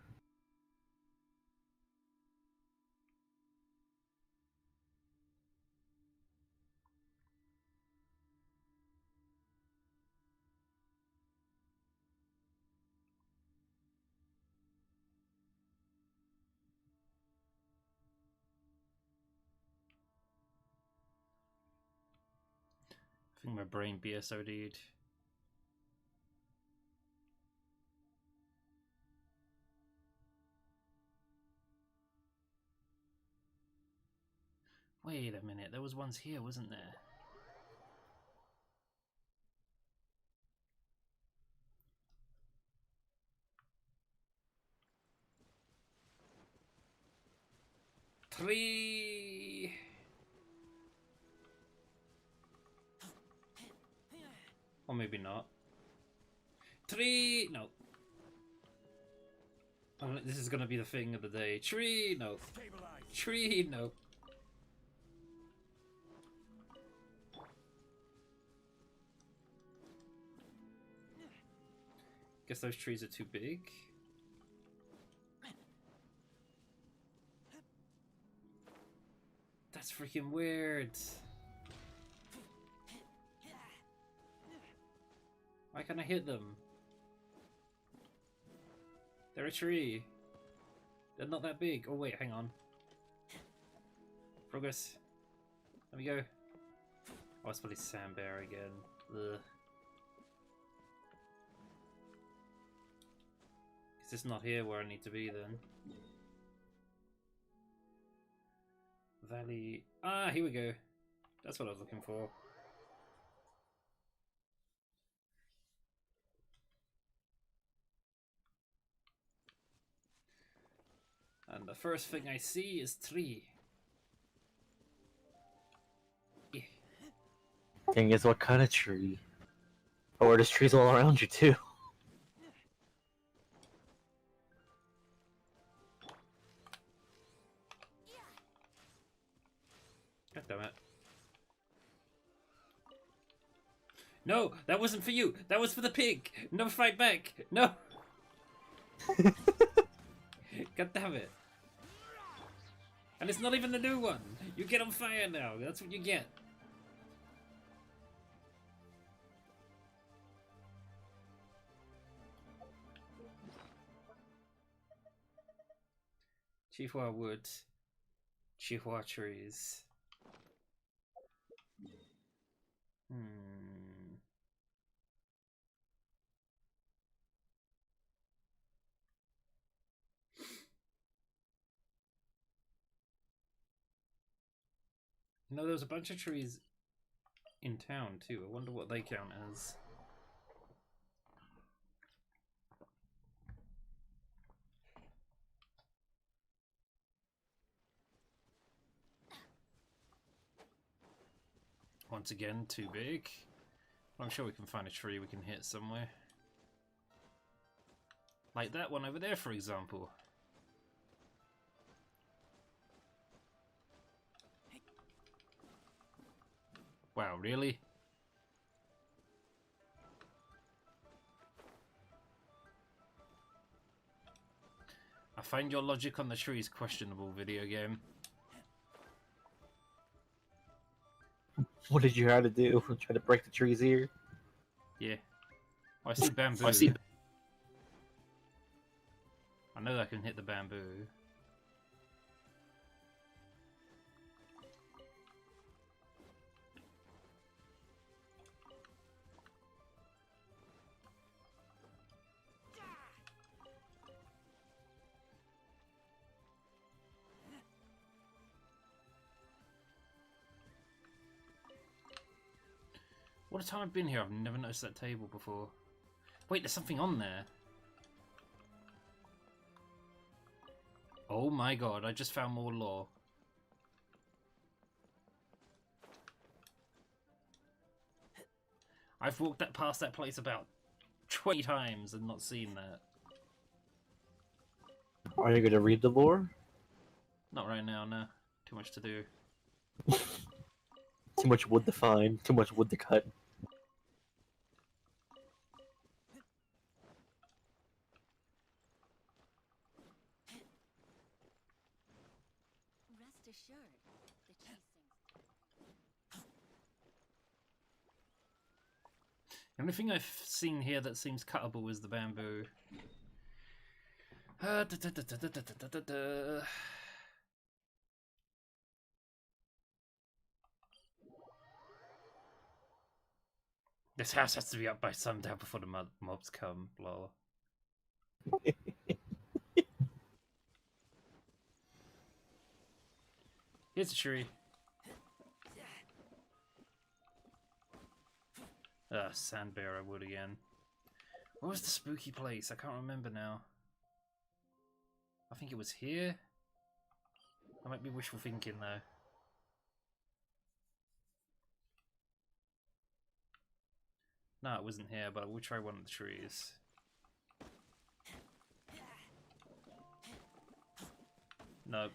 I think my brain PSOD'd. Wait a minute, there was ones here, wasn't there? Three. Or maybe not. 3. No. Oh, this is gonna be the thing of the day. Tree. No. Tree. No. Guess those trees are too big. That's freaking weird. Why can't I hit them? They're a tree. They're not that big. Oh wait, hang on. Progress. Let me go. Oh, it's probably Sandbear again. Ugh. Is this not here where I need to be then? Valley. Ah, here we go. That's what I was looking for. And the first thing I see is 3. Yeah. And guess what kind of tree? Oh, there's trees all around you too. God damn it. No, that wasn't for you. That was for the pig. No, fight back. No. God damn it. And it's not even the new one. You get on fire now. That's what you get. Chihuahua wood. Chihuahua trees. No, there's a bunch of trees in town too. I wonder what they count as. Once again, too big. I'm sure we can find a tree we can hit somewhere. Like that one over there, for example. Wow, really? I find your logic on the trees questionable, video game. What did you have to do? Try to break the trees here? Yeah. Oh, I see bamboo. I know I can hit the bamboo. What a time I've been here, I've never noticed that table before. Wait, there's something on there. Oh my god, I just found more lore. I've walked past that place about 20 times and not seen that. Are you going to read the lore? Not right now, no. Too much to do. Too much wood to find, too much wood to cut. Rest assured, the cheese sings. The only thing I've seen here that seems cuttable is the bamboo. This house has to be up by sundown before the mobs come, lol. Here's a tree. Sandbearer wood again. What was the spooky place? I can't remember now. I think it was here? I might be wishful thinking though. No, it wasn't here, but we'll try one of the trees. Nope.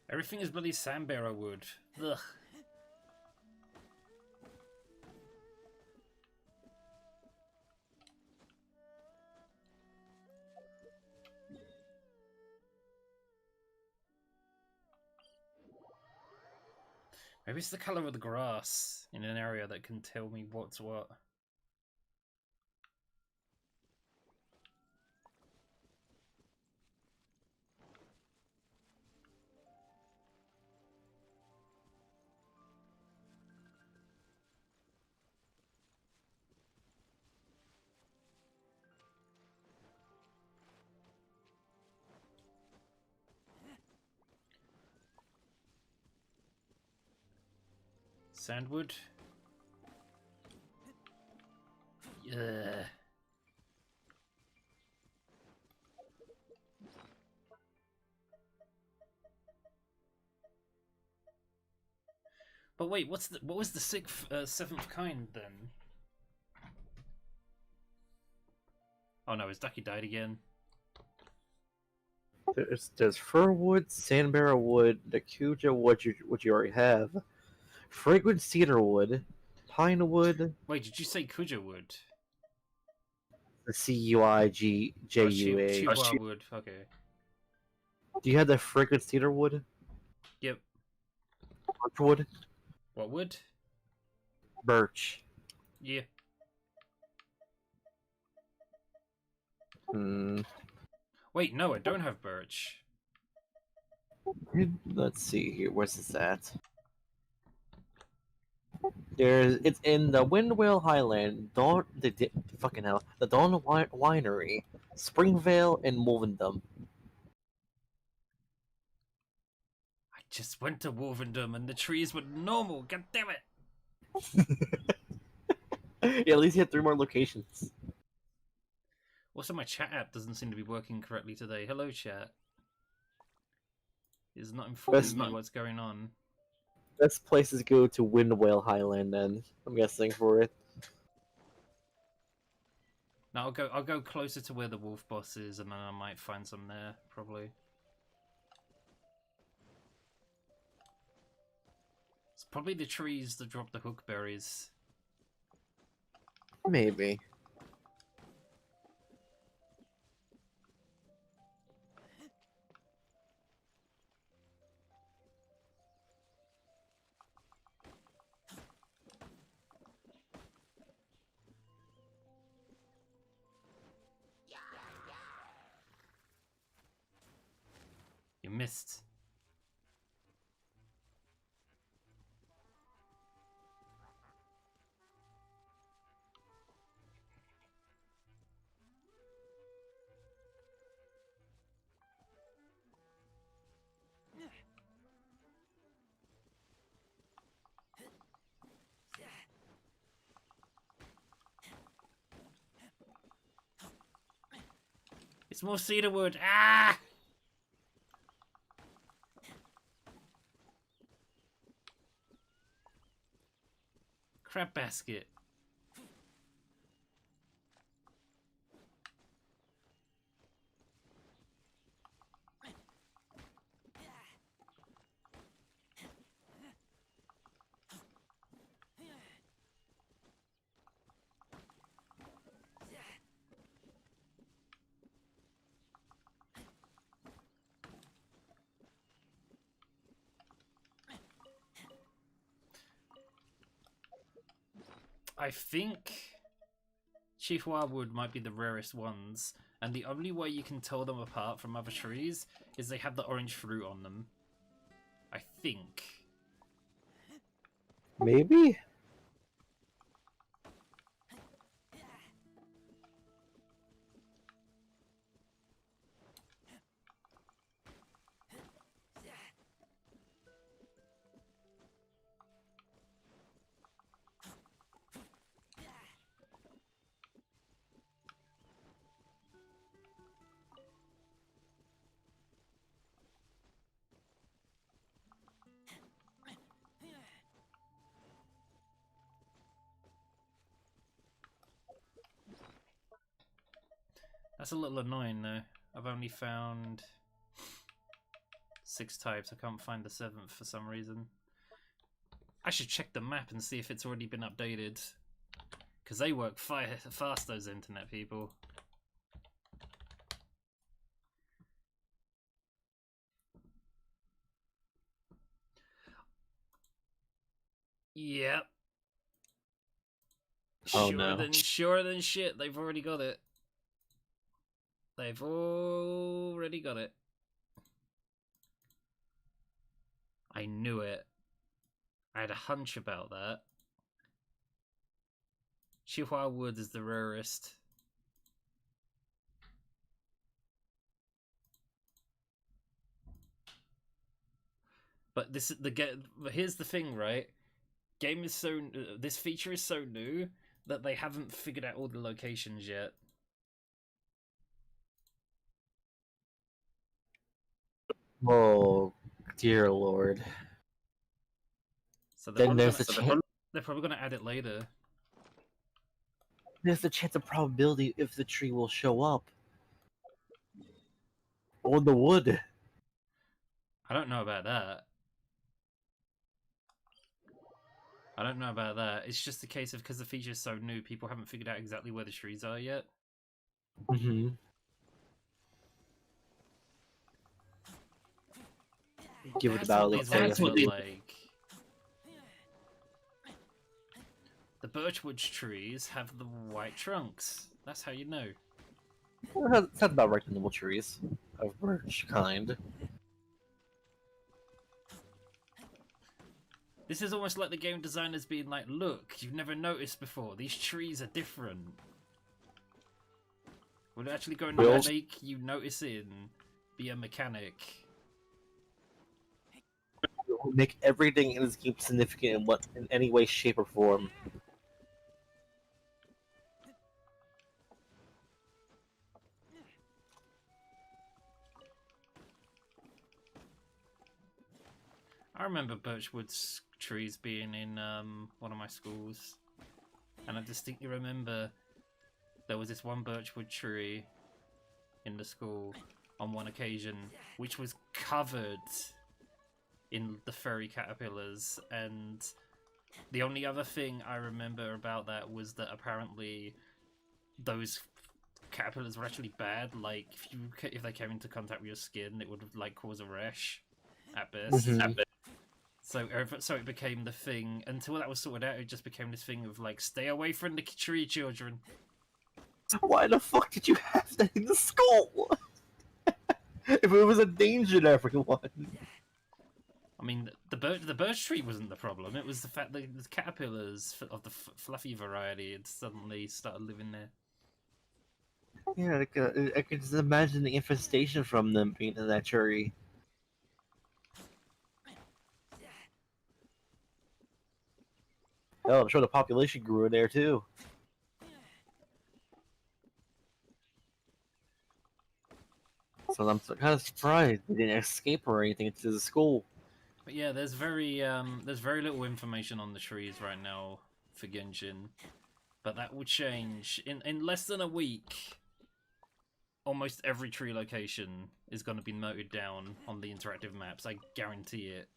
Everything is bloody sandbearer wood. Ugh. Maybe it's the colour of the grass in an area that can tell me what's what. Sandwood? Yeah. But wait, what was the seventh kind then? Oh no, his ducky died again. There's fir wood, sandbearer wood, dakuja wood, which you already have, fragrant cedar wood, pine wood. Wait, did you say Kuja wood? The Cuijgua. Chihuahua wood. Okay. Do you have the fragrant cedar wood? Yep. Birch wood? What wood? Birch. Yeah. Wait, no, I don't have birch. Let's see here. Where's this at? It's in the Windwell Highland, fucking hell, the Dawn Winery, Springvale, and Wolvendom. I just went to Wolvendom and the trees were normal. God damn it! Yeah, at least you had 3 more locations. Also, my chat app doesn't seem to be working correctly today. Hello, chat. It's not informing me what's going on. Best places to go to Windwell Highland, then I'm guessing for it. No, I'll go closer to where the wolf boss is, and then I might find some there, probably. It's probably the trees that drop the hook berries. Maybe. You missed. It's more cedarwood. Ah! Crab basket. I think Chief Wildwood might be the rarest ones, and the only way you can tell them apart from other trees is they have the orange fruit on them. I think. Maybe? That's a little annoying though. I've only found 6 types. I can't find the 7th for some reason. I should check the map and see if it's already been updated. Because they work fast, those internet people. Yep. Oh, no. Sure than shit, they've already got it. They've already got it. I knew it. I had a hunch about that. Chihuahua Wood is the rarest. But here's the thing, right? Game is this feature is so new that they haven't figured out all the locations yet. Oh, dear lord. So They're probably gonna add it later. There's a chance of probability if the tree will show up. Or the wood. I don't know about that. I don't know about that. It's just a case of because the feature is so new, people haven't figured out exactly where the trees are yet. Mm-hmm. Give it about like. The birchwood trees have the white trunks. That's how you know. That's about rectangle trees of birch kind. This is almost like the game designers being like, look, you've never noticed before. These trees are different. We're actually going to make you notice it and be a mechanic. We'll make everything in this game significant in any way, shape, or form. I remember birchwood's trees being in one of my schools, and I distinctly remember there was this one birchwood tree in the school on one occasion which was covered in the furry caterpillars, and the only other thing I remember about that was that apparently those caterpillars were actually bad. Like if they came into contact with your skin, it would like cause a rash at best. So it became the thing. Until that was sorted out, it just became this thing of like, stay away from the tree, children. Why the fuck did you have that in the school? If it was a danger to everyone. I mean, the birch tree wasn't the problem. It was the fact that the caterpillars of the fluffy variety had suddenly started living there. Yeah, I could just imagine the infestation from them being in that tree. Hell, I'm sure the population grew in there too. So I'm kind of surprised they didn't escape or anything to the school. But yeah, there's very little information on the trees right now for Genshin, but that will change in less than a week. Almost every tree location is going to be noted down on the interactive maps. I guarantee it.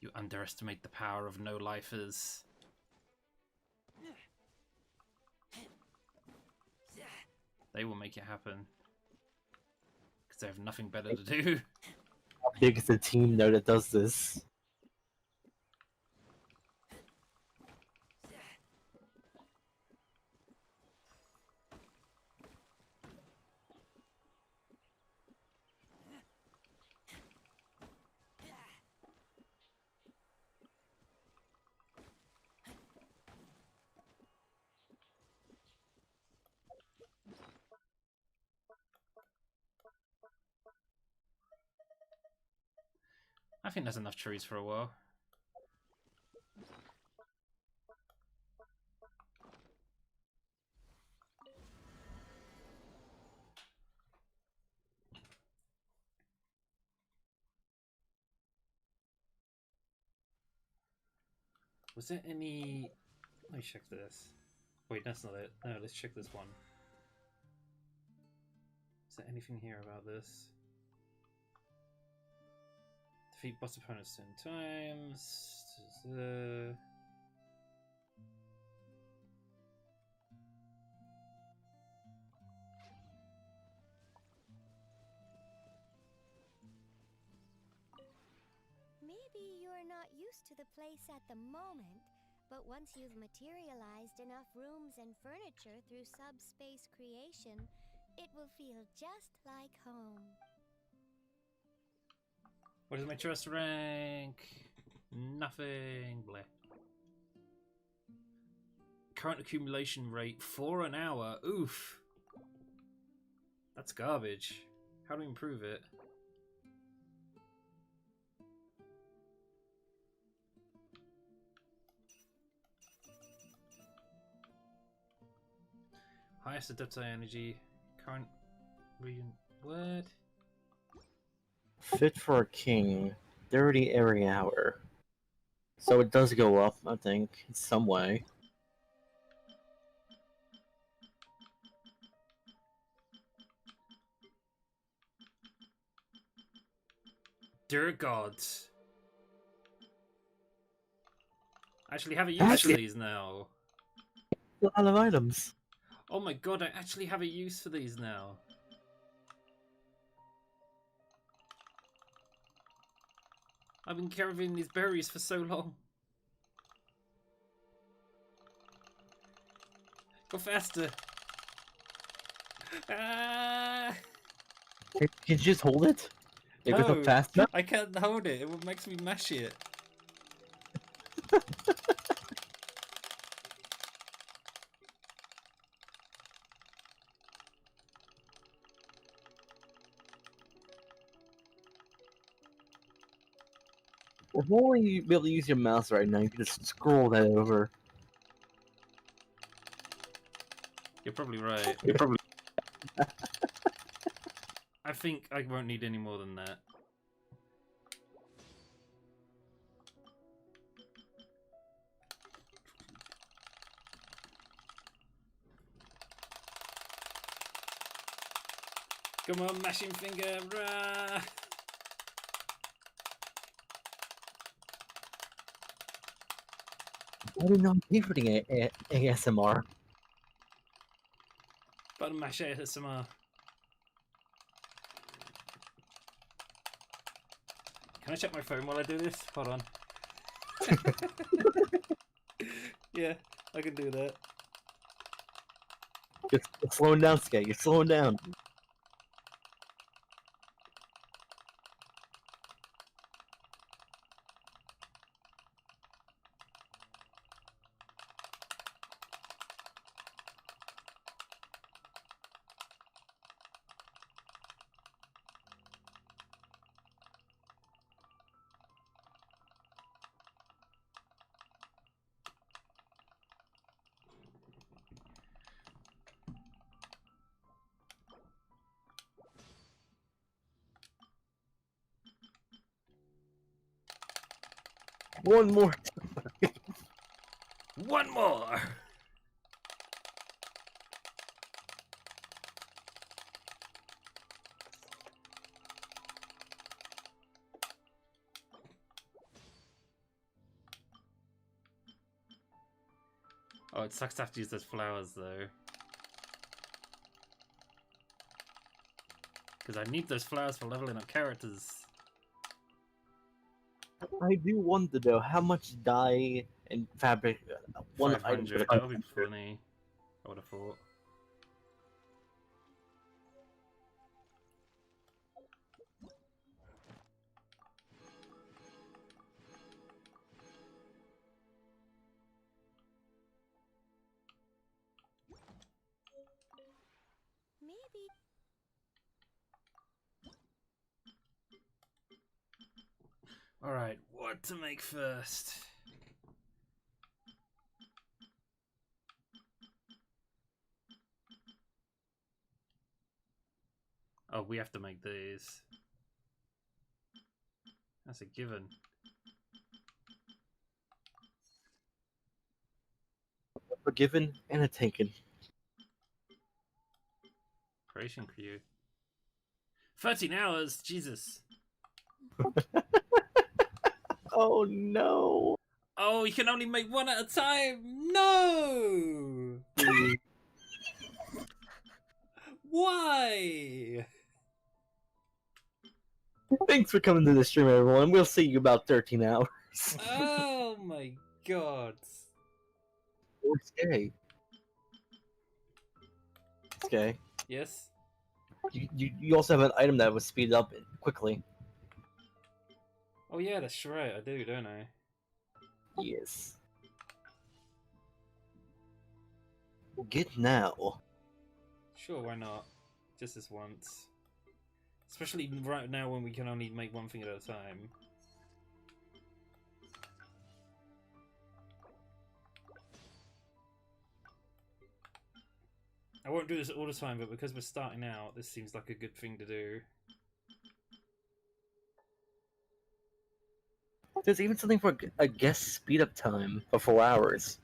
You underestimate the power of no-lifers. They will make it happen. Because they have nothing better to do. How big is the team though that does this? I think there's enough trees for a while. Was there any... Let me check this. Wait, that's not it. No, let's check this one. Is there anything here about this? Defeat boss opponents 10 times. Maybe you're not used to the place at the moment, but once you've materialized enough rooms and furniture through subspace creation, it will feel just like home. What is my trust rank? Nothing. Bleh. Current accumulation rate 4 an hour. Oof. That's garbage. How do we improve it? Highest adapter energy. Current region. What? Fit for a king. 30 every hour. So it does go up, I think, in some way. Dear gods. I actually have a use for these now. A lot of items. Oh my god, I actually have a use for these now. I've been carrying these berries for so long. Go faster. Ah! Can you just hold it? It goes up fast enough? I can't hold it. It makes me mash it. If only you'd be able to use your mouse right now, you could just scroll that over. You're probably right. I think I won't need any more than that. Come on, mashing finger, rah! I didn't know you were doing ASMR. Button mash ASMR. Can I check my phone while I do this? Hold on. Yeah, I can do that. You're slowing down, Skay. You're slowing down. One more. One more! Oh, it sucks to have to use those flowers, though. Because I need those flowers for leveling up characters. I do wonder though, how much dye and fabric one item 500, that would be funny. I would have thought. Maybe. Alright, what to make first? Oh, we have to make these. That's a given. A given and a taken. Creation queue. 13 hours? Jesus. Oh no. Oh, you can only make one at a time? No! Why? Thanks for coming to the stream, everyone. We'll see you about 13 hours. Oh my god. Or Skay. Skay. Yes? You also have an item that would speed up quickly. Oh yeah, that's right, I do, don't I? Yes. Get now. Sure, why not? Just this once. Especially right now when we can only make one thing at a time. I won't do this all the time, but because we're starting out, this seems like a good thing to do. There's even something for a guest speed up time for 4 hours.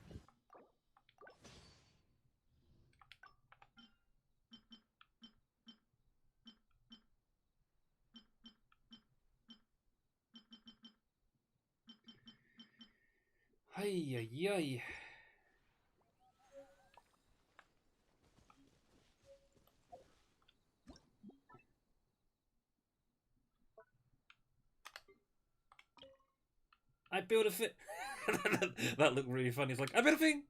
Ay, ay, ay. I built a fit. That looked really funny. It's like, I built a thing!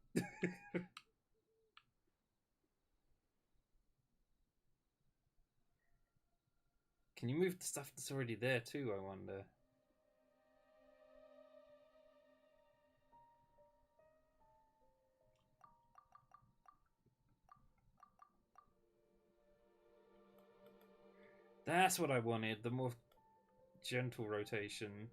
Can you move the stuff that's already there too, I wonder? That's what I wanted, the more gentle rotation.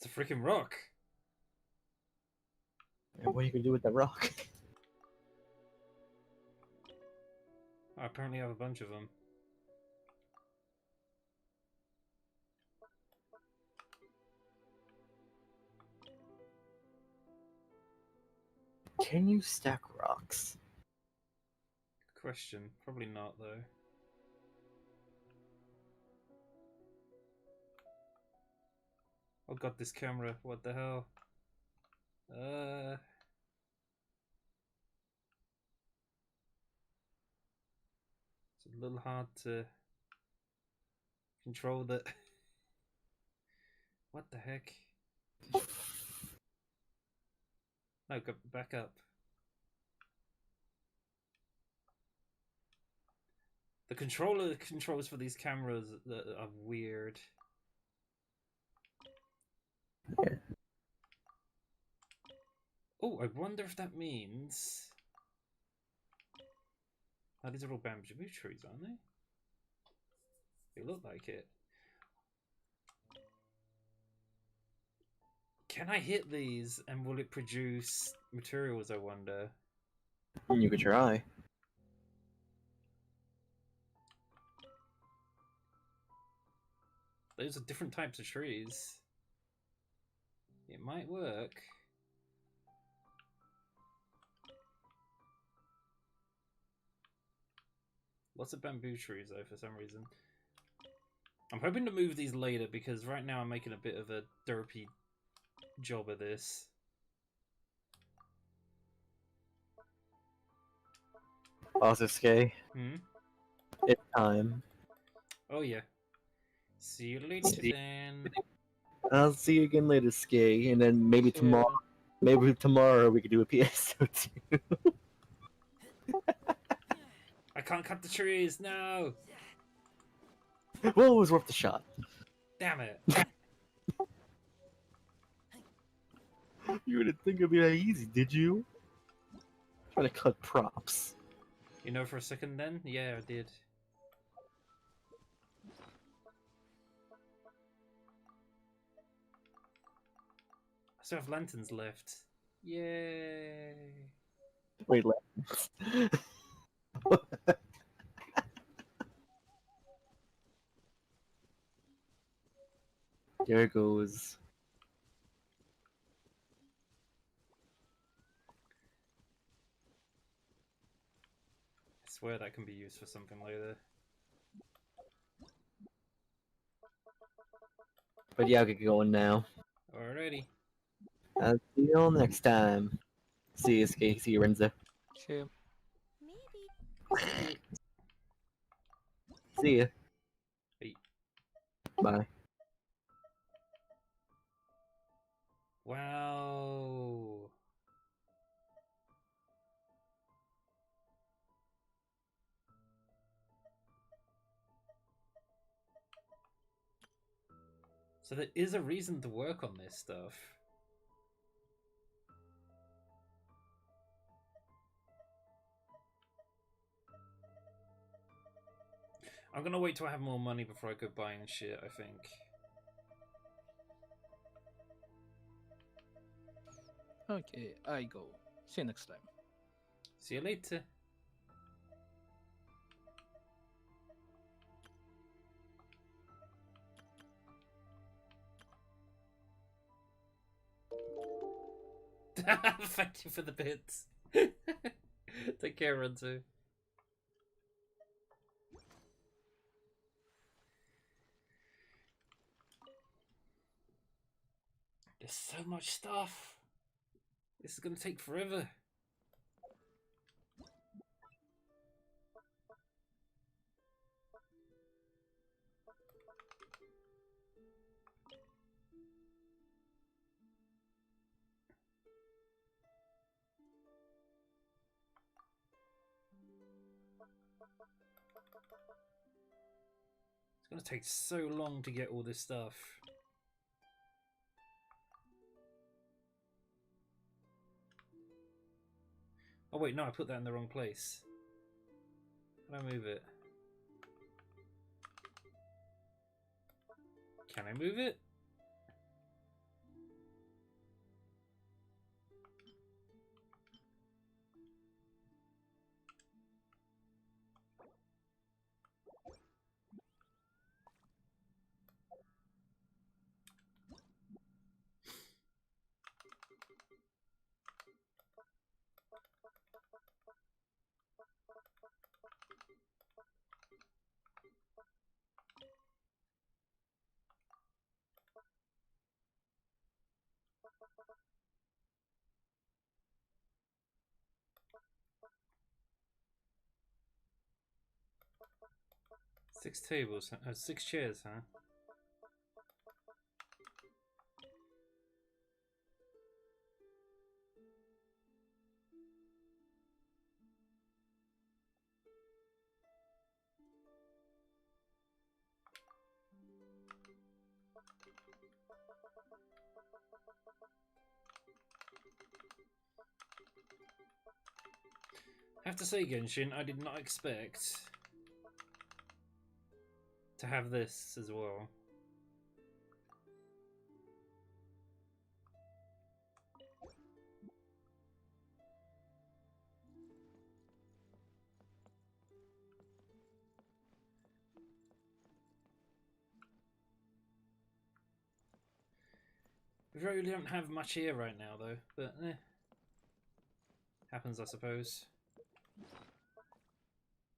It's a freaking rock. And what are you gonna do with that rock? I apparently have a bunch of them. Can you stack rocks? Good question. Probably not, though. Oh god, this camera. What the hell? It's a little hard to control that. What the heck? No, go back up. The controls for these cameras are weird. Yeah. Oh, I wonder if that means... Oh, these are all bamboo trees, aren't they? They look like it. Can I hit these and will it produce materials, I wonder? You could try. Those are different types of trees. It might work. Lots of bamboo trees though for some reason. I'm hoping to move these later because right now I'm making a bit of a derpy job of this. Also, Skay. Hmm? It's time. Oh yeah. See you later then. I'll see you again later, Skay, and then maybe Sure. tomorrow. Maybe tomorrow we could do a PSO2. I can't cut the trees, no! Well, it was worth the shot. Damn it. You didn't think it'd be that easy, did you? Trying to cut props. You know for a second then? Yeah, I did. I still have lanterns left. Yay! Wait, lanterns. There it goes. I swear that can be used for something later. But yeah, I'll get going now. Alrighty. I'll see you all next time. See you, Skay. See you, Renzo. See ya. Maybe. See ya. Hey. Bye. Wow. So there is a reason to work on this stuff. I'm gonna wait till I have more money before I go buying shit, I think. Okay, I go. See you next time. See you later. Thank you for the bits. Take care, Renzo. There's so much stuff. This is gonna take forever. It's gonna take so long to get all this stuff. Oh wait, no, I put that in the wrong place. How do I move it? Can I move it? Six tables, 6 chairs, huh? I have to say, Genshin, I did not expect to have this as well. We really don't have much here right now, though, but happens, I suppose.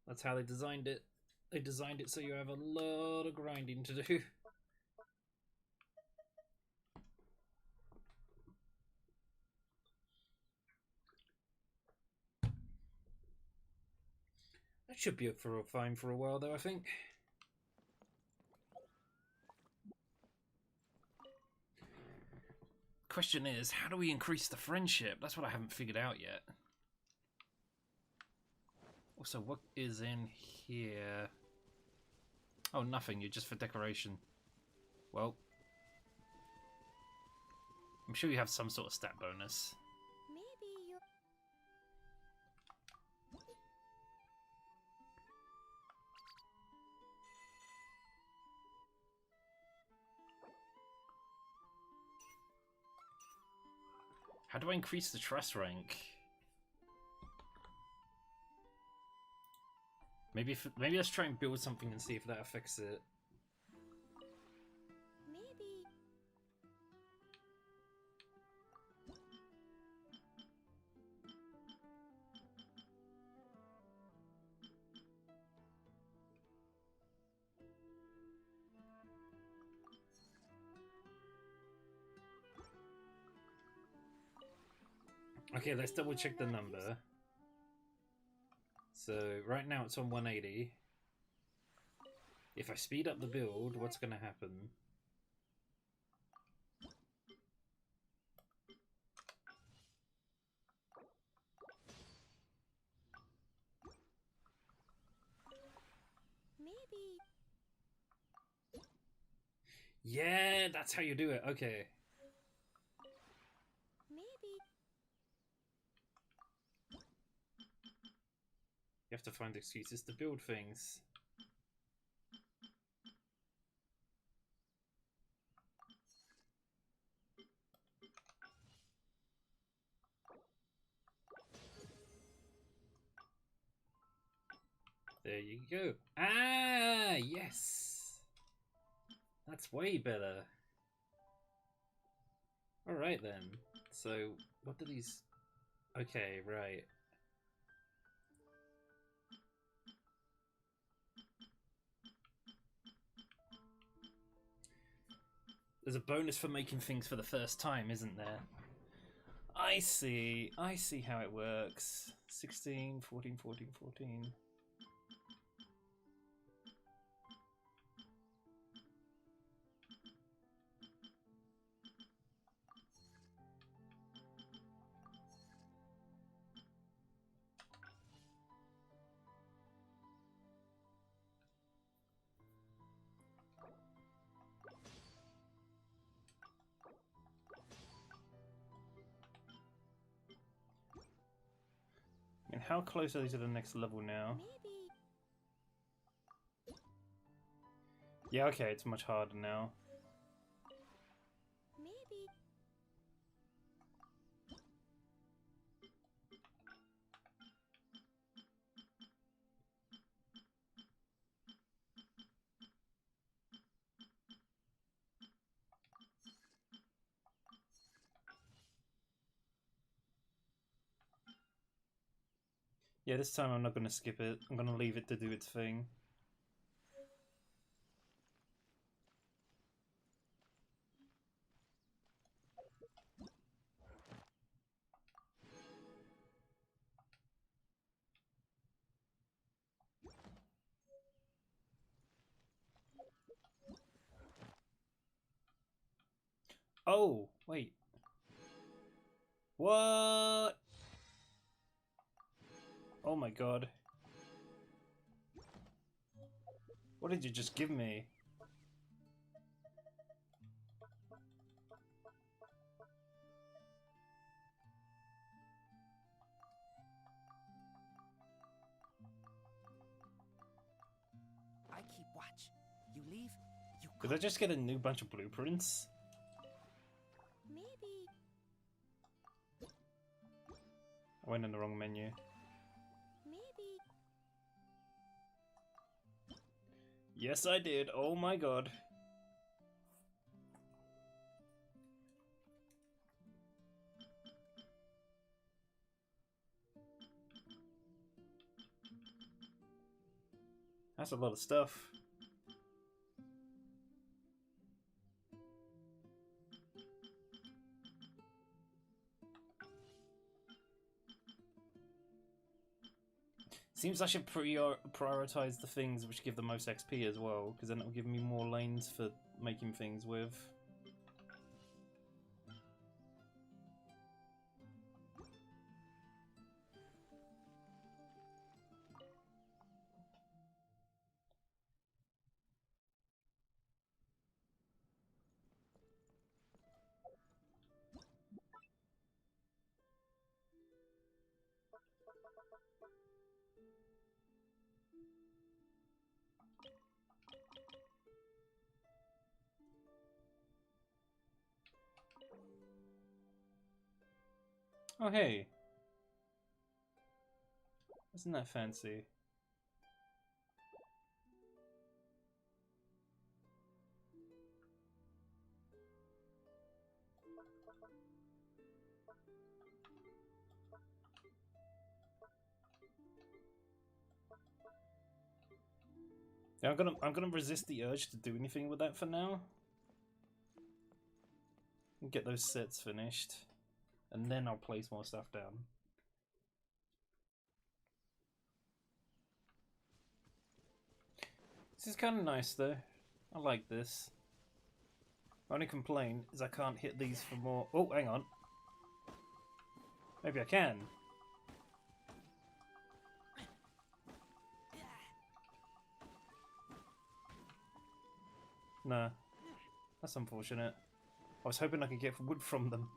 That's how they designed it. They designed it so you have a lot of grinding to do. That should be up for fine for a while, though, I think. Question is, how do we increase the friendship? That's what I haven't figured out yet. Also, what is in here? Oh, nothing. You're just for decoration. Well, I'm sure you have some sort of stat bonus. Maybe you're... How do I increase the trust rank? Maybe let's try and build something and see if that affects it. Maybe... Okay, let's double check the number. So right now it's on 180. If I speed up the build, what's going to happen? Maybe... Yeah, that's how you do it. Okay. Maybe... You have to find excuses to build things. There you go. Ah, yes. That's way better. Alright then. So, what do these... Okay, right. There's a bonus for making things for the first time, isn't there? I see how it works. 16, 14, 14, 14. And how close are they to the next level now? Yeah, okay, it's much harder now. Maybe. Yeah, this time I'm not going to skip it. I'm going to leave it to do its thing. Oh, wait. What? Oh my god. What did you just give me? I keep watch. You leave, you Did I just get a new bunch of blueprints? Maybe. I went in the wrong menu. Maybe. Yes, I did. Oh my god. That's a lot of stuff. Seems I should prioritize the things which give the most XP as well, because then it'll give me more lanes for making things with. Oh hey, isn't that fancy? Yeah, I'm gonna resist the urge to do anything with that for now. Get those sets finished, and then I'll place more stuff down. This is kind of nice though. I like this. My only complaint is I can't hit these for more. Oh, hang on. Maybe I can. Nah, that's unfortunate. I was hoping I could get wood from them.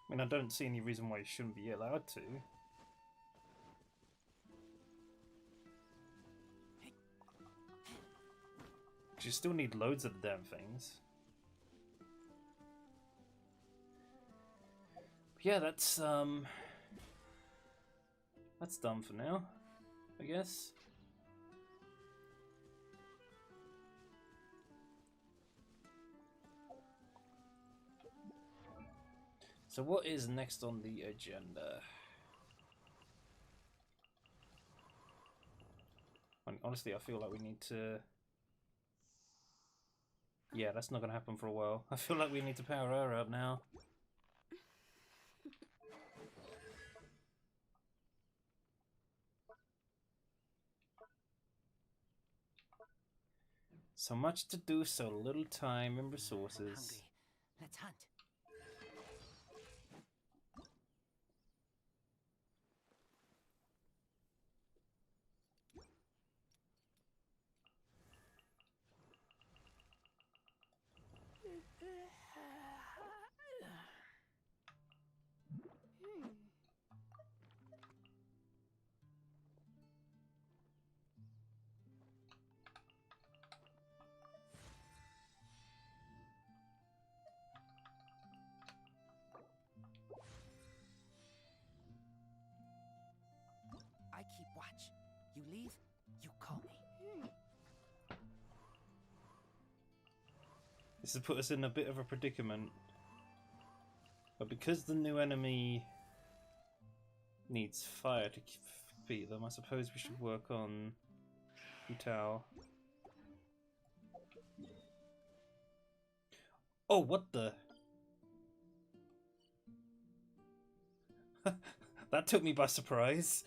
I mean, I don't see any reason why you shouldn't be allowed to. Because you still need loads of the damn things. But yeah, that's done for now, I guess. So what is next on the agenda? Honestly, I feel like we need to... Yeah, that's not gonna happen for a while. I feel like we need to power her up now. So much to do, so little time and resources. Let's hunt. I keep watch. You leave, you call me. This has put us in a bit of a predicament. But because the new enemy needs fire to beat them, I suppose we should work on Hutao. Oh, what the? That took me by surprise.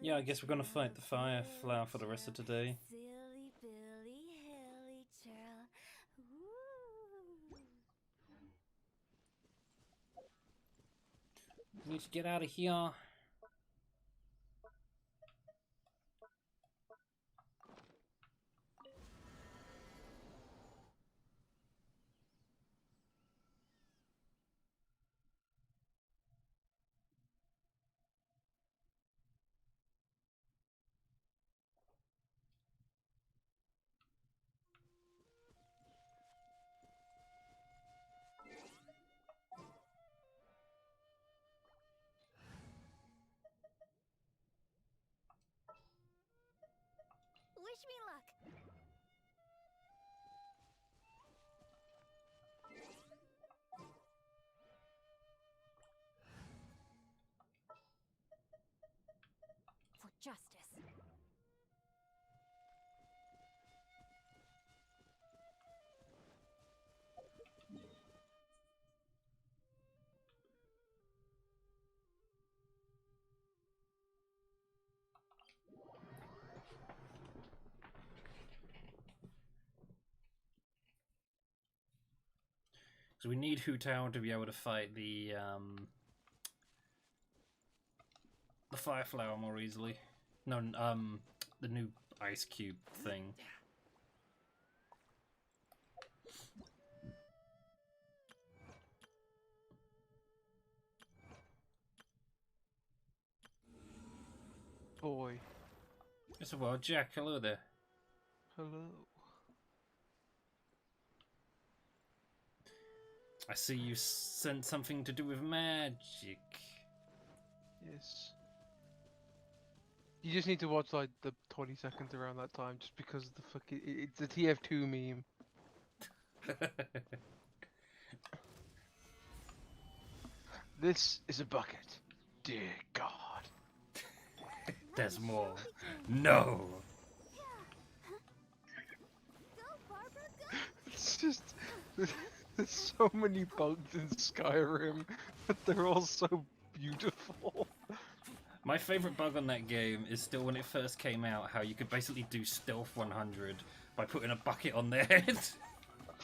Yeah, I guess we're gonna fight the fire flower for the rest of today. Silly Billy Hilly Churl. We need to get out of here. Wish me luck. For justice. So we need Hutao to be able to fight the fire flower more easily. No, the new ice cube thing. Boy. It's a well, Jack. Hello there. Hello. I see you sent something to do with magic. Yes. You just need to watch like the 20 seconds around that time, just because the fucking it's a TF2 meme. This is a bucket. Dear God. There's more. No. It's just there's so many bugs in Skyrim, but they're all so beautiful. My favorite bug on that game is still when it first came out, how you could basically do stealth 100 by putting a bucket on their head.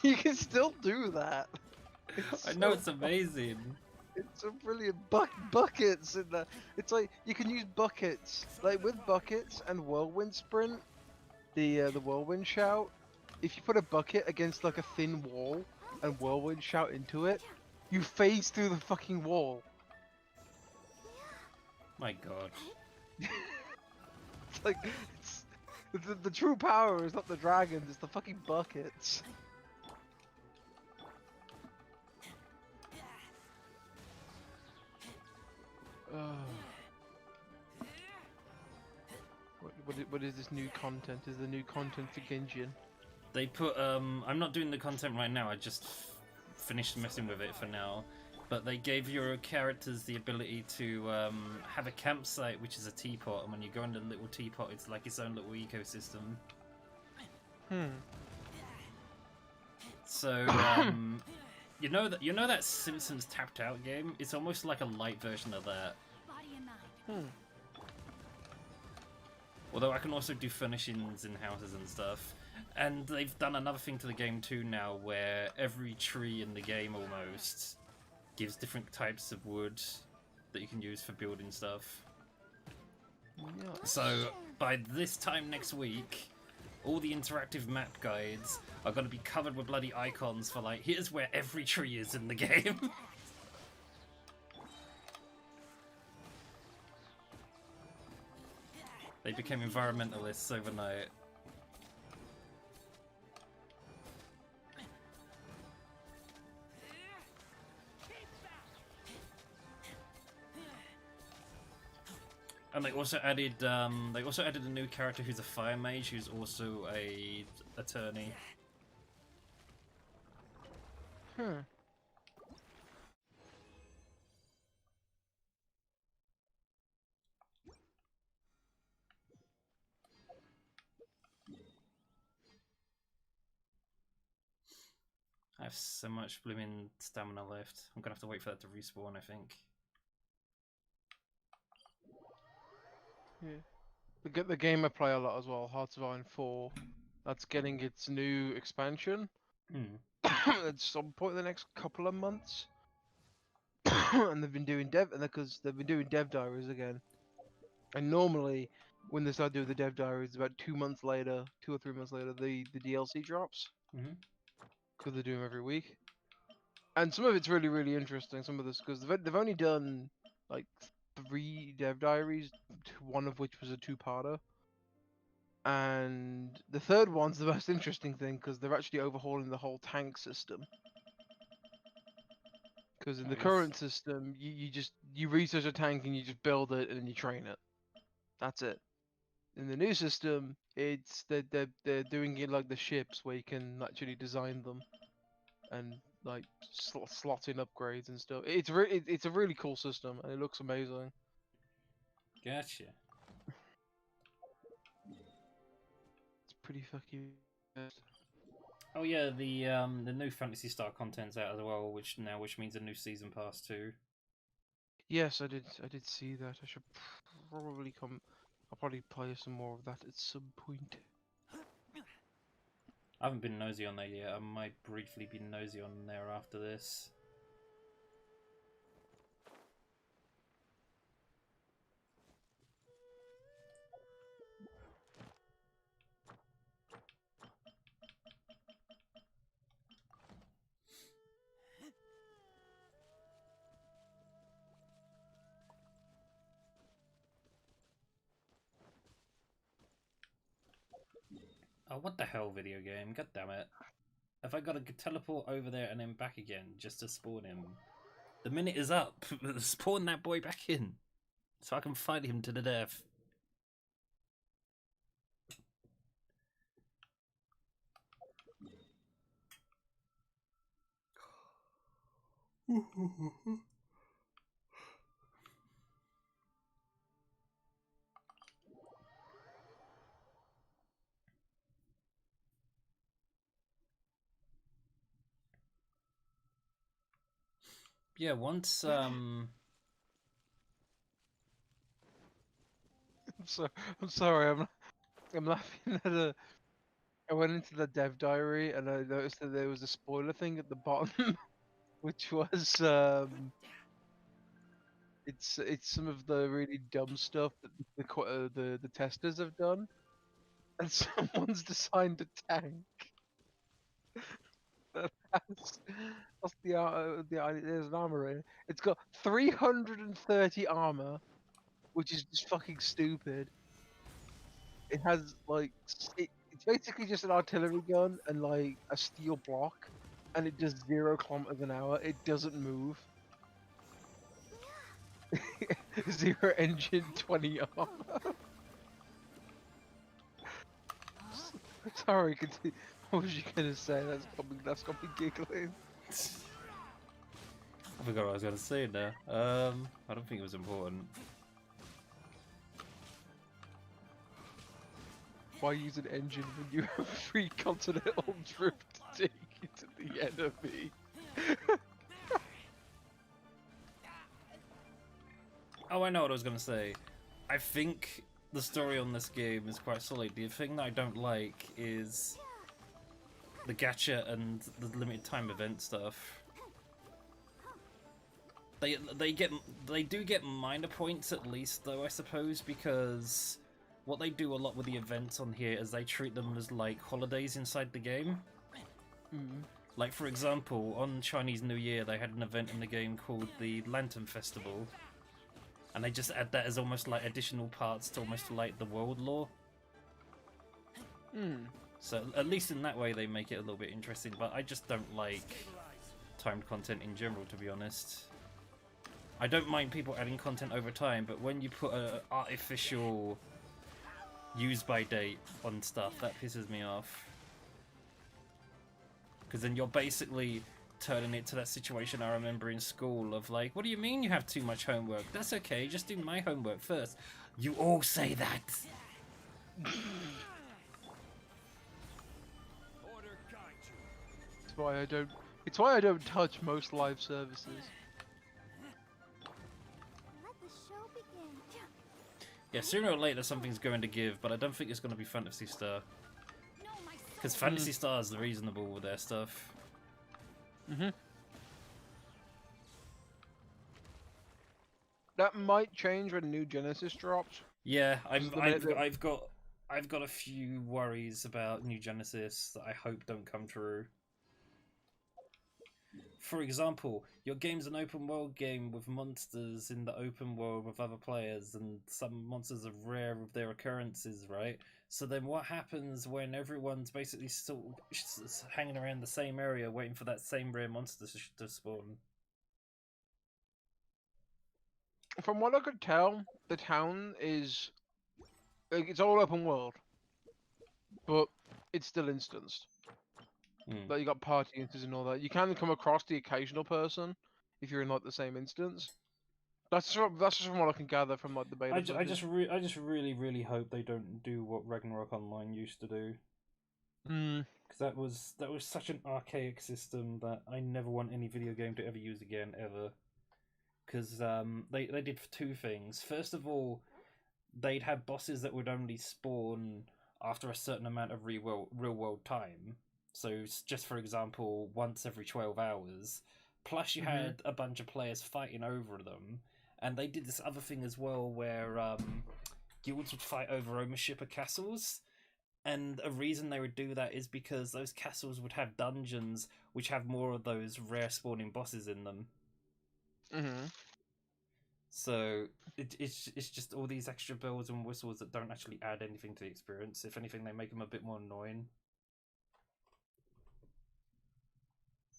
You can still do that. I know, it's amazing. It's so brilliant. Buckets in the. It's like you can use buckets, like with buckets and whirlwind sprint, the whirlwind shout. If you put a bucket against like a thin wall and whirlwind shout into it, You phase through the fucking wall. My god. It's like the true power is not the dragons, it's the fucking buckets. What is this new content? Is the new content for Genshin? They put I'm not doing the content right now. I just finished messing with it for now. But they gave your characters the ability to have a campsite, which is a teapot, and when you go in the little teapot, it's like its own little ecosystem. So you know that Simpsons Tapped Out game? It's almost like a light version of that. Although I can also do furnishings in houses and stuff. And they've done another thing to the game too now, where every tree in the game almost gives different types of wood that you can use for building stuff. So by this time next week, all the interactive map guides are going to be covered with bloody icons for like, here's where every tree is in the game. They became environmentalists overnight. And they also added a new character who's a fire mage, who's also a attorney. I have so much blooming stamina left. I'm gonna have to wait for that to respawn, I think. Yeah. The game I play a lot as well, Hearts of Iron 4. That's getting its new expansion. At some point in the next couple of months. And they've been doing dev diaries again. And normally, when they start doing the dev diaries, about 2 months later, 2 or 3 months later, the DLC drops. Because they do them every week. And some of it's really, really interesting. Some of this, because they've only done like 3 dev diaries, one of which was a 2-parter. And the third one's the most interesting thing because they're actually overhauling the whole tank system. Because in the current system, you research a tank and you just build it and then you train it. That's it. In the new system, it's they're doing it like the ships where you can actually design them and like slot in upgrades and stuff. It's a really cool system and it looks amazing. Gotcha. It's pretty fucking good. Oh yeah, the new Fantasy Star content's out as well, which means a new season pass too. Yes, I did see that. I should probably I'll probably play some more of that at some point. I haven't been nosy on there yet. I might briefly be nosy on there after this. Oh, what the hell, video game? God damn it. Have I got to teleport over there and then back again just to spawn him? The minute is up. Spawn that boy back in so I can fight him to the death. Yeah, once I'm sorry. I'm laughing at I went into the dev diary and I noticed that there was a spoiler thing at the bottom, which was it's some of the really dumb stuff that the testers have done, and someone's designed a tank that has Plus there's an armor in. It's got 330 armor, which is just fucking stupid. It has like it's basically just an artillery gun and like a steel block, and it does 0 kilometers an hour. It doesn't move. 0 engine, 20 armor. Sorry, continue. What was you gonna say? That's got me giggling. I forgot what I was gonna say now. I don't think it was important. Why use an engine when you have free continental drift to take you to the enemy? Oh, I know what I was gonna say. I think the story on this game is quite solid. The thing that I don't like is the gacha and the limited time event stuff. They do get minor points at least, though, I suppose, because what they do a lot with the events on here is they treat them as like holidays inside the game. Like, for example, on Chinese New Year they had an event in the game called the Lantern Festival, and they just add that as almost like additional parts to almost like the world lore. So at least in that way they make it a little bit interesting, but I just don't like timed content in general, to be honest. I don't mind people adding content over time, but when you put an artificial use by date on stuff, that pisses me off. Because then you're basically turning it to that situation I remember in school of like, what do you mean you have too much homework? That's okay, just do my homework first. You all say that. It's why I don't touch most live services. Let the show begin. Yeah, sooner or later something's going to give, but I don't think it's going to be Phantasy Star. Because Phantasy Star is reasonable with their stuff. That might change when New Genesis drops. Yeah, I've got a few worries about New Genesis that I hope don't come true. For example, your game's an open world game with monsters in the open world with other players, and some monsters are rare with their occurrences, right? So then what happens when everyone's basically still hanging around the same area waiting for that same rare monster to spawn? From what I could tell, the town is like, it's all open world, but it's still instanced. Like you got party instances and all that. You can come across the occasional person if you're in like the same instance. That's just from what I can gather from like the beta. I just really hope they don't do what Ragnarok Online used to do. Because that was such an archaic system that I never want any video game to ever use again, ever. Because they did two things. First of all, they'd have bosses that would only spawn after a certain amount of real world time. So just for example, once every 12 hours. Plus you had a bunch of players fighting over them. And they did this other thing as well where guilds would fight over ownership of castles. And a reason they would do that is because those castles would have dungeons which have more of those rare spawning bosses in them. So it's just all these extra bells and whistles that don't actually add anything to the experience. If anything, they make them a bit more annoying.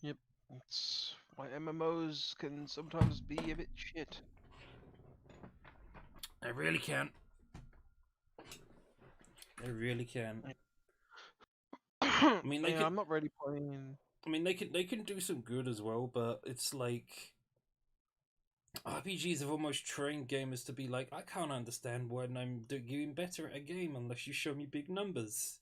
Yep, that's why MMOs can sometimes be a bit shit. They really can. They really can. I mean, I'm not really playing. I mean, they can do some good as well, but it's like RPGs have almost trained gamers to be like, I can't understand when I'm doing better at a game unless you show me big numbers.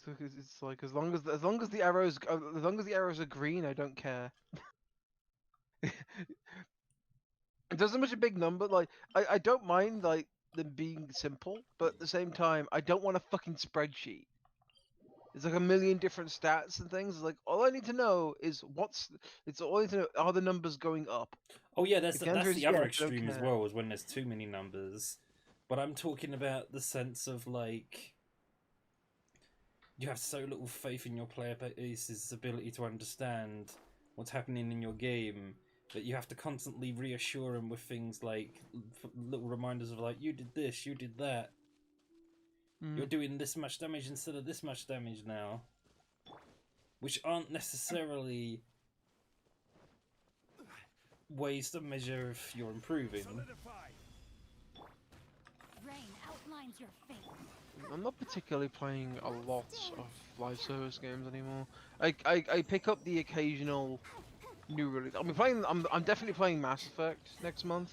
So it's like as long as the arrows are green, I don't care. It doesn't much a big number. Like I don't mind like them being simple, but at the same time, I don't want a fucking spreadsheet. It's like a million different stats and things. It's like all I need to know is all I need to know are the numbers going up. Oh yeah, that's the other extreme as well, is when there's too many numbers. But I'm talking about the sense of like you have so little faith in your player base's ability to understand what's happening in your game that you have to constantly reassure them with things like little reminders of like, you did this, you did that. You're doing this much damage instead of this much damage now. Which aren't necessarily ways to measure if you're improving. Rain outlines your fate. I'm not particularly playing a lot of live service games anymore. I pick up the occasional new release. I'm definitely playing Mass Effect next month.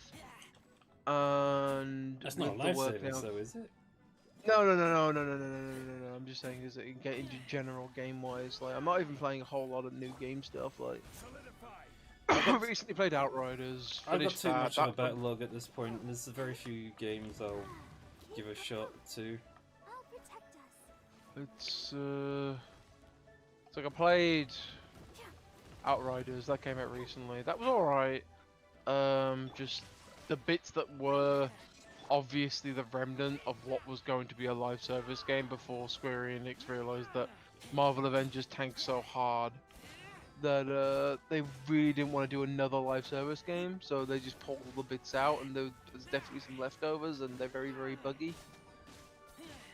And That's not a with the live work service, now. though, is it? No. I'm just saying, is it get into general game wise? Like, I'm not even playing a whole lot of new game stuff. Like, I recently played Outriders. I've got Finished too much that. of a backlog at this point. There's very few games I'll give a shot to. It's like I played Outriders. That came out recently. That was alright. Just the bits that were obviously the remnant of what was going to be a live service game before Square Enix realized that Marvel Avengers tanked so hard that they really didn't want to do another live service game, so they just pulled all the bits out, and there's definitely some leftovers, and they're very, very buggy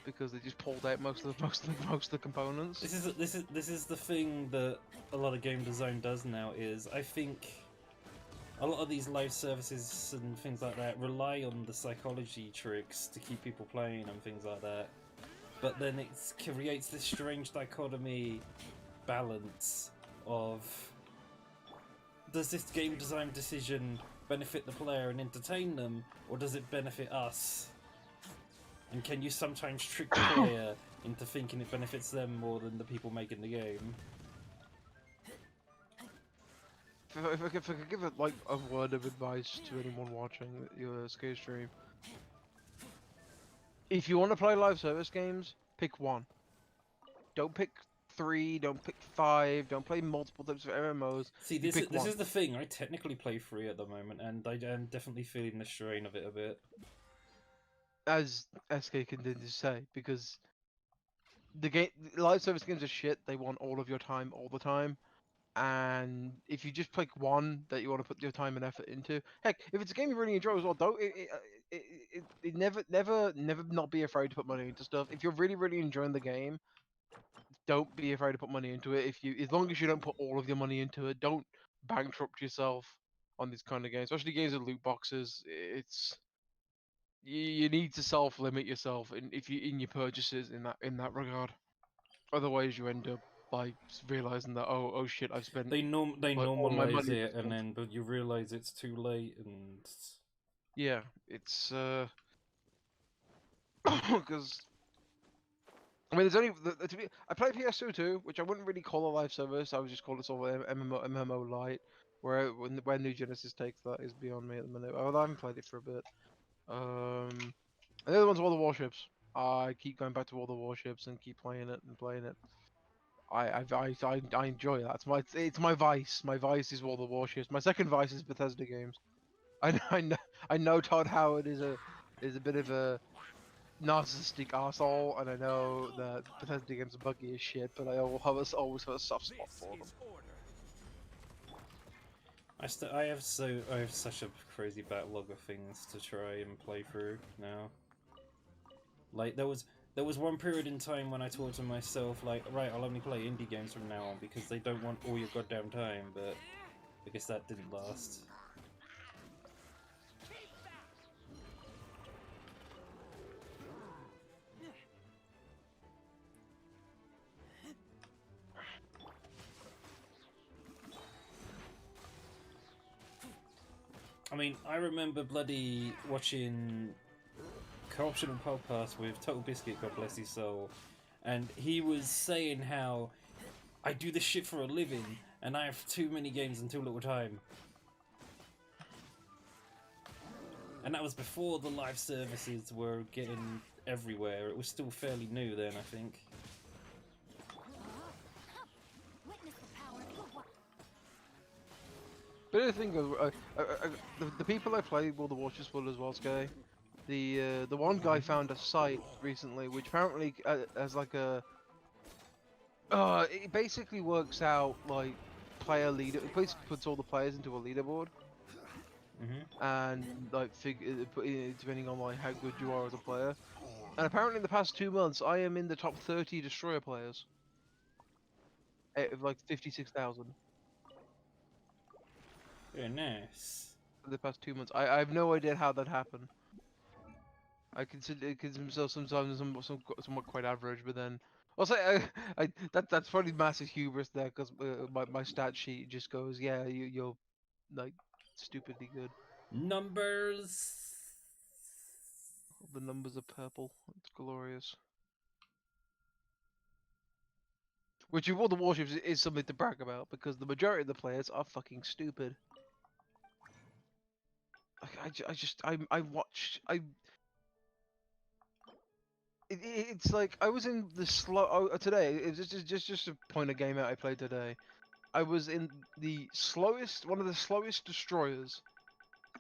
because they just pulled out most of the components. This is the thing that a lot of game design does now. Is I think a lot of these live services and things like that rely on the psychology tricks to keep people playing and things like that. But then it creates this strange dichotomy balance of, does this game design decision benefit the player and entertain them, or does it benefit us? And can you sometimes trick the player into thinking it benefits them more than the people making the game? If I could give it like a word of advice to anyone watching your SKayStream, if you want to play live service games, pick one. Don't pick 3. Don't pick 5. Don't play multiple types of MMOs. See, this is the thing. I technically play 3 at the moment, and I am definitely feeling the strain of it a bit. As SK continues to say, because the live service games are shit. They want all of your time all the time. And if you just pick one that you want to put your time and effort into, heck, if it's a game you really enjoy as well, don't never not be afraid to put money into stuff. If you're really enjoying the game, don't be afraid to put money into it. As long as you don't put all of your money into it, don't bankrupt yourself on these kind of games, especially games with loot boxes. You need to self-limit yourself in your purchases in that regard. Otherwise, you end up like realizing that oh shit, I've spent they all my normalize money it, and then but you realize it's too late, and yeah, it's because I mean there's only I play PSO2, which I wouldn't really call a live service. I would just call it sort of MMO light. Where New Genesis takes that is beyond me at the minute. I haven't played it for a bit. And the other one's World of Warships. I keep going back to World of Warships and keep playing it and playing it. I enjoy that. It's my vice. My vice is World of Warships. My second vice is Bethesda games. I know Todd Howard is a bit of a narcissistic asshole, and I know that Bethesda games are buggy as shit, but I always have a soft spot for them. I have such a crazy backlog of things to try and play through now. Like there was one period in time when I thought to myself like, right, I'll only play indie games from now on because they don't want all your goddamn time, but I guess that didn't last. I mean, I remember bloody watching Co-optional podcast with Total Biscuit, God bless his soul, and he was saying how I do this shit for a living and I have too many games and too little time. And that was before the live services were getting everywhere. It was still fairly new then, I think. But the thing is, the people I play World of Warships with as well, Sky. The one guy found a site recently, which apparently has like a It basically works out like player leader. It basically puts all the players into a leaderboard, and like depending on like how good you are as a player. And apparently, in the past 2 months, I am in the top 30 destroyer players. Out of like 56,000. Very nice. For the past 2 months, I have no idea how that happened. I consider myself sometimes somewhat quite average, but then I'll say that's probably massive hubris there because my stat sheet just goes, yeah, you're like stupidly good. Numbers. The numbers are purple. It's glorious. Which of all the warships is something to brag about because the majority of the players are fucking stupid. I watched it's like I was in the today. It was just a point of game out I played today. I was in the slowest, one of the slowest destroyers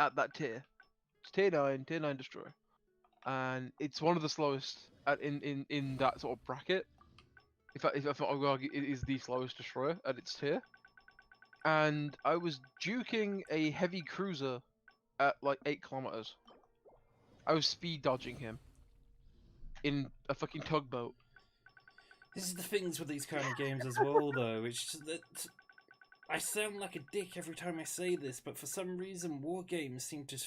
at that tier. It's tier 9 destroyer, and it's one of the slowest in that sort of bracket. If I would argue, it is the slowest destroyer at its tier. And I was duking a heavy cruiser at like 8 kilometers. I was speed dodging him in a fucking tugboat. This is the things with these kind of games as well, though. It's just that I sound like a dick every time I say this, but for some reason, war games seem to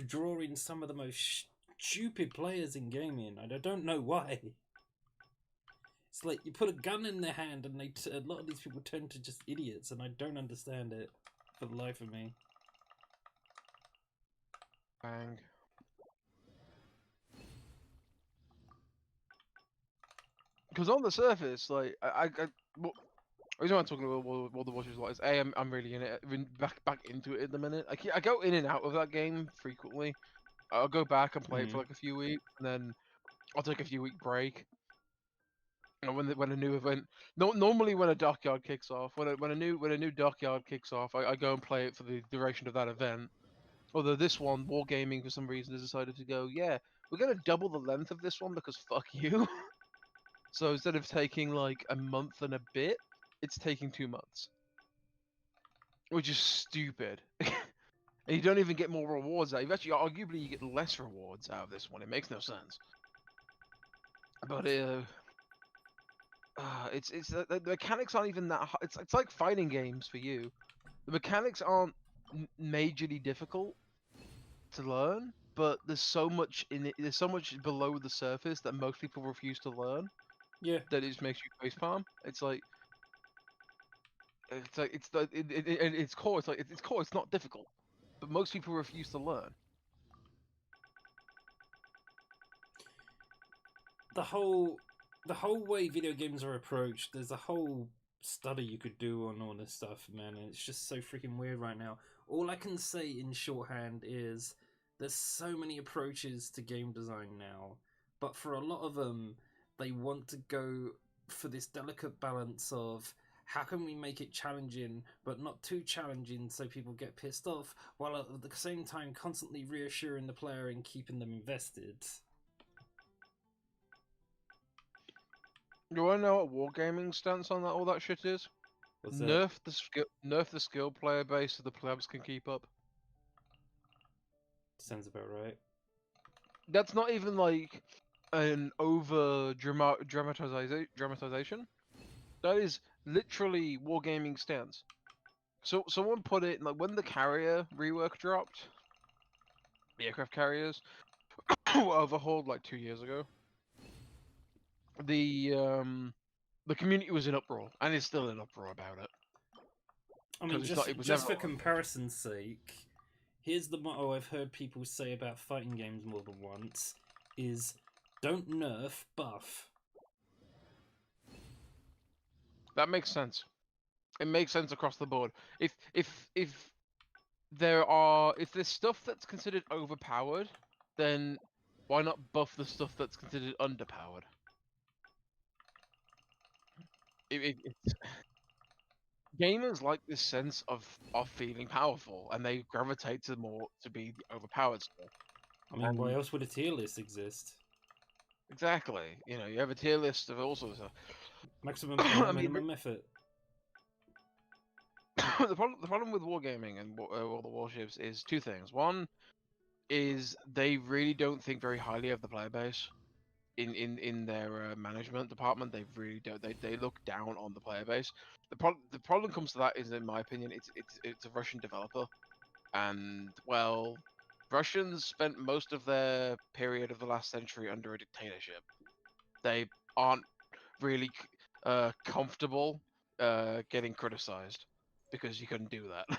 draw in some of the most stupid players in gaming, and I don't know why. It's like you put a gun in their hand, and a lot of these people turn to just idiots, and I don't understand it for the life of me. Bang. Because on the surface, like the reason why I'm talking about what the Watch is like is I'm really in it, back into it at the minute. I go in and out of that game frequently. I'll go back and play it for like a few weeks, and then I'll take a few week break. You know, when a new event, normally when a dockyard kicks off, when a new dockyard kicks off, I go and play it for the duration of that event. Although this one, Wargaming, for some reason has decided to go, yeah, we're gonna double the length of this one because fuck you. So instead of taking like a month and a bit, it's taking 2 months. Which is stupid. And you don't even get more rewards out. Actually, arguably, you get less rewards out of this one. It makes no sense. But it's the mechanics aren't even that hard. It's like fighting games for you. The mechanics aren't majorly difficult to learn, but there's so much in it. There's so much below the surface that most people refuse to learn. Yeah. That it just makes you facepalm. It's like its core. Its core. It's not difficult, but most people refuse to learn. The whole way video games are approached, there's a whole study you could do on all this stuff, man, and it's just so freaking weird right now. All I can say in shorthand is there's so many approaches to game design now, but for a lot of them, they want to go for this delicate balance of how can we make it challenging but not too challenging so people get pissed off, while at the same time constantly reassuring the player and keeping them invested. You wanna know what Wargaming's stance on all that shit is? What's that? Nerf the skill player base so the plebs can keep up. Sounds about right. That's not even like an over dramatization. That is literally Wargaming stance. So someone put it like when the carrier rework dropped, the aircraft carriers were overhauled like 2 years ago. The community was in uproar, and is still in uproar about it. I mean, just for comparison's sake, here's the motto I've heard people say about fighting games more than once, is don't nerf, buff. That makes sense. It makes sense across the board. If there's stuff that's considered overpowered, then why not buff the stuff that's considered underpowered? Gamers like this sense of feeling powerful, and they gravitate to be the overpowered stuff. I mean, why else would a tier list exist? Exactly. You know, you have a tier list of all sorts of stuff. Maximum power, I mean, minimum effort. the problem with wargaming and all the warships is two things. One is they really don't think very highly of the player base. In their management department, they really don't. They look down on the player base. The problem comes to that is, in my opinion, it's a Russian developer, and well, Russians spent most of their period of the last century under a dictatorship. They aren't really comfortable getting criticized because you couldn't do that.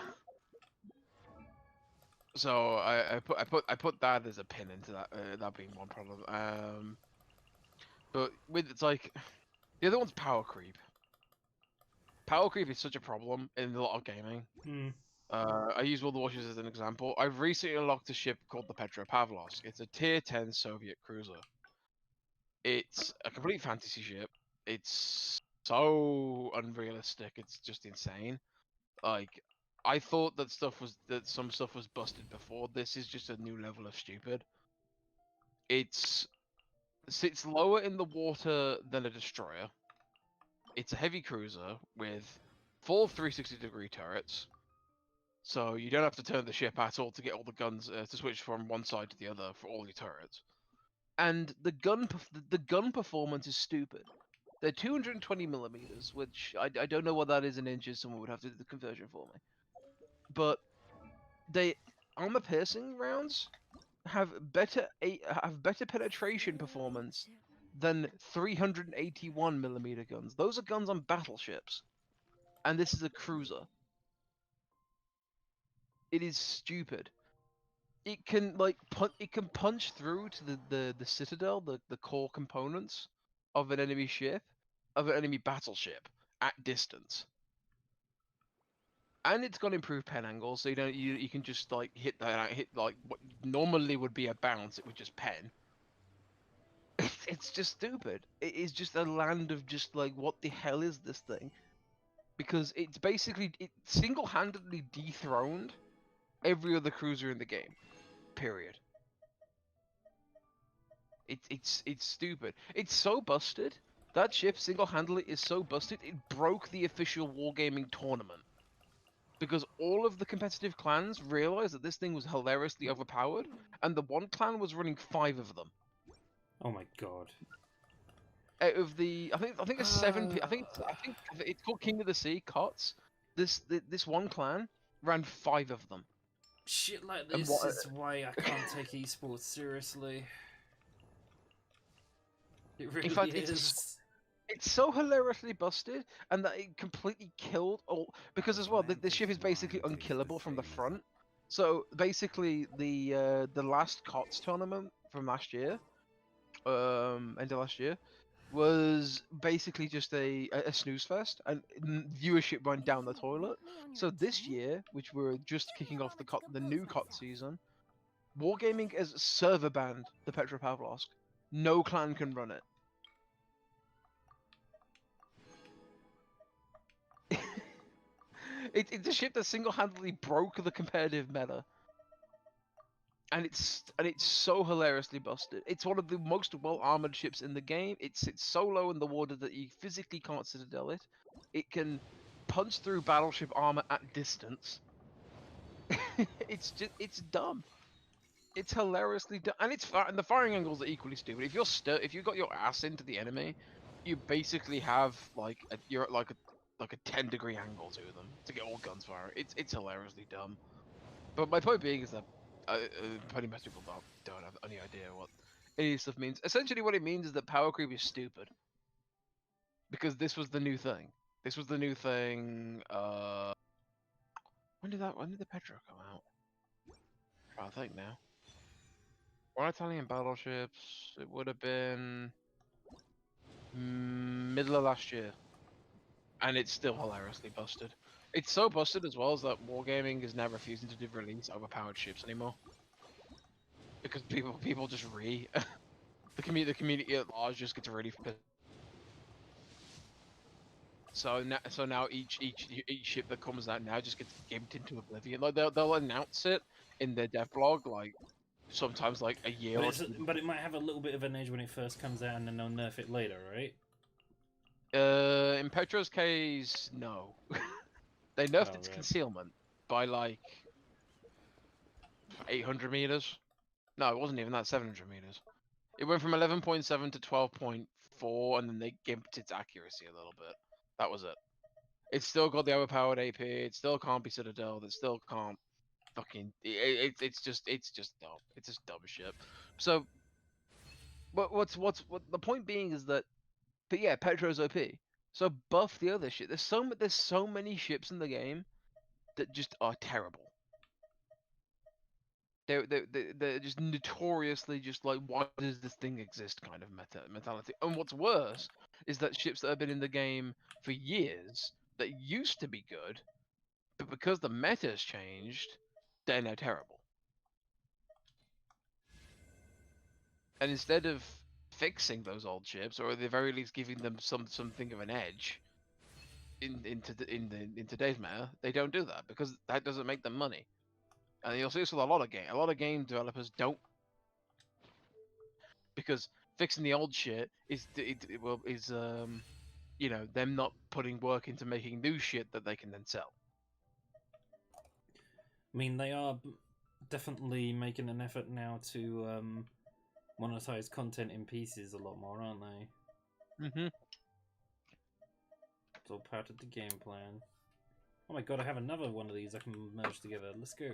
So I put that as a pin into that that being one problem. But with it's like the other one's power creep. Power creep is such a problem in a lot of gaming. I use World of Warships as an example. I've recently unlocked a ship called the Petropavlovsk. It's a tier 10 Soviet cruiser. It's a complete fantasy ship. It's so unrealistic. It's just insane. Like, I thought that some stuff was busted before. This is just a new level of stupid. It sits lower in the water than a destroyer. It's a heavy cruiser with 4 360-degree turrets, so you don't have to turn the ship at all to get all the guns to switch from one side to the other for all your turrets. And the gun performance is stupid. They're 220 millimeters, which I don't know what that is in inches. Someone would have to do the conversion for me. But they armor piercing rounds have better penetration performance than 381 millimeter guns. Those are guns on battleships, and this is a cruiser. It is stupid. It can punch through to the citadel, the core components of an enemy ship, of an enemy battleship at distance. And it's got improved pen angles, so you can just like hit like what normally would be a bounce, it would just pen. It's just stupid. It is just a land of just like, what the hell is this thing? Because it's basically single-handedly dethroned every other cruiser in the game. Period. It's stupid. It's so busted. That ship single-handedly is so busted. It broke the official wargaming tournament because all of the competitive clans realized that this thing was hilariously overpowered, and the one clan was running 5 of them. Oh my god. Out of the, I think it's 7. I think it's called King of the Sea. COTS. This one clan ran 5 of them. Shit like this is why I can't take esports seriously. It really In fact, is. it's so hilariously busted, and that it completely killed all, because as well the ship is basically unkillable from the front. So basically the last COTS tournament from last year, end of last year, was basically just a snooze fest, and viewership went down the toilet. So this year, which we're just kicking off the new COT season, Wargaming has server banned the Petropavlovsk. No clan can run it. It's a ship that single-handedly broke the competitive meta. And it's so hilariously busted. It's one of the most well-armored ships in the game. It sits so low in the water that you physically can't citadel it. It can punch through battleship armor at distance. It's dumb. It's hilariously dumb, and and the firing angles are equally stupid. If you got your ass into the enemy, you basically have you're at like a 10-degree angle to them to get all guns firing. It's hilariously dumb. But my point being is that pretty much people don't have any idea what any stuff means. Essentially, what it means is that power creep is stupid. Because this was the new thing. This was the new thing. When did the Petro come out? I think now. One Italian battleships. It would have been middle of last year, and it's still hilariously busted. It's so busted as well as that Wargaming is now refusing to release overpowered ships anymore. Because people just the community at large just gets really pissed. So now each ship that comes out now just gets gimped into oblivion. Like they'll announce it in their dev blog, like sometimes like a year But, or it's, two. but it might have a little bit of an edge when it first comes out, and then they'll nerf it later, right? In Petro's case, no. They nerfed its right. concealment by like 800 meters. No, it wasn't even that. 700 meters. It went from 11.7 to 12.4, and then they gimped its accuracy a little bit. That was it. It's still got the overpowered AP. It still can't be Citadel. It still can't fucking. It's just dumb. It's just dumb shit. So, what the point being is that, but yeah, Petro's OP. So buff the other shit. There's so many ships in the game that just are terrible. They're just notoriously just like, why does this thing exist kind of mentality. And what's worse is that ships that have been in the game for years that used to be good, but because the meta's changed, they're now terrible. And instead of fixing those old ships, or at the very least giving them something of an edge in today's meta, they don't do that because that doesn't make them money. And you'll see this with a lot of game developers don't, because fixing the old shit is you know, them not putting work into making new shit that they can then sell. I mean, they are definitely making an effort now to monetize content in pieces a lot more, aren't they? Mm-hmm. It's all part of the game plan. Oh my god, I have another one of these I can merge together. Let's go.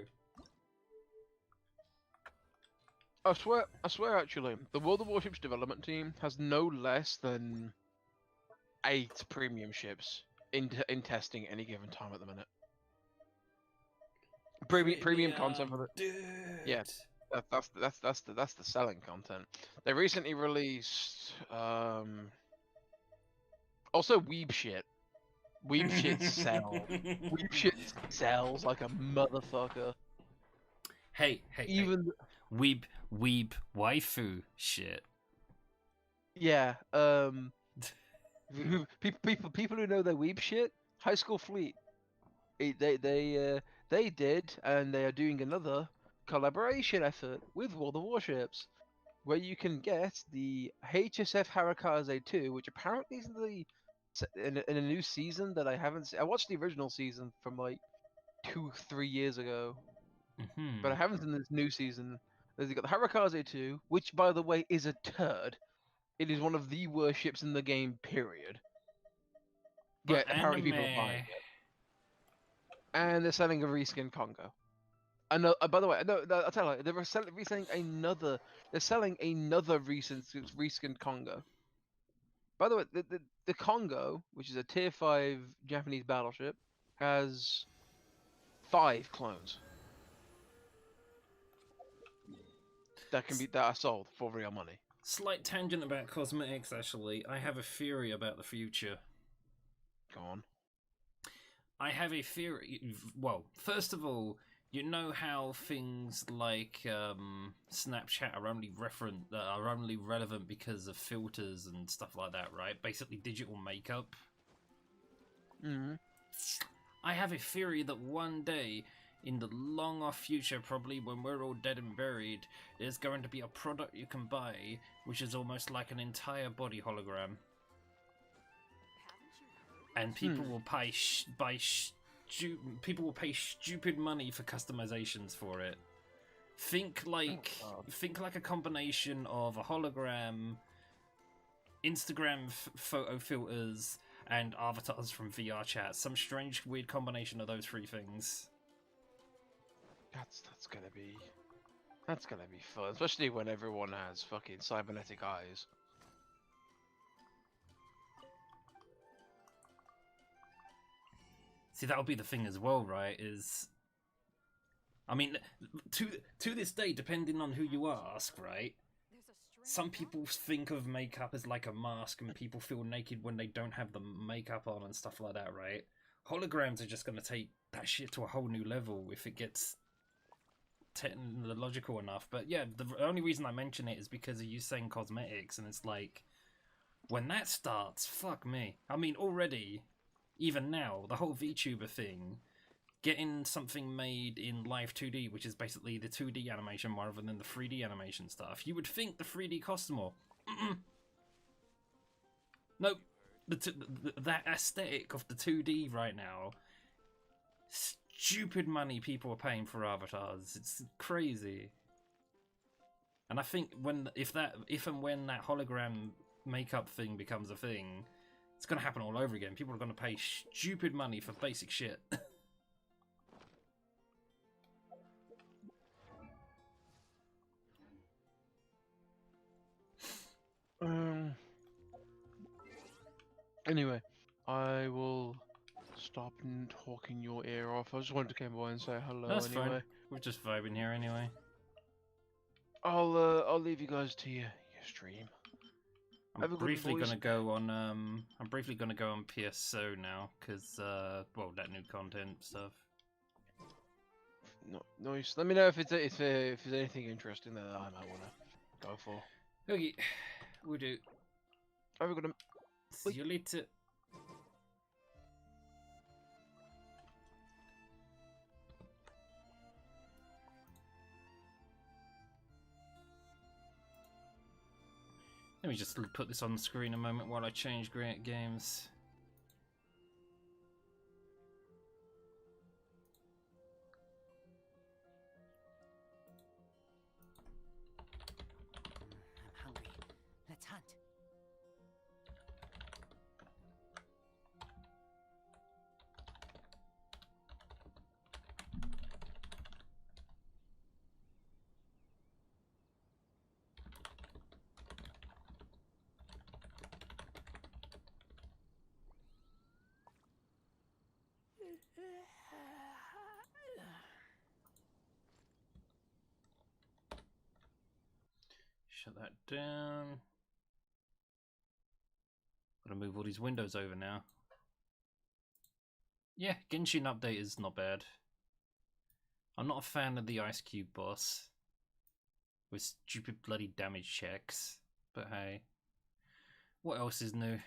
I swear, actually, the World of Warships development team has no less than 8 premium ships in testing at any given time at the minute. Premium content for the yeah. That's the selling content. They recently released also weeb shit. Weeb shit sells. Weeb shit sells like a motherfucker. Hey, even weeb waifu shit. Yeah, people who know their weeb shit, High School Fleet. They did, and they are doing another collaboration effort with World of Warships, where you can get the HSF Harakaze 2, which apparently is in a new season that I haven't seen. I watched the original season from like 2-3 years ago, but I haven't seen this new season. They've got the Harakaze 2, which, by the way, is a turd. It is one of the worst ships in the game, period. But yeah, apparently people are buying it. And they're selling a reskin Congo. I know. By the way, no, I'll tell you, they're selling another. They're selling another reskin Congo. By the way, the Congo, which is a tier 5 Japanese battleship, has 5 clones that are sold for real money. Slight tangent about cosmetics, actually. I have a theory about the future. Go on. I have a theory. Well, first of all, you know how things like Snapchat are only relevant because of filters and stuff like that, right? Basically, digital makeup. Mm-hmm. I have a theory that one day, in the long off future, probably when we're all dead and buried, there's going to be a product you can buy which is almost like an entire body hologram. And people will pay people will pay stupid money for customizations for it. Think like a combination of a hologram, Instagram photo filters, and avatars from VR chat. Some strange, weird combination of those 3 things. That's gonna be fun, especially when everyone has fucking cybernetic eyes. See, that'll be the thing as well, right? I mean, to this day, depending on who you ask, right? Some people think of makeup as like a mask, and people feel naked when they don't have the makeup on and stuff like that, right? Holograms are just going to take that shit to a whole new level if it gets technological enough. But yeah, the only reason I mention it is because of you saying cosmetics, and it's like, when that starts, fuck me. I mean, already, even now, the whole VTuber thing getting something made in live 2D, which is basically the 2D animation rather than the 3D animation stuff. You would think the 3D costs more. Nope. That aesthetic of the 2D right now, stupid money people are paying for avatars. It's crazy. And I think if and when that hologram makeup thing becomes a thing, it's going to happen all over again. People are going to pay stupid money for basic shit. Anyway, I will stop talking your ear off. I just wanted to come by and say hello. That's anyway. fine. We're just vibing here anyway. I'll leave you guys to your stream. I'm briefly gonna go on PSO now because well, that new content stuff. No, nice. Let me know if there's anything interesting that I might wanna go for. Okay, we'll do. Have a good one. See you later. Let me just put this on the screen a moment while I change great games. I'm hungry. Let's hunt. Shut that down. Gotta move all these windows over now. Yeah, Genshin update is not bad. I'm not a fan of the Ice Cube boss with stupid bloody damage checks, but hey, what else is new?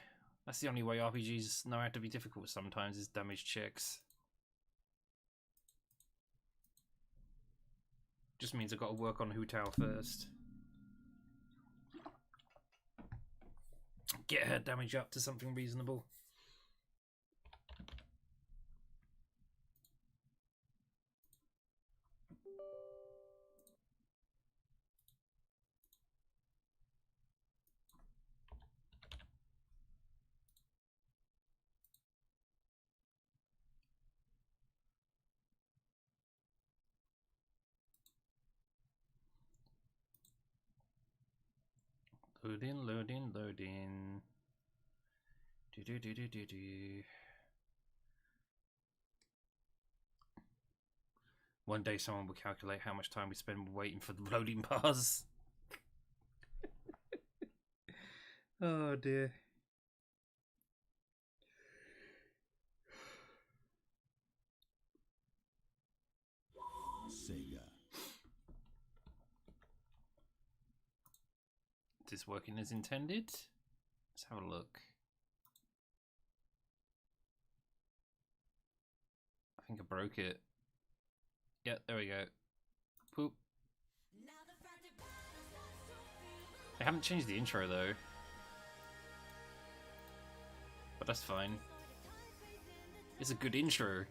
That's the only way RPGs know how to be difficult sometimes, is damage checks. Just means I've got to work on Hu Tao first. Get her damage up to something reasonable. Loading, loading, loading. Do. One day someone will calculate how much time we spend waiting for the loading bars. Oh dear. Sega. Is this working as intended? Let's have a look. I think I broke it. Yeah, there we go. Poop. They haven't changed the intro though. But that's fine. It's a good intro.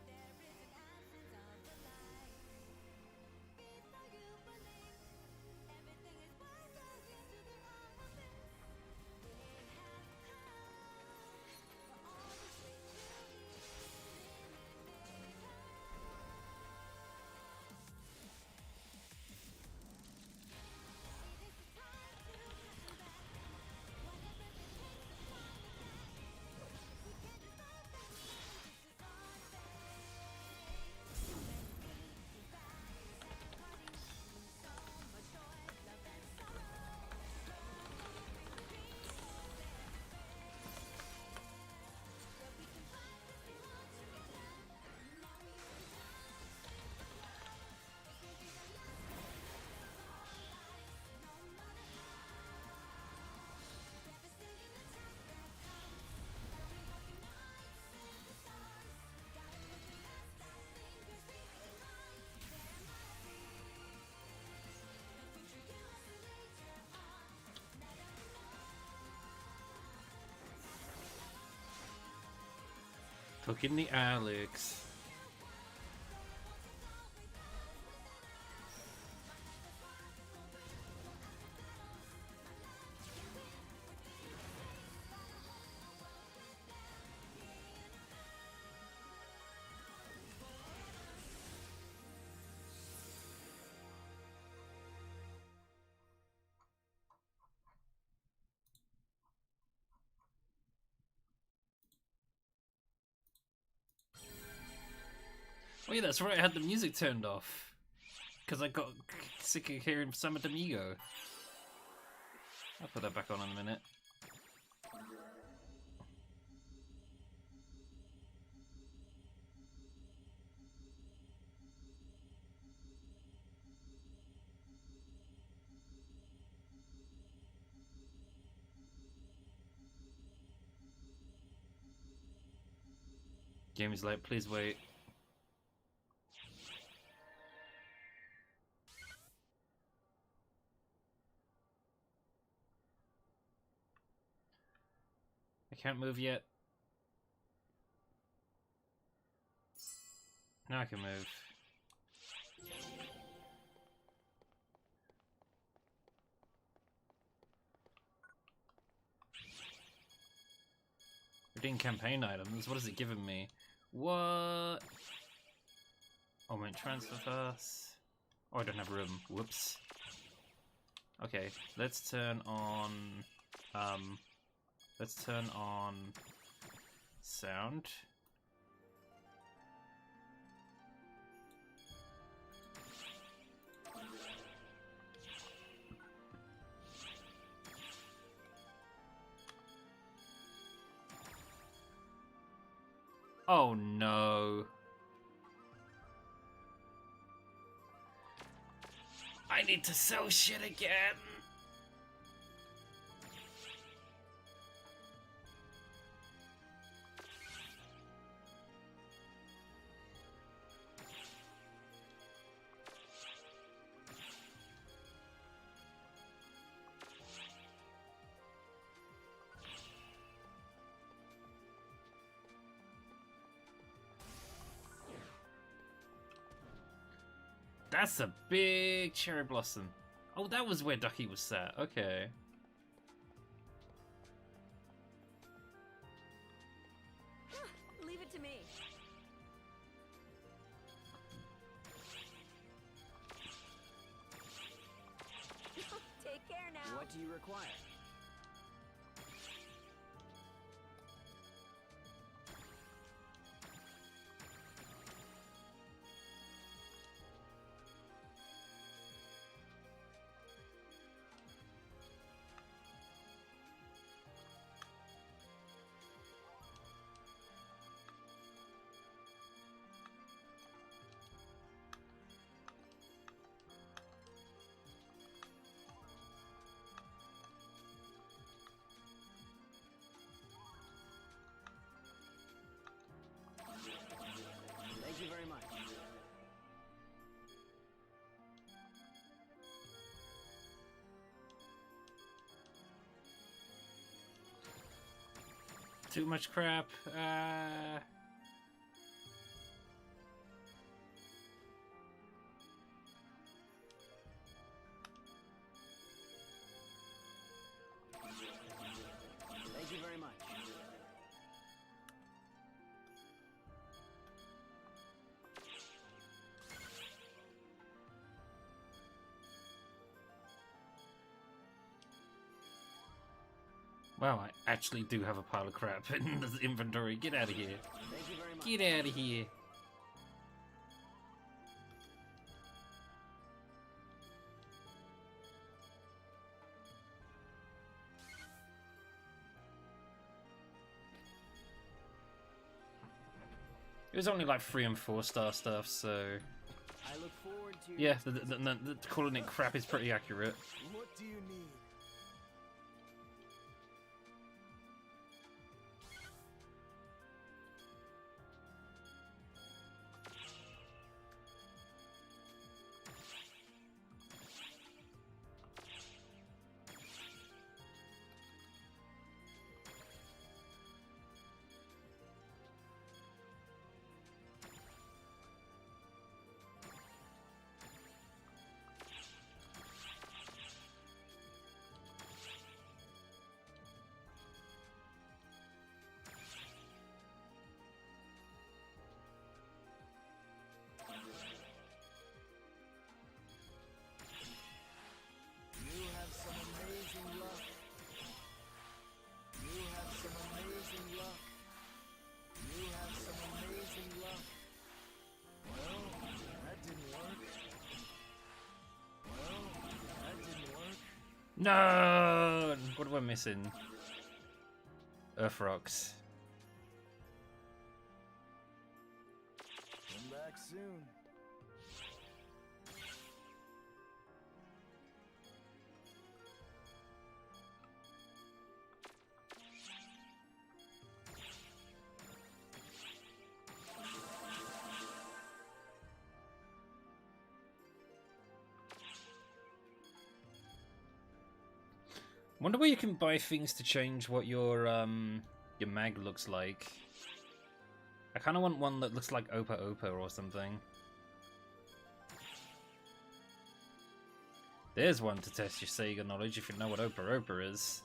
Hooking the Alex. Oh yeah, that's right, I had the music turned off. Because I got sick of hearing some of the Migo. I'll put that back on in a minute. Game is late, please wait. I can't move yet. Now I can move. Redeem campaign items? What is it giving me? What? Oh, wait, transfer first. Oh, I don't have room. Whoops. Okay, let's turn on... let's turn on... sound. Oh no. I need to sell shit again. That's a big cherry blossom. Oh, that was where Ducky was sat. Okay. Leave it to me. Take care now. What do you require? Thank you very much. Too much crap. Thank you very much. Wow, I actually do have a pile of crap in the inventory. Get out of here. Thank you very much. Get out of here. It was only like 3 and 4-star stuff, so I look forward to yeah, the calling it crap is pretty accurate. What do you need? No! What am I missing? Earth rocks. Come back soon. Wonder where you can buy things to change what your mag looks like. I kind of want one that looks like Opa Opa or something. There's one to test your Sega knowledge if you know what Opa Opa is.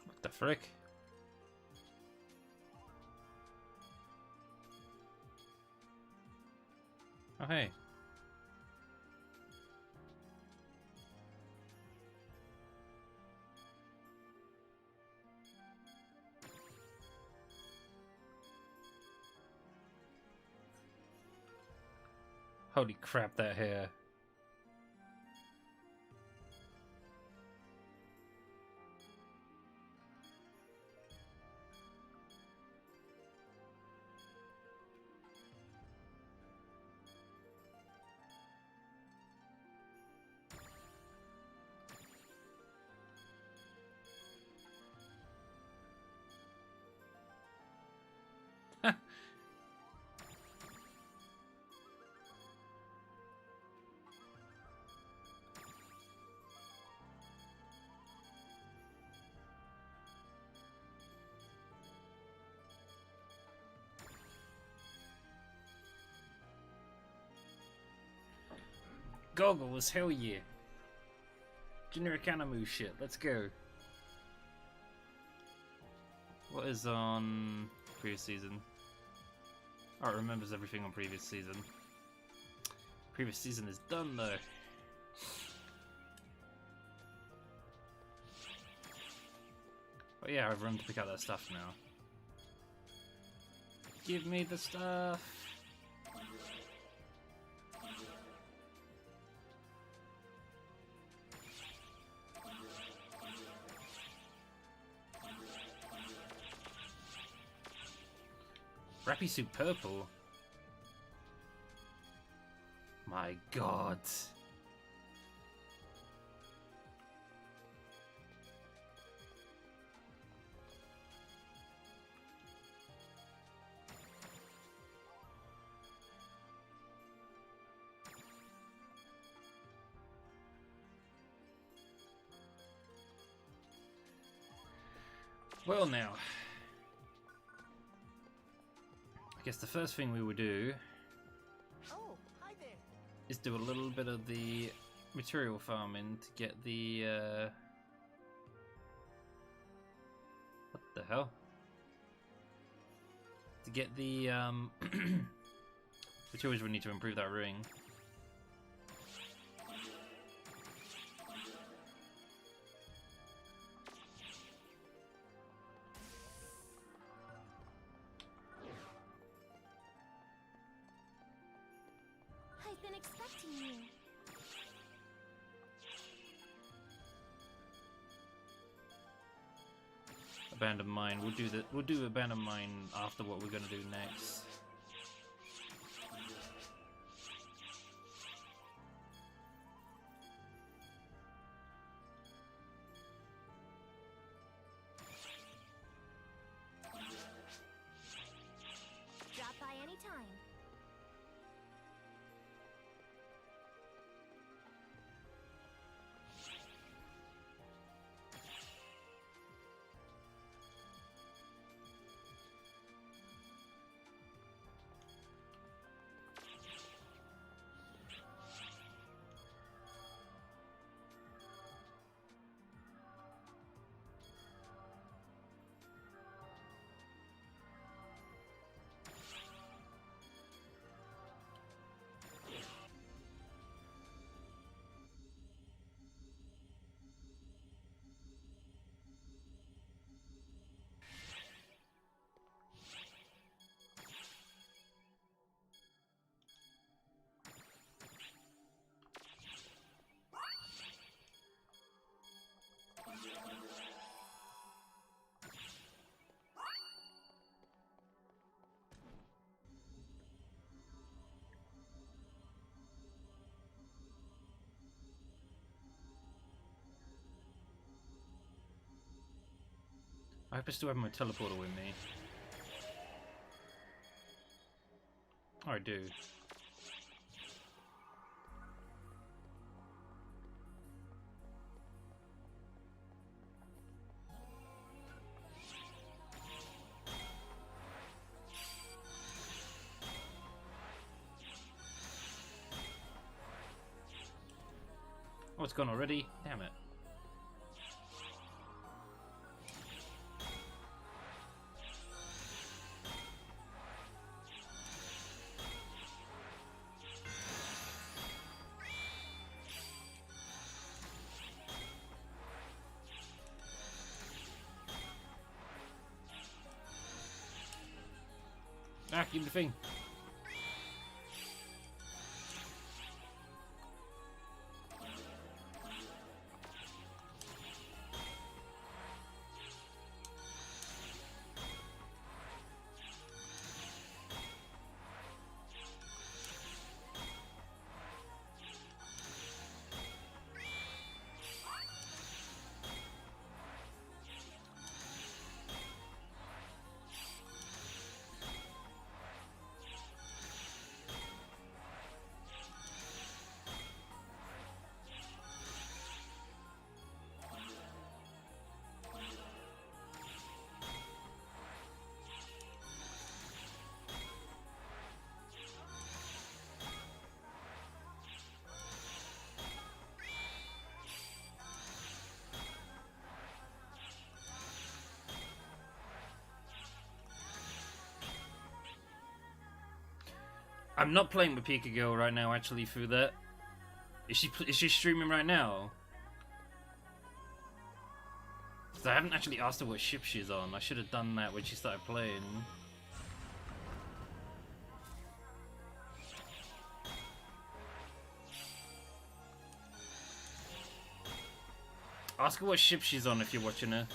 What the frick? Oh, hey. Holy crap, that hair. Goggles, hell yeah. Generic anime shit, let's go. What is on previous season? Oh, it remembers everything on previous season. Previous season is done though. But yeah, I've run to pick out that stuff now. Give me the stuff. Rappy suit purple. My god. Well now, I guess the first thing we would do is do a little bit of the material farming to get the what the hell? To get the materials we need to improve that ring. I've been expecting you. Abandoned Mine. We'll do Abandoned Mine after what we're gonna do next. Drop by anytime. I hope I still have my teleporter with me. Oh, I do. Oh, it's gone already? Damn it. Ah, give me the thing. I'm not playing with Pika Girl right now, actually, through that. Is she streaming right now? Because I haven't actually asked her what ship she's on. I should have done that when she started playing. Ask her what ship she's on if you're watching her.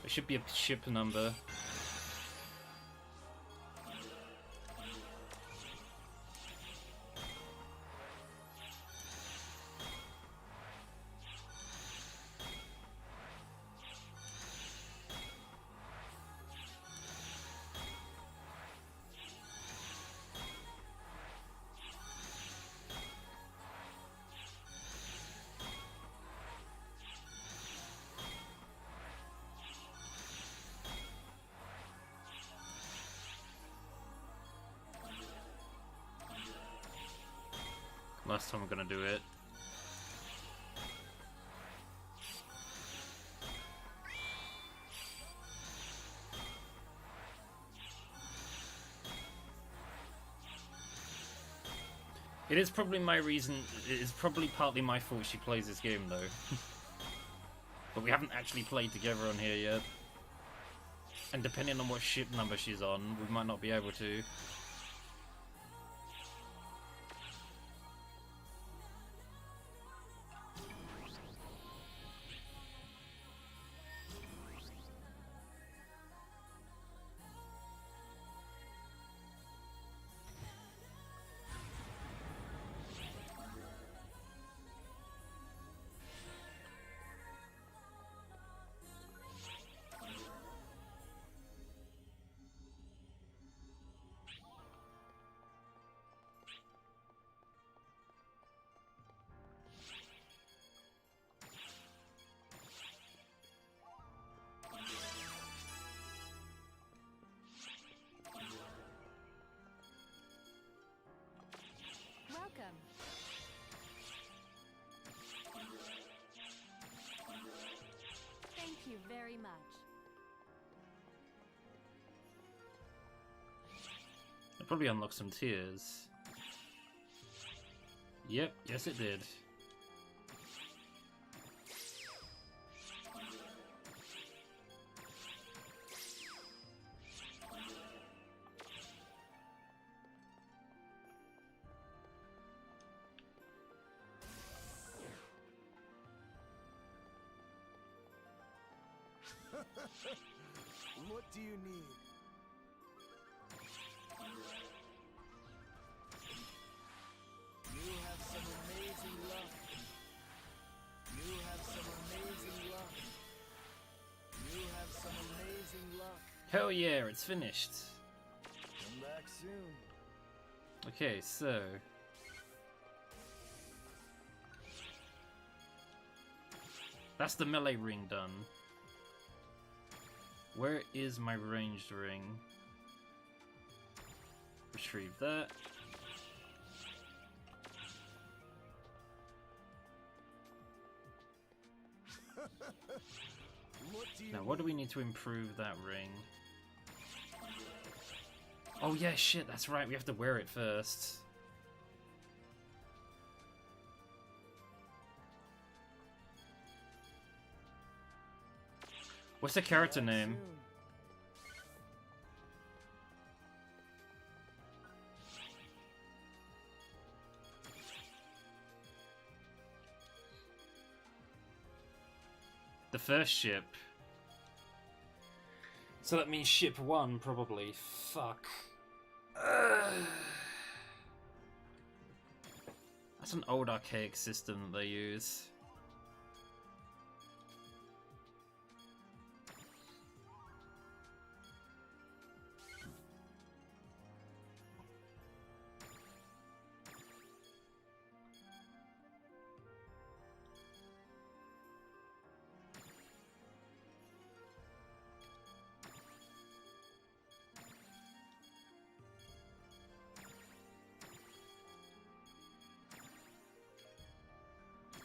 There should be a ship number. Last time we're gonna do it. It is probably my reason. It is probably partly my fault she plays this game though. But we haven't actually played together on here yet. And depending on what ship number she's on, we might not be able to. Welcome. Thank you very much. It probably unlocked some tiers. Yep, yes it did. What do you need? You have some amazing luck. You have some amazing luck. You have some amazing luck. Hell yeah, it's finished. Come back soon. Okay, so... that's the melee ring done. Where is my ranged ring? Retrieve that. Now, what do we need to improve that ring? Oh yeah, shit, that's right, we have to wear it first. What's the character name? The first ship. So that means ship 1, probably. Fuck. That's an old archaic system that they use.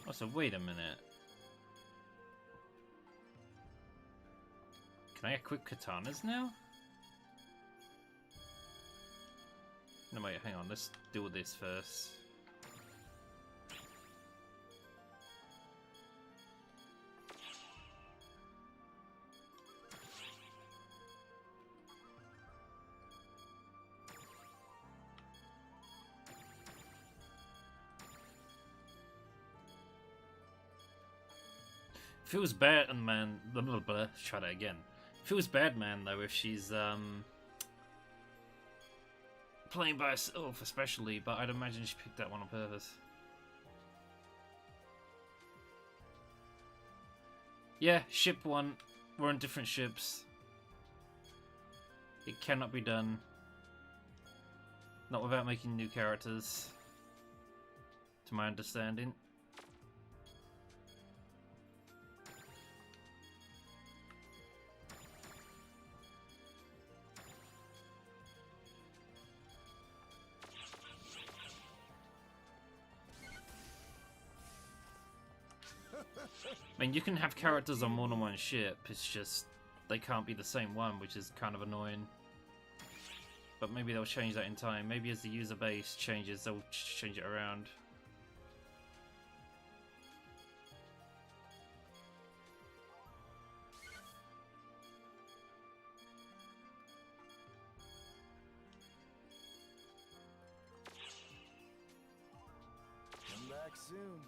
Oh, so wait a minute. Can I equip katanas now? No, wait, hang on. Let's do this first. Feels bad, man. Blah, blah, blah. Try that again. Feels bad, man. Though, if she's playing by herself, especially. But I'd imagine she picked that one on purpose. Yeah, ship 1. We're on different ships. It cannot be done. Not without making new characters. To my understanding. I mean, you can have characters on more than one ship, it's just they can't be the same one, which is kind of annoying. But maybe they'll change that in time. Maybe as the user base changes, they'll change it around. back soon.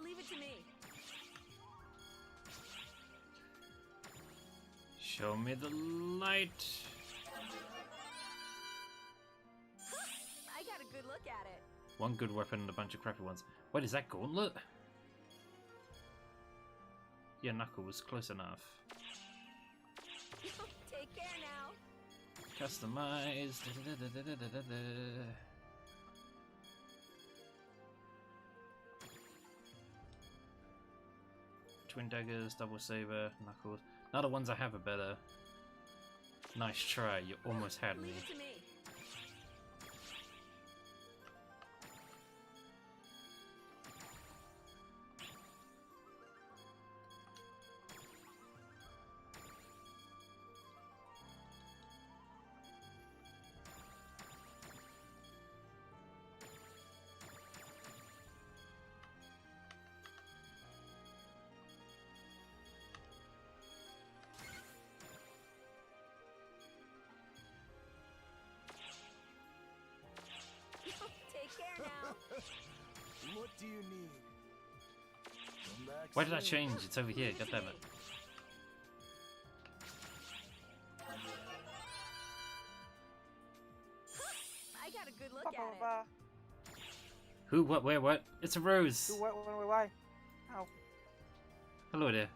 Leave it to me. Show me the light. I got a good look at it. One good weapon and a bunch of crappy ones. Wait, is that Gauntlet? Yeah, Knuckles, close enough. Take care now. Customize. Twin daggers, double saber, Knuckles. Now the ones I have are better. Nice try, you almost had me. Leave it to me. Take care now. What do you need? Come back Why did I soon. change? It's over here, goddammit. I got a good look at it. Who, what, where, what? It's a Rose! Who, what, when, where, why? How? Hello there.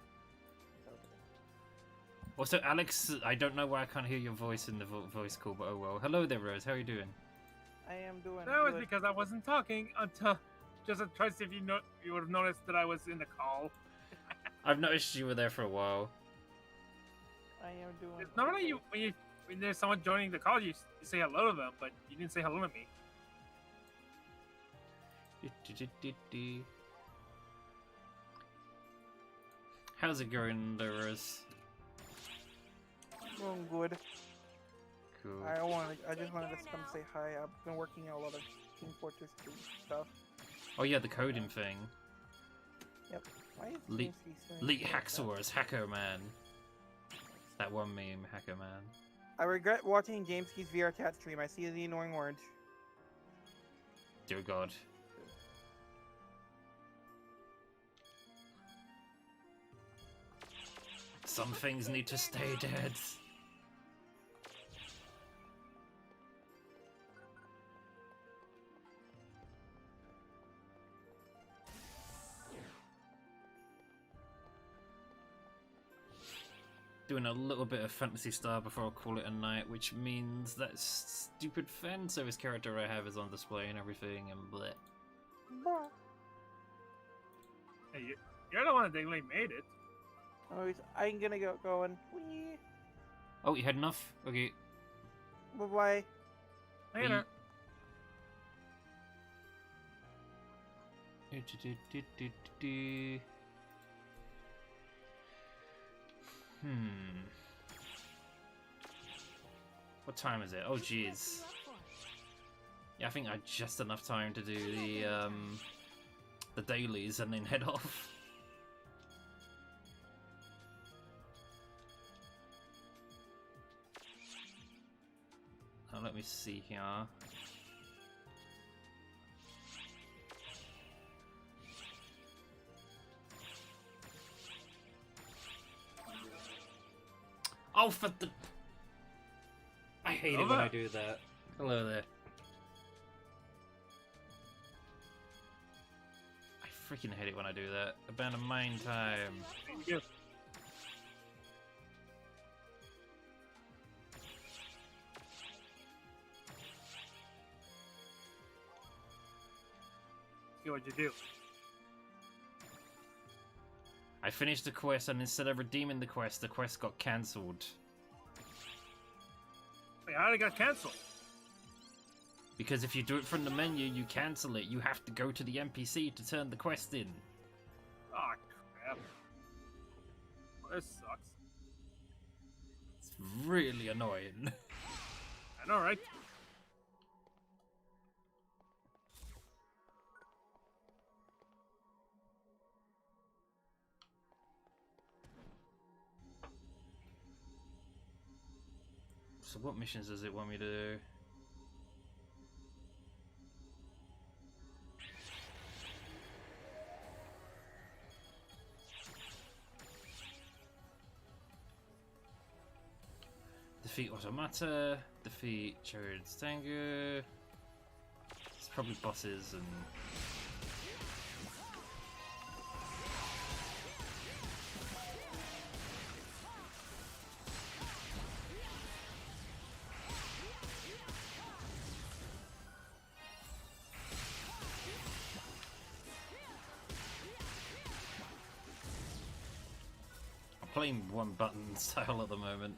Also, Alex, I don't know why I can't hear your voice in the voice call, but oh well. Hello there, Rose. How are you doing? I am doing That was good. because I wasn't talking until just to try to see if you would have noticed that I was in the call. I've noticed you were there for a while. I am doing. Normally, when there's someone joining the call, you say hello to them, but you didn't say hello to me. How's it going, there, Rose? Doing good. Cool. I just wanted to come say hi. I've been working on a lot of Team Fortress 2 stuff. Oh yeah, the coding thing. Yep. Why is Le James Eastman Leak so bad? Hacksaurus, Hacker Man. That one meme, Hacker Man. I regret watching Jameski's VR chat stream. I see the annoying orange. Dear God. Some things need to stay dead. Doing a little bit of Fantasy Star before I call it a night, which means that stupid fan service character I have is on display and everything, and bleh. Hey, you're the one that really made it. Anyways, I'm gonna go going. Whee! Oh, you had enough? Okay. Bye bye. Later. What time is it? Oh, jeez. Yeah, I think I had just enough time to do the dailies and then head off. Now let me see here. Oh, for the... I hate it when I do that. Hello there. I freaking hate it when I do that. Abandon mine time. See what you do. I finished the quest, and instead of redeeming the quest got cancelled. Wait, how did it get cancelled? Because if you do it from the menu, you cancel it. You have to go to the NPC to turn the quest in. Oh crap! Well, this sucks. It's really annoying. I know, right? So what missions does it want me to do? defeat Automata, defeat Jared Stanger. It's probably bosses and. I'm playing one button style at the moment.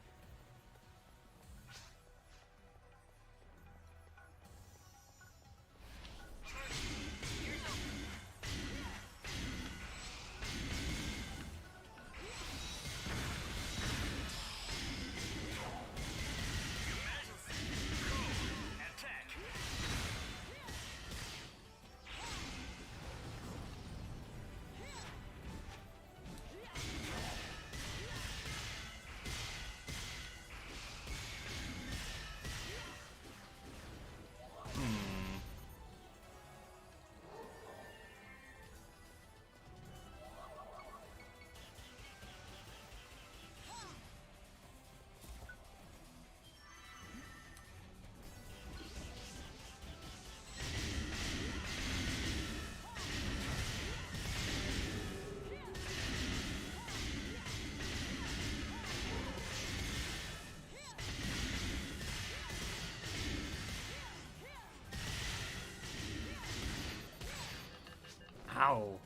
Ow.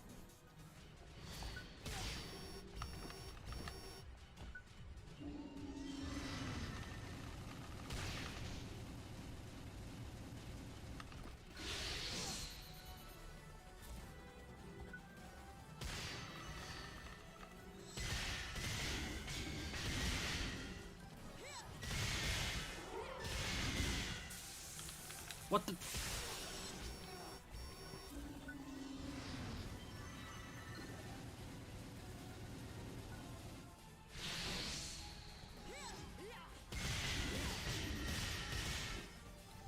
What the?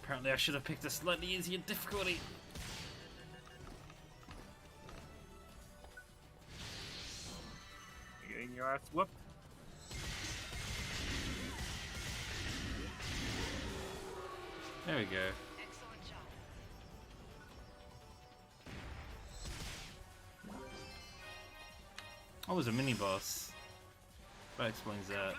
Apparently I should have picked a slightly easier difficulty. You're getting your ass whooped. There we go. Oh, it was a mini boss. That explains that.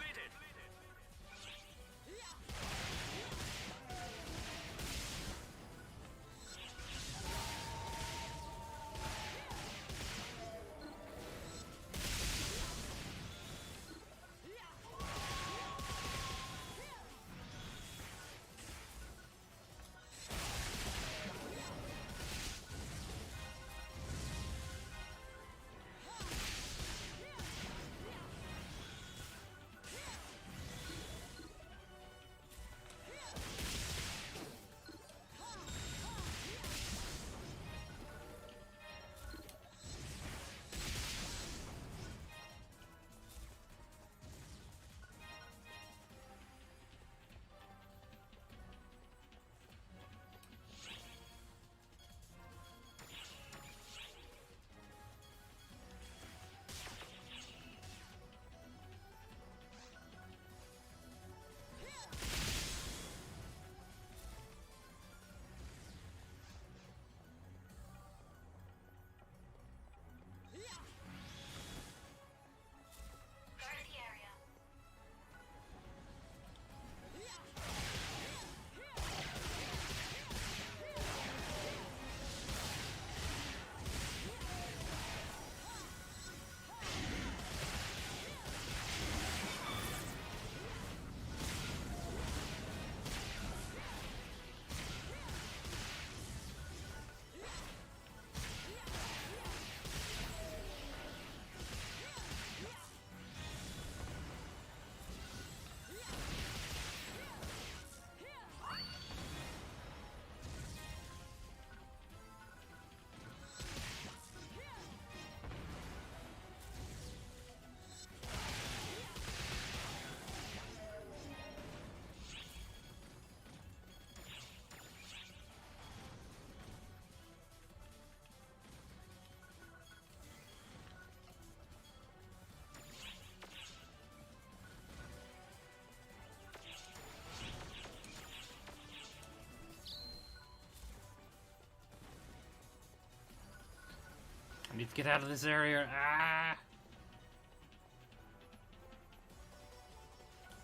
need to get out of this area. Ah!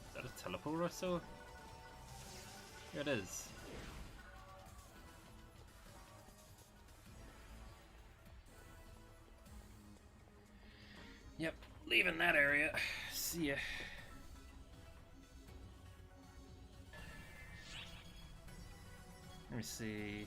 Is that a teleport or so? Here it is. Yep, leaving that area. See ya. Let me see.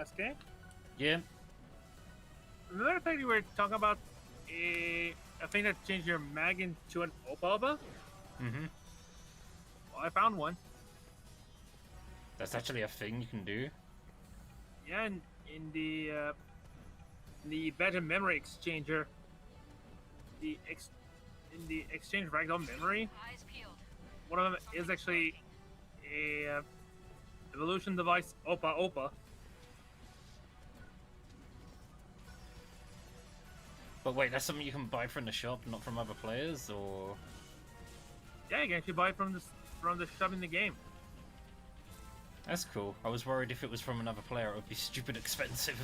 SK? Yeah. Another thing you were talking about, a thing that changed your mag into an Opa. Mm-hmm. Well, I found one. That's actually a thing you can do. Yeah, in the better memory exchanger, in the exchange ragdoll memory, one of them is actually a evolution device Opa. But wait, that's something you can buy from the shop, not from other players, or? Yeah, you can actually buy it from the shop in the game. That's cool. I was worried if it was from another player, it would be stupid expensive.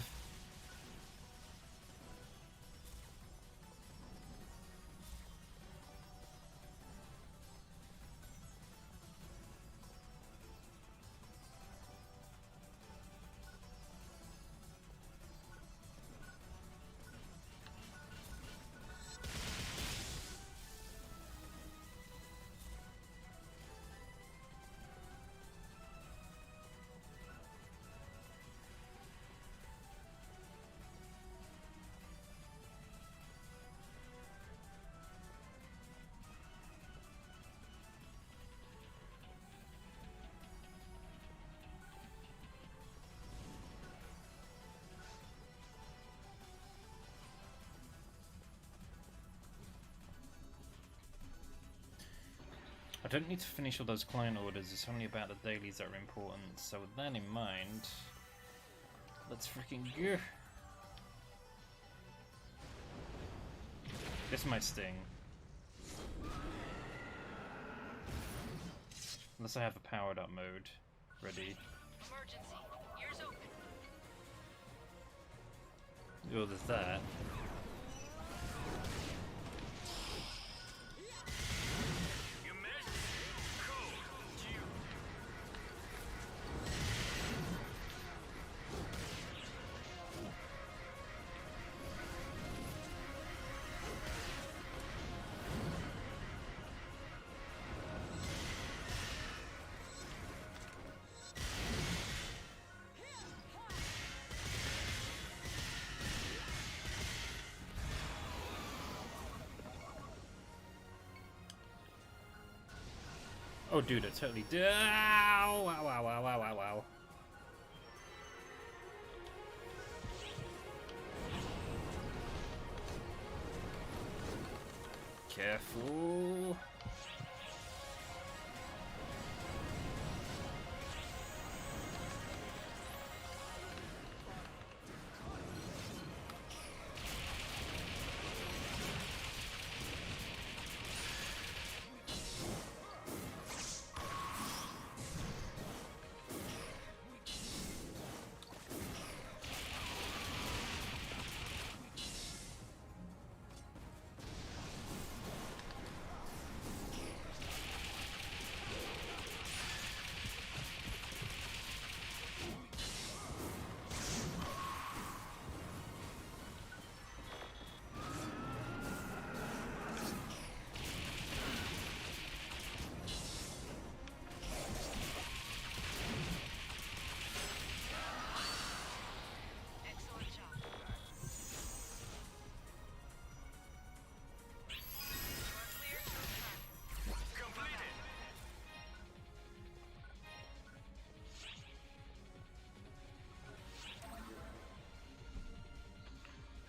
I don't need to finish all those client orders, it's only about the dailies that are important, so with that in mind, let's freaking go. This might sting. Unless I have a powered up mode ready. Emergency. Ears open. Oh, there's that. Oh, dude, it totally did. Ow! Wow, wow, wow, wow, wow, wow. Careful.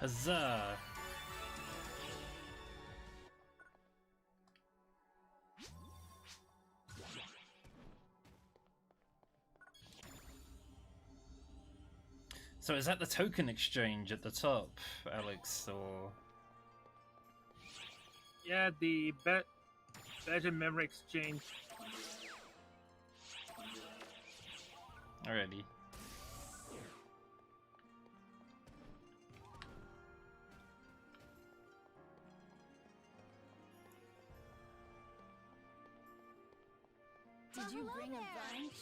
Huzzah! So is that the token exchange at the top, Alex, or...? Yeah, the Belgian memory exchange. Alrighty. Did you bring a bunch?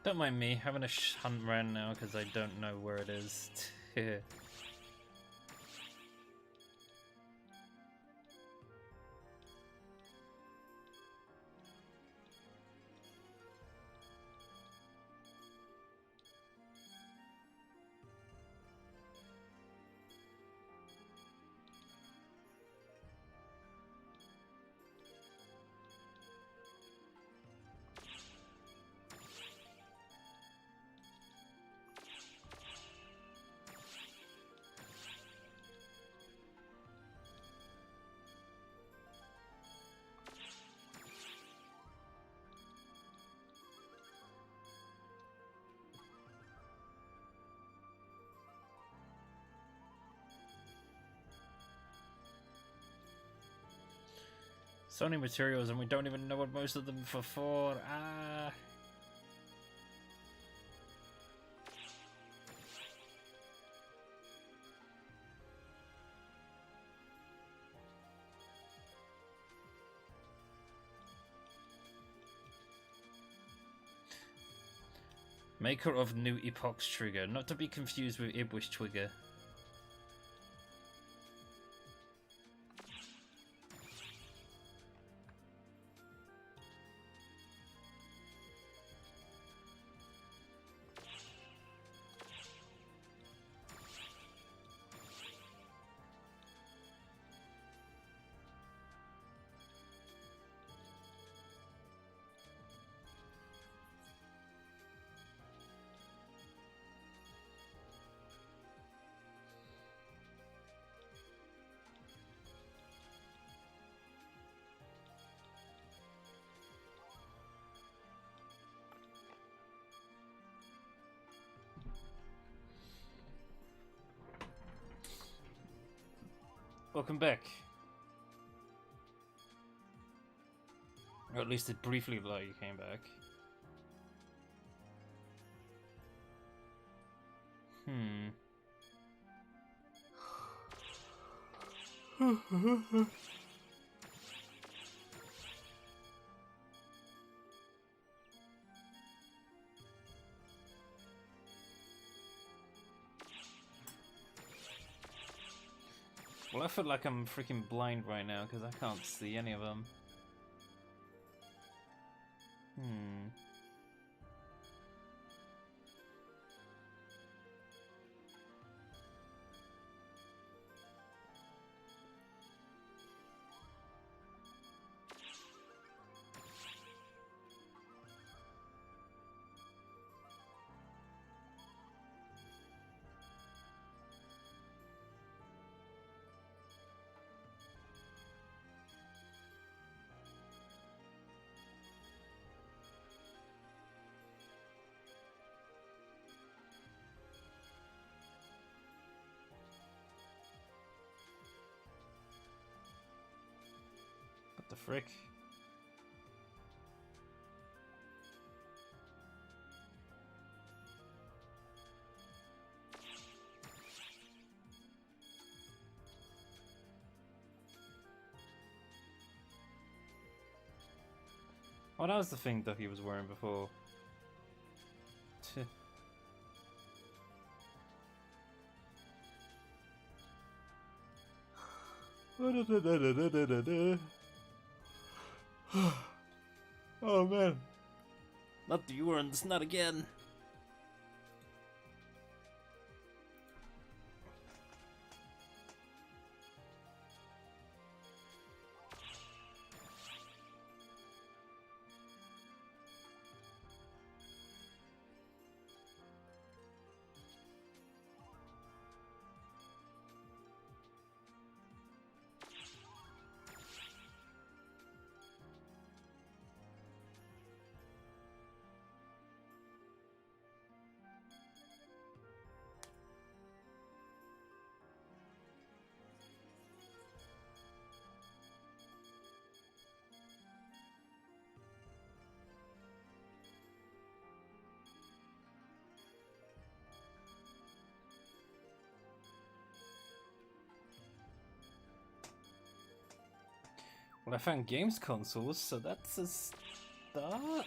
Don't mind me having a hunt around now because I don't know where it is. So many materials and we don't even know what most of them are for. Ah. Maker of New Epoch's Trigger, not to be confused with Ibwish Trigger. Welcome back. Or at least it briefly looked like you came back. Well, I feel like I'm freaking blind right now because I can't see any of them. What the frick? Oh, that was the thing Ducky was wearing before. Tch. Oh man. Not the urines, not again. Well, I found games consoles, so that's a start.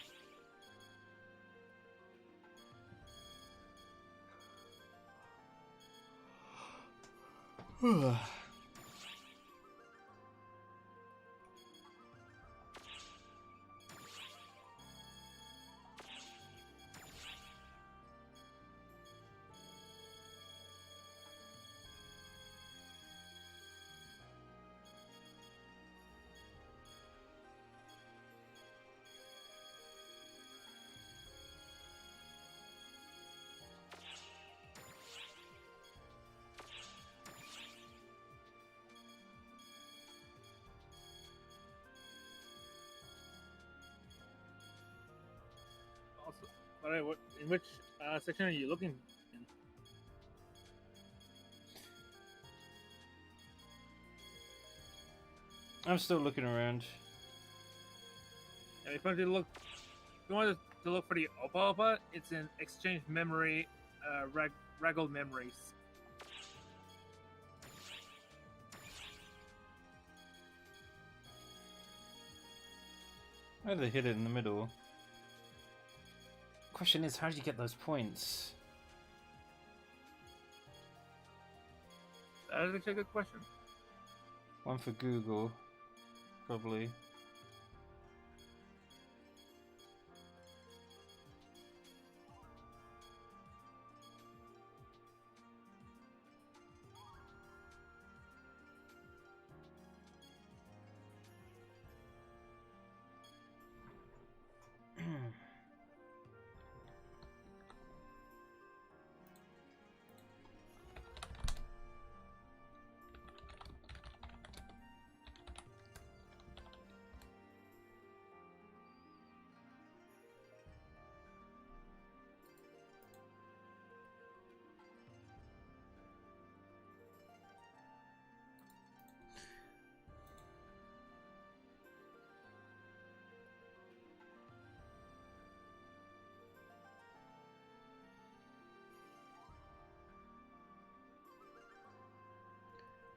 Also, alright, in which section are you looking in? I'm still looking around. Yeah, if you wanted to look for the Opa Opa, it's in Exchange Memory, Regal Memories. Why did they hit it in the middle? Question is, how did you get those points? That is actually a good question. One for Google, probably.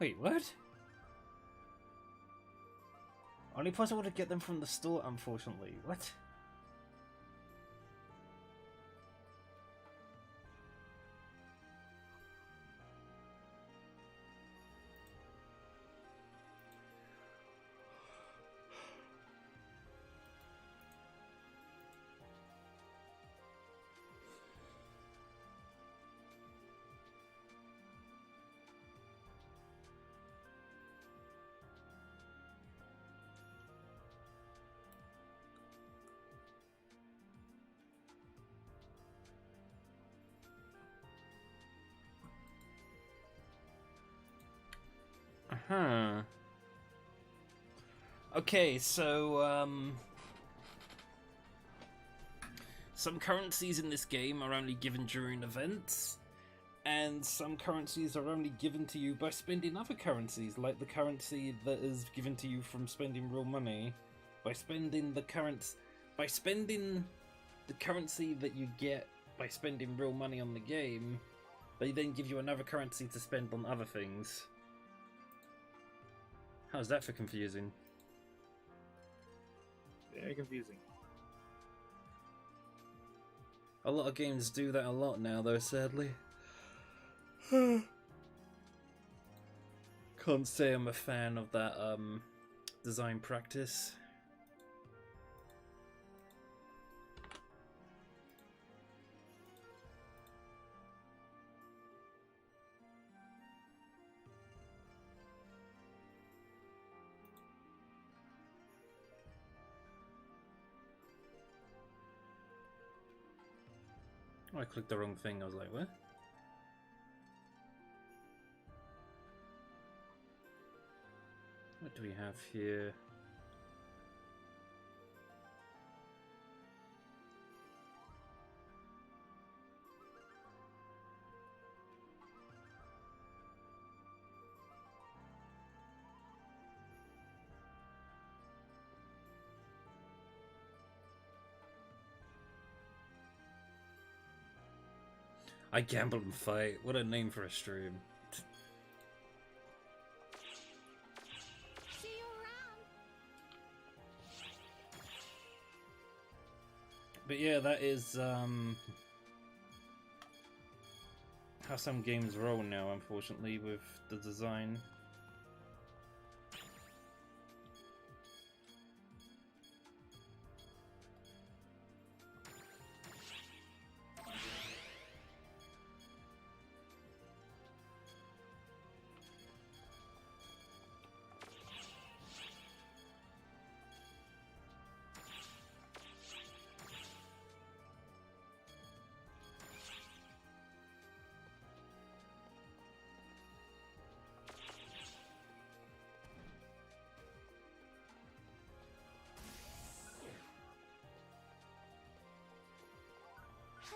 Wait, what? Only possible to get them from the store, unfortunately. What? Huh. Okay, so, some currencies in this game are only given during events, and some currencies are only given to you by spending other currencies, like the currency that is given to you from spending real money. By spending the currency that you get by spending real money on the game, they then give you another currency to spend on other things. How's that for confusing? Very confusing. A lot of games do that a lot now, though, sadly. Can't say I'm a fan of that, design practice. Oh, I clicked the wrong thing, I was like, what? What do we have here? I gamble and fight. What a name for a stream. See you around. But yeah, that is how some games roll now, unfortunately, with the design.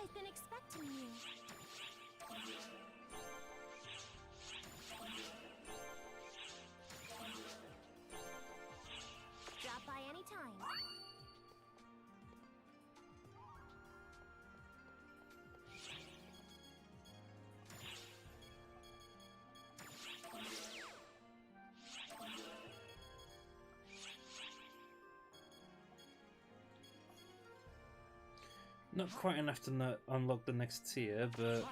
I've been expecting you. Drop by anytime. Not quite enough to unlock the next tier, but...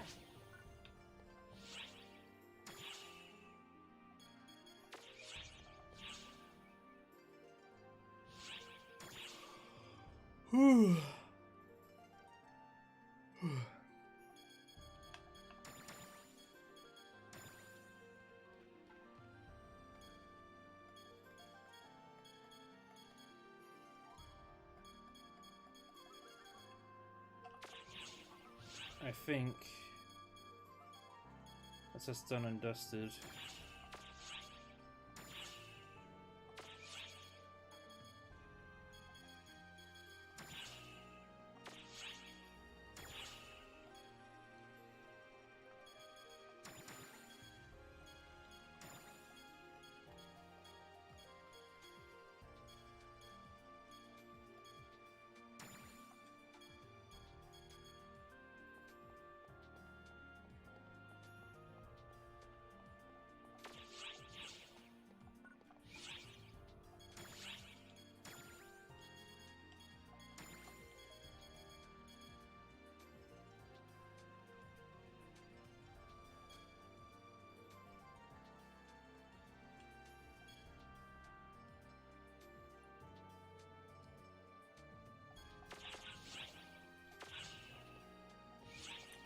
Whew. I think that's us done and dusted.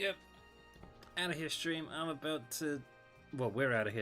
Yep. Out of here, stream. I'm about to. Well, we're out of here.